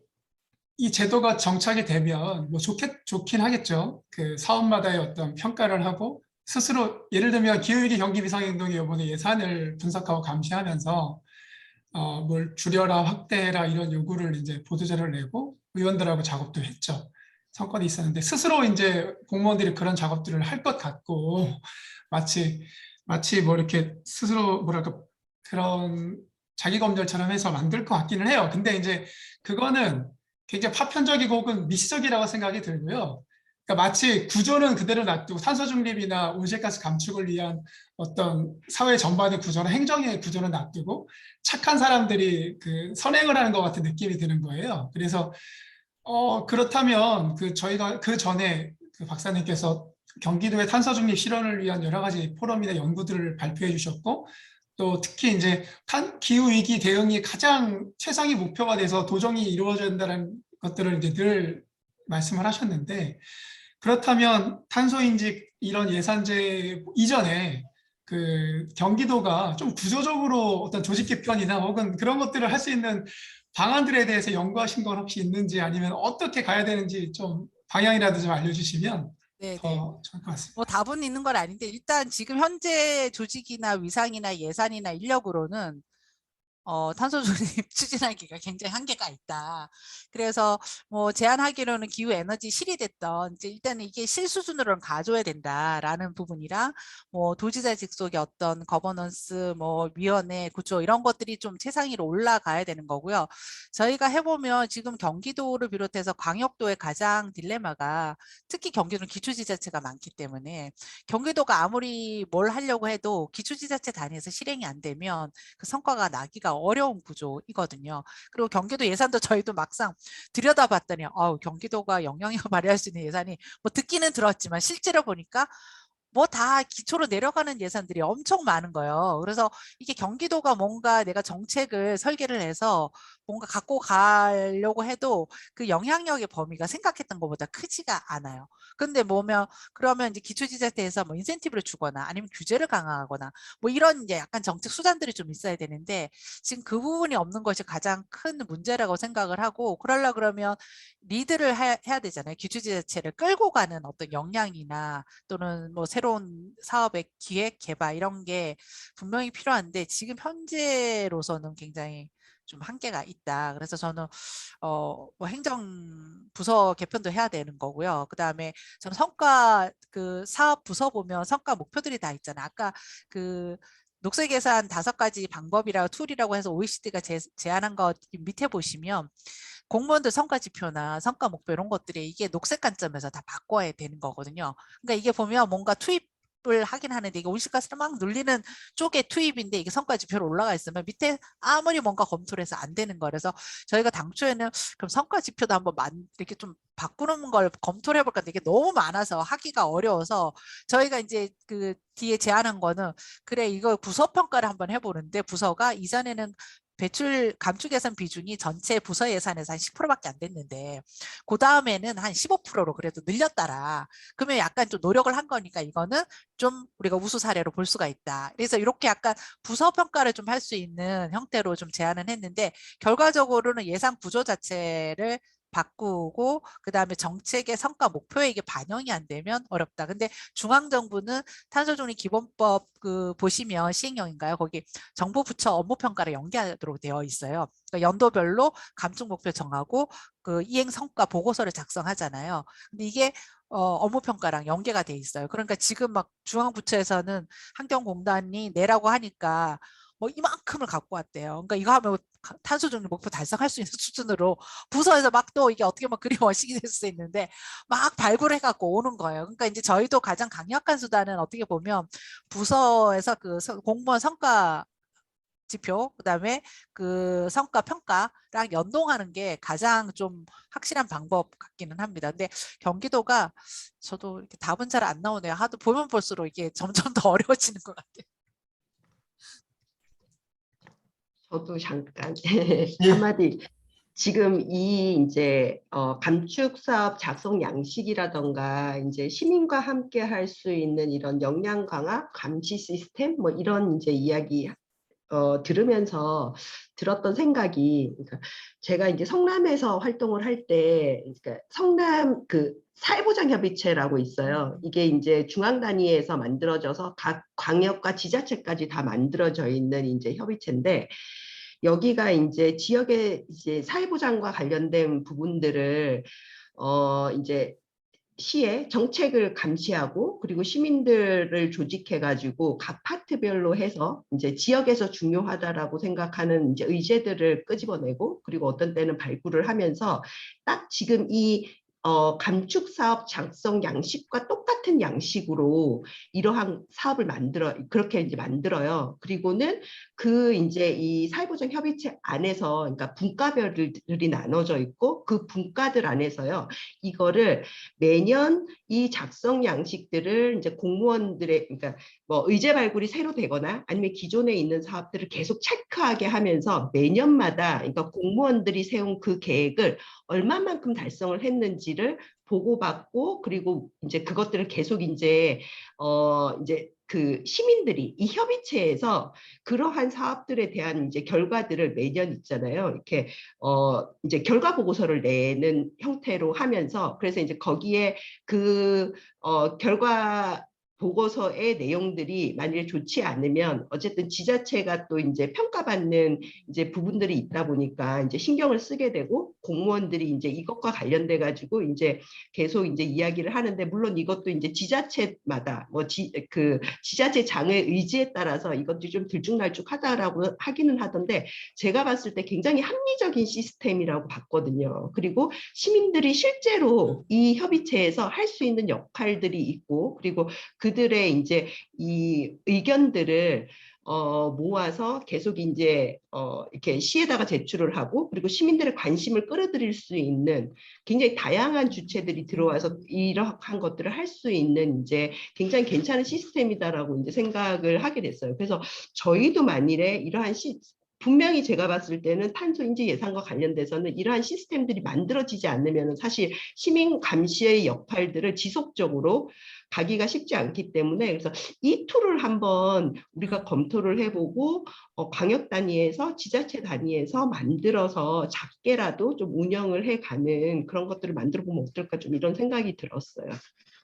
이 제도가 정착이 되면 뭐 좋긴 하겠죠. 그 사업마다의 어떤 평가를 하고 스스로 예를 들면 기후위기 경기 비상행동이 이번에 예산을 분석하고 감시하면서 뭘 줄여라 확대해라 이런 요구를 이제 보도자료를 내고 의원들하고 작업도 했죠. 성과도 있었는데 스스로 이제 공무원들이 그런 작업들을 할 것 같고 마치 뭐 이렇게 스스로 뭐랄까 그런 자기 검열처럼 해서 만들 것 같기는 해요. 근데 이제 그거는 굉장히 파편적이고 혹은 미시적이라고 생각이 들고요. 그러니까 마치 구조는 그대로 놔두고 탄소 중립이나 온실가스 감축을 위한 어떤 사회 전반의 구조나 행정의 구조는 놔두고 착한 사람들이 그 선행을 하는 것 같은 느낌이 드는 거예요. 그래서 그렇다면 저희가 그 전에 그 박사님께서 경기도의 탄소 중립 실현을 위한 여러 가지 포럼이나 연구들을 발표해 주셨고 또 특히 이제 기후 위기 대응이 가장 최상위 목표가 돼서 도정이 이루어져야 된다는 것들을 이제 늘 말씀을 하셨는데 그렇다면 탄소인직 이런 예산제 이전에 그 경기도가 좀 구조적으로 어떤 조직 개편이나 혹은 그런 것들을 할 수 있는 방안들에 대해서 연구하신 건 혹시 있는지 아니면 어떻게 가야 되는지 좀 방향이라도 좀 알려주시면 네, 네. 더 좋을 것 같습니다. 뭐 답은 있는 건 아닌데 일단 지금 현재 조직이나 위상이나 예산이나 인력으로는 탄소 중립 추진하기가 굉장히 한계가 있다. 그래서 뭐 제안하기로는 기후 에너지 실이 됐던 이제 일단은 이게 실 수준으로는 가져야 된다라는 부분이랑 뭐 도지사 직속의 어떤 거버넌스 뭐 위원회 구조 이런 것들이 좀 최상위로 올라가야 되는 거고요. 저희가 해보면 지금 경기도를 비롯해서 광역도의 가장 딜레마가 특히 경기도는 기초지자체가 많기 때문에 경기도가 아무리 뭘 하려고 해도 기초지자체 단위에서 실행이 안 되면 그 성과가 나기가 어려운 구조이거든요. 그리고 경기도 예산도 저희도 막상 들여다봤더니 경기도가 영향력을 발휘할 수 있는 예산이 뭐 듣기는 들었지만 실제로 보니까 뭐 다 기초로 내려가는 예산들이 엄청 많은 거예요. 그래서 이게 경기도가 뭔가 내가 정책을 설계를 해서 뭔가 갖고 가려고 해도 그 영향력의 범위가 생각했던 것보다 크지가 않아요. 근데 그러면 이제 기초지자체에서 뭐 인센티브를 주거나 아니면 규제를 강화하거나 뭐 이런 이제 약간 정책 수단들이 좀 있어야 되는데 지금 그 부분이 없는 것이 가장 큰 문제라고 생각을 하고 그러면 리드를 해야 되잖아요. 기초지자체를 끌고 가는 어떤 역량이나 또는 뭐 새로운 사업의 기획, 개발 이런 게 분명히 필요한데 지금 현재로서는 굉장히 좀 한계가 있다. 그래서 저는 뭐 행정부서 개편도 해야 되는 거고요. 그 다음에 저는 그 사업 부서 보면 성과 목표들이 다 있잖아요. 아까 그 녹색 예산 5가지 방법이라고 툴이라고 해서 OECD가 제안한 거 밑에 보시면 공무원들 성과 지표나 성과 목표 이런 것들이 이게 녹색 관점에서 다 바꿔야 되는 거거든요. 그러니까 이게 보면 뭔가 투입을 하긴 하는데 이게 온실가스를 막 눌리는 쪽에 투입인데 이게 성과 지표로 올라가 있으면 밑에 아무리 뭔가 검토를 해서 안 되는 거. 그래서 저희가 당초에는 그럼 성과 지표도 한번 이렇게 좀 바꾸는 걸 검토를 해볼까 하는데 이게 너무 많아서 하기가 어려워서 저희가 이제 그 뒤에 제안한 거는 그래 이거 부서 평가를 한번 해보는데 부서가 이전에는 배출 감축 예산 비중이 전체 부서 예산에서 한 10%밖에 안 됐는데 그 다음에는 한 15%로 그래도 늘렸더라. 그러면 약간 좀 노력을 한 거니까 이거는 좀 우리가 우수 사례로 볼 수가 있다. 그래서 이렇게 약간 부서 평가를 좀 할 수 있는 형태로 좀 제안을 했는데 결과적으로는 예산 구조 자체를 바꾸고 그다음에 정책의 성과 목표에 이게 반영이 안 되면 어렵다. 근데 중앙정부는 탄소중립 기본법 그 보시면 시행령인가요? 거기 정부 부처 업무 평가를 연계하도록 되어 있어요. 그러니까 연도별로 감축 목표 정하고 그 이행 성과 보고서를 작성하잖아요. 근데 이게 업무 평가랑 연계가 돼 있어요. 그러니까 지금 막 중앙부처에서는 환경공단이 내라고 하니까 뭐 이만큼을 갖고 왔대요. 그러니까 이거 하면 탄소 중립 목표 달성할 수 있는 수준으로 부서에서 막 또 이게 어떻게 보면 그림 원칙이 될 수 있는데 막 발굴해 갖고 오는 거예요. 그러니까 이제 저희도 가장 강력한 수단은 어떻게 보면 부서에서 그 공무원 성과 지표, 그다음에 그 성과 평가랑 연동하는 게 가장 좀 확실한 방법 같기는 합니다. 근데 경기도가 저도 이렇게 답은 잘 안 나오네요. 하도 보면 볼수록 이게 점점 더 어려워지는 것 같아요. 저도 잠깐 예. 한마디. 지금 이 이제 감축 사업 작성 양식이라던가 이제 시민과 함께 할 수 있는 이런 역량 강화 감시 시스템 뭐 이런 이제 이야기 들으면서 들었던 생각이, 그러니까 제가 이제 성남에서 활동을 할 때, 그러니까 성남 그 사회보장 협의체라고 있어요. 이게 이제 중앙 단위에서 만들어져서 각 광역과 지자체까지 다 만들어져 있는 이제 협의체인데, 여기가 이제 지역의 이제 사회보장과 관련된 부분들을 이제 시의 정책을 감시하고 그리고 시민들을 조직해가지고 각 파트별로 해서 이제 지역에서 중요하다라고 생각하는 이제 의제들을 끄집어내고 그리고 어떤 때는 발굴을 하면서 딱 지금 이 감축 사업 작성 양식과 똑같은 양식으로 이러한 사업을 그렇게 이제 만들어요. 그리고는 그 이제 이 사회보장 협의체 안에서 그러니까 분과별들이 나눠져 있고 그 분과들 안에서요. 이거를 매년 이 작성 양식들을 이제 공무원들의 그러니까 뭐 의제 발굴이 새로 되거나 아니면 기존에 있는 사업들을 계속 체크하게 하면서 매년마다 그러니까 공무원들이 세운 그 계획을 얼마만큼 달성을 했는지를 보고받고 그리고 이제 그것들을 계속 이제 그 시민들이 이 협의체에서 그러한 사업들에 대한 이제 결과들을 매년 있잖아요. 이렇게 이제 결과 보고서를 내는 형태로 하면서 그래서 이제 거기에 그 결과 보고서의 내용들이 만약에 좋지 않으면 어쨌든 지자체가 또 이제 평가받는 이제 부분들이 있다 보니까 이제 신경을 쓰게 되고 공무원들이 이제 이것과 관련돼 가지고 이제 계속 이제 이야기를 하는데 물론 이것도 이제 지자체마다 뭐 그 지자체장의 의지에 따라서 이것도 좀 들쭉날쭉하다라고 하기는 하던데 제가 봤을 때 굉장히 합리적인 시스템이라고 봤거든요. 그리고 시민들이 실제로 이 협의체에서 할 수 있는 역할들이 있고 그리고 그들의 이제 이 의견들을 모아서 계속 이제 이렇게 시에다가 제출을 하고 그리고 시민들의 관심을 끌어들일 수 있는 굉장히 다양한 주체들이 들어와서 이러한 것들을 할 수 있는 이제 굉장히 괜찮은 시스템이다라고 이제 생각을 하게 됐어요. 그래서 저희도 만일에 이러한 분명히 제가 봤을 때는 탄소 인지 예산과 관련돼서는 이러한 시스템들이 만들어지지 않으면 사실 시민 감시의 역할들을 지속적으로 가기가 쉽지 않기 때문에 그래서 이 툴을 한번 우리가 검토를 해보고 광역 단위에서 지자체 단위에서 만들어서 작게라도 좀 운영을 해가는 그런 것들을 만들어 보면 어떨까 좀 이런 생각이 들었어요.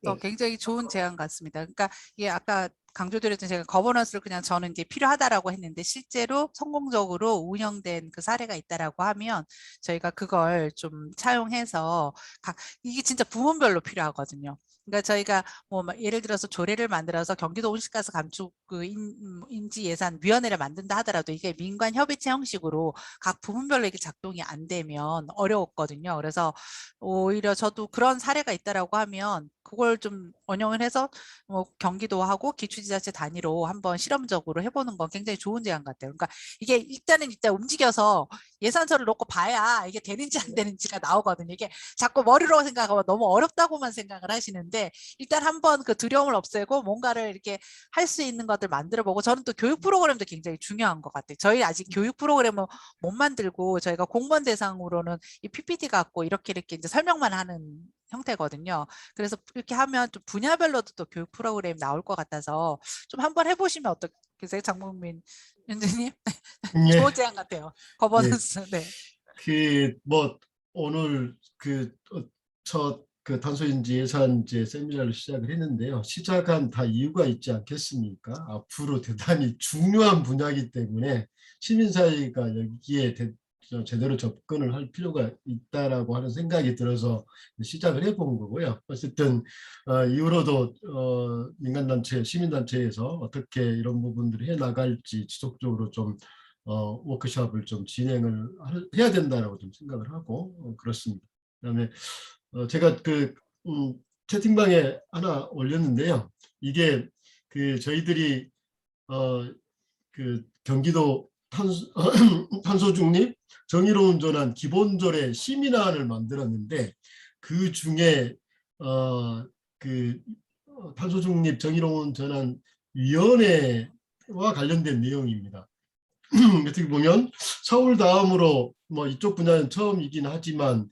네. 굉장히 좋은 제안 같습니다. 그러니까 이게 아까 강조드렸던 제가 거버넌스를 그냥 저는 이제 필요하다라고 했는데 실제로 성공적으로 운영된 그 사례가 있다라고 하면 저희가 그걸 좀 차용해서 이게 진짜 부문별로 필요하거든요. 그러니까 저희가 뭐 예를 들어서 조례를 만들어서 경기도 온실가스 감축 그 인지 예산 위원회를 만든다 하더라도 이게 민관 협의체 형식으로 각 부문별로 이게 작동이 안 되면 어려웠거든요. 그래서 오히려 저도 그런 사례가 있다라고 하면 그걸 좀 원용을 해서 뭐 경기도하고 기초지자체 단위로 한번 실험적으로 해보는 건 굉장히 좋은 제안 같아요. 그러니까 이게 일단 움직여서 예산서를 놓고 봐야 이게 되는지 안 되는지가 나오거든요. 이게 자꾸 머리로 생각하고 너무 어렵다고만 생각을 하시는데 일단 한번 그 두려움을 없애고 뭔가를 이렇게 할 수 있는 것들 만들어 보고 저는 또 교육 프로그램도 굉장히 중요한 것 같아요. 저희 아직 교육 프로그램을 못 만들고 저희가 공무원 대상으로는 이 PPT 갖고 이렇게 이제 설명만 하는 형태거든요. 그래서 이렇게 하면 좀 분야별로도 또 교육 프로그램 나올 것 같아서 좀 한번 해보시면 어떠세요, 장봉민 위원장님? 예. 좋은 제안 같아요. 거버넌스. 네. 그 뭐 오늘 첫 탄소인지 예산제 세미나를 시작을 했는데요. 시작한 다 이유가 있지 않겠습니까? 앞으로 대단히 중요한 분야이기 때문에 시민사회가 여기에 제대로 접근을 할 필요가 있다라고 하는 생각이 들어서 시작을 해본 거고요. 어쨌든 이후로도 민간단체, 시민단체에서 어떻게 이런 부분들을 해 나갈지 지속적으로 좀 워크숍을 좀 진행을 해야 된다라고 좀 생각을 하고 그렇습니다. 그다음에 제가 채팅방에 하나 올렸는데요. 이게 저희들이 경기도 탄소 중립 정의로운 전환 기본조례 시민안을 만들었는데 그 중에 탄소 중립 정의로운 전환 위원회와 관련된 내용입니다. 어떻게 보면 서울 다음으로 뭐 이쪽 분야는 처음이긴 하지만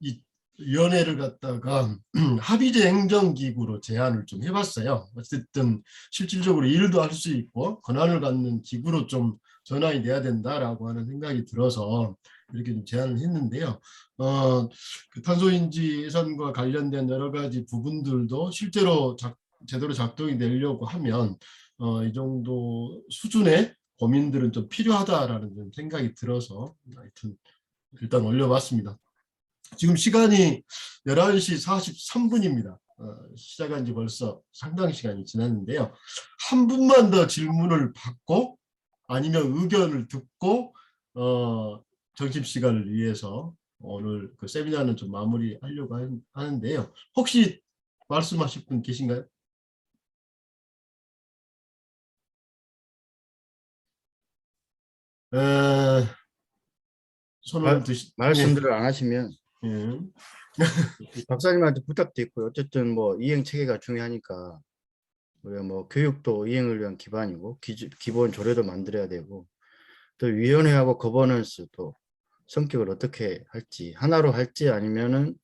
이 위원회를 갖다가 합의제 행정기구로 제안을 좀 해봤어요. 어쨌든 실질적으로 일도 할 수 있고 권한을 갖는 기구로 좀 전환이 돼야 된다라고 하는 생각이 들어서 이렇게 좀 제안을 했는데요. 탄소인지 예산과 관련된 여러 가지 부분들도 실제로 제대로 작동이 되려고 하면 이 정도 수준의 고민들은 좀 필요하다라는 좀 생각이 들어서 하여튼 일단 올려봤습니다. 지금 시간이 11시 43분입니다. 시작한 지 벌써 상당 시간이 지났는데요. 한 분만 더 질문을 받고 아니면 의견을 듣고 점심시간을 위해서 오늘 그 세미나는 좀 마무리하려고 하는데요. 혹시 말씀하실 분 계신가요? 손을 말씀들을 안 하시면 예. 박사님한테 부탁도 있고요. 어쨌든 뭐 이행 체계가 중요하니까 우리가 뭐 교육도 이행을 위한 기반이고 기본 조례도 만들어야 되고 또 위원회하고 거버넌스도 성격을 어떻게 할지 하나로 할지 아니면은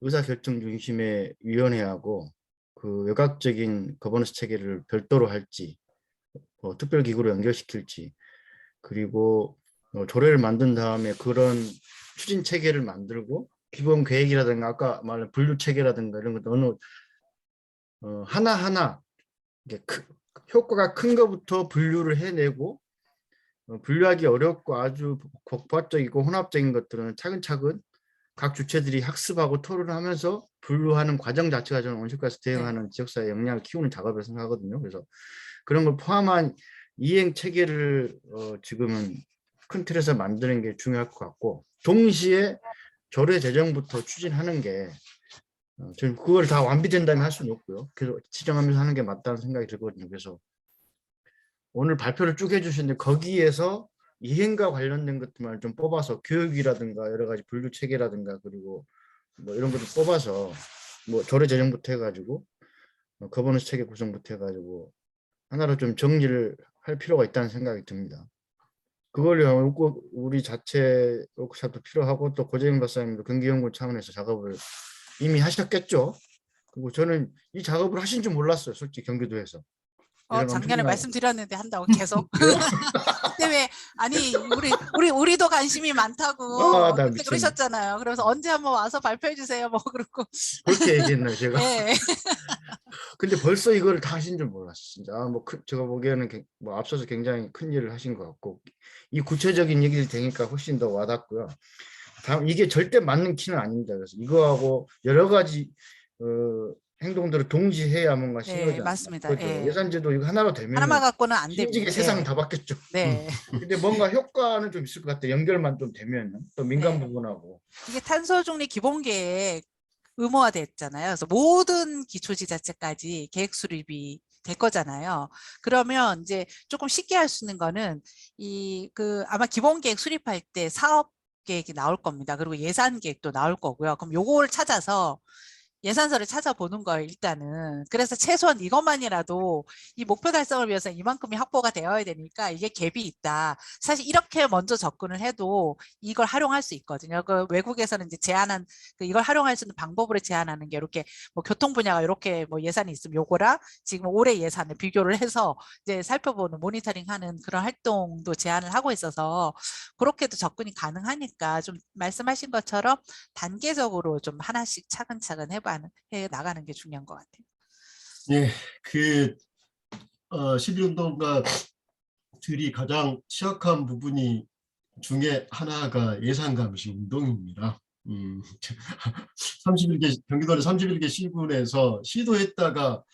의사결정 중심의 위원회하고 그 외곽적인 거버넌스 체계를 별도로 할지 특별기구로 연결시킬지 그리고 조례를 만든 다음에 그런 추진 체계를 만들고 기본 계획이라든가 아까 말한 분류 체계라든가 이런 것도 어느 하나하나 효과가 큰 것부터 분류를 해내고 분류하기 어렵고 아주 복합적이고 혼합적인 것들은 차근차근 각 주체들이 학습하고 토론하면서 분류하는 과정 자체가 저는 온실가스 대응하는 지역사회 역량을 키우는 작업이라고 생각하거든요. 그래서 그런 걸 포함한 이행 체계를 지금은 큰 틀에서 만드는 게 중요할 것 같고 동시에 조례 제정부터 추진하는 게 저는 그걸 다 완비된다면 할 수는 없고요. 그래서 지정하면서 하는 게 맞다는 생각이 들거든요. 그래서 오늘 발표를 쭉 해주시는데 거기에서 이행과 관련된 것들만 좀 뽑아서 교육이라든가 여러 가지 분류 체계라든가 그리고 뭐 이런 것도 뽑아서 뭐 조례 제정부터 해가지고 거버넌스 체계 구성부터 해가지고 하나로 좀 정리를 할 필요가 있다는 생각이 듭니다. 그걸 위한 우리 자체 워크숍도 필요하고 또 고재영 박사님도 경기연구원 차원에서 작업을 이미 하셨겠죠. 그리고 저는 이 작업을 하신 줄 몰랐어요. 솔직히 경기도에서. 작년에 말씀드렸는데 한다고 계속. 그때 왜 아니 우리도 관심이 많다고 나 그때 그러셨잖아요. 그래서 언제 한번 와서 발표해 주세요. 뭐 그렇고. 그렇게 얘기했나요, 제가? 네. 근데 벌써 이걸 다 하신 줄 몰랐어요. 진짜 뭐 제가 보기에는 뭐 앞서서 굉장히 큰 일을 하신 것 같고 이 구체적인 얘기를 되니까 훨씬 더 와닿고요. 다음 이게 절대 맞는 키는 아닙니다. 그래서 이거하고 여러 가지 행동들을 동시해야 뭔가 신호지 네, 맞습니다. 그렇죠. 예. 예산제도 이거 하나로 되면 하나만 갖고는 안 됩니다. 힘지게 세상은 다 바뀌었죠. 네. 근데 뭔가 효과는 좀 있을 것 같아요. 연결만 좀 되면 또 민간 네. 부분하고 이게 탄소중립 기본계획 의무화됐잖아요. 그래서 모든 기초지자체까지 계획 수립이 될 거잖아요. 그러면 이제 조금 쉽게 할 수 있는 거는 아마 기본 계획 수립할 때 사업 계획이 나올 겁니다. 그리고 예산 계획도 나올 거고요. 그럼 요거를 찾아서 예산서를 찾아보는 거예요, 일단은. 그래서 최소한 이것만이라도 이 목표 달성을 위해서 이만큼이 확보가 되어야 되니까 이게 갭이 있다. 사실 이렇게 먼저 접근을 해도 이걸 활용할 수 있거든요. 그 외국에서는 이제 제한한, 이걸 활용할 수 있는 방법으로 제한하는 게 이렇게 뭐 교통 분야가 이렇게 뭐 예산이 있으면 요거랑 지금 올해 예산을 비교를 해서 이제 살펴보는 모니터링 하는 그런 활동도 제한을 하고 있어서 그렇게도 접근이 가능하니까 좀 말씀하신 것처럼 단계적으로 좀 하나씩 차근차근 해 나가는 게 중요한 것 같아요. 예, 11운동가들이 가장 취약한 부분이 중에 하나가 예산 감시 운동입니다. 31개 경기도는 31개 시군에서 시도했다가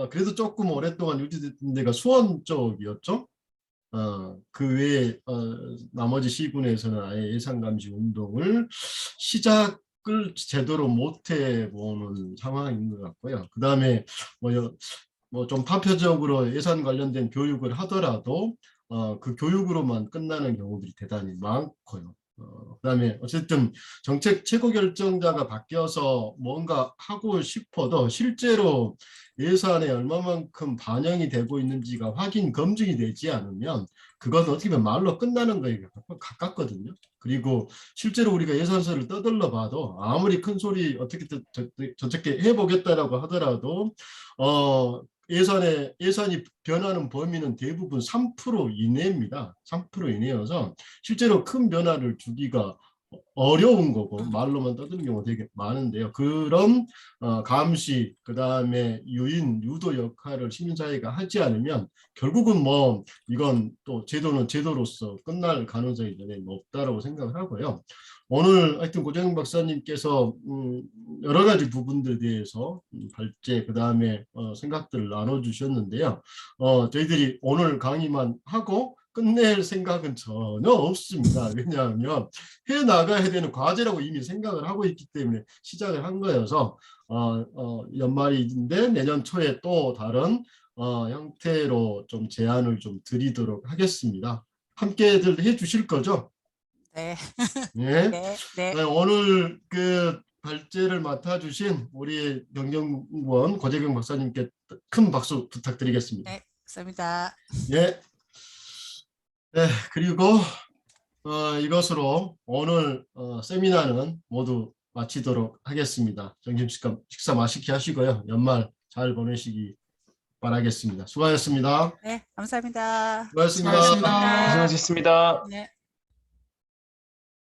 그래도 조금 오랫동안 유지됐던 데가 수원 쪽이었죠. 그 외에 나머지 시군에서는 아예 예산 감시 운동을 시작을 제대로 못 해보는 상황인 것 같고요. 그 다음에 뭐 좀 판표적으로 예산 관련된 교육을 하더라도 그 교육으로만 끝나는 경우들이 대단히 많고요. 그다음에 어쨌든 정책 최고 결정자가 바뀌어서 뭔가 하고 싶어도 실제로 예산에 얼마만큼 반영이 되고 있는지가 확인 검증이 되지 않으면 그건 어떻게 보면 말로 끝나는 거에 가깝거든요. 그리고 실제로 우리가 예산서를 떠들러 봐도 아무리 큰 소리 어떻게 저렇게 해보겠다라고 하더라도 예산이 변하는 범위는 대부분 3% 이내입니다. 3% 이내여서 실제로 큰 변화를 주기가 어려운 거고 말로만 떠드는 경우가 되게 많은데요. 그런 감시, 그 다음에 유인, 유도 역할을 시민사회가 하지 않으면 결국은 뭐 이건 또 제도는 제도로서 끝날 가능성이 굉장히 높다라고 생각을 하고요. 오늘 하여튼 고재영 박사님께서 여러 가지 부분들에 대해서 발제, 그 다음에 생각들을 나눠주셨는데요. 저희들이 오늘 강의만 하고 끝낼 생각은 전혀 없습니다. 왜냐하면 해나가야 되는 과제라고 이미 생각을 하고 있기 때문에 시작을 한 거여서 연말인데 내년 초에 또 다른 형태로 좀 제안을 좀 드리도록 하겠습니다. 함께들 해주실 거죠? 네. 예. 네. 네. 오늘 그 발제를 맡아주신 우리 경영원 고재경 박사님께 큰 박수 부탁드리겠습니다. 네. 감사합니다. 예. 네, 그리고 이것으로 오늘 세미나는 모두 마치도록 하겠습니다. 점심식사 맛있게 하시고요. 연말 잘 보내시기 바라겠습니다. 수고하셨습니다. 네. 감사합니다. 수고하셨습니다. 수고하셨습니다. 네. 고생하셨습니다. 네.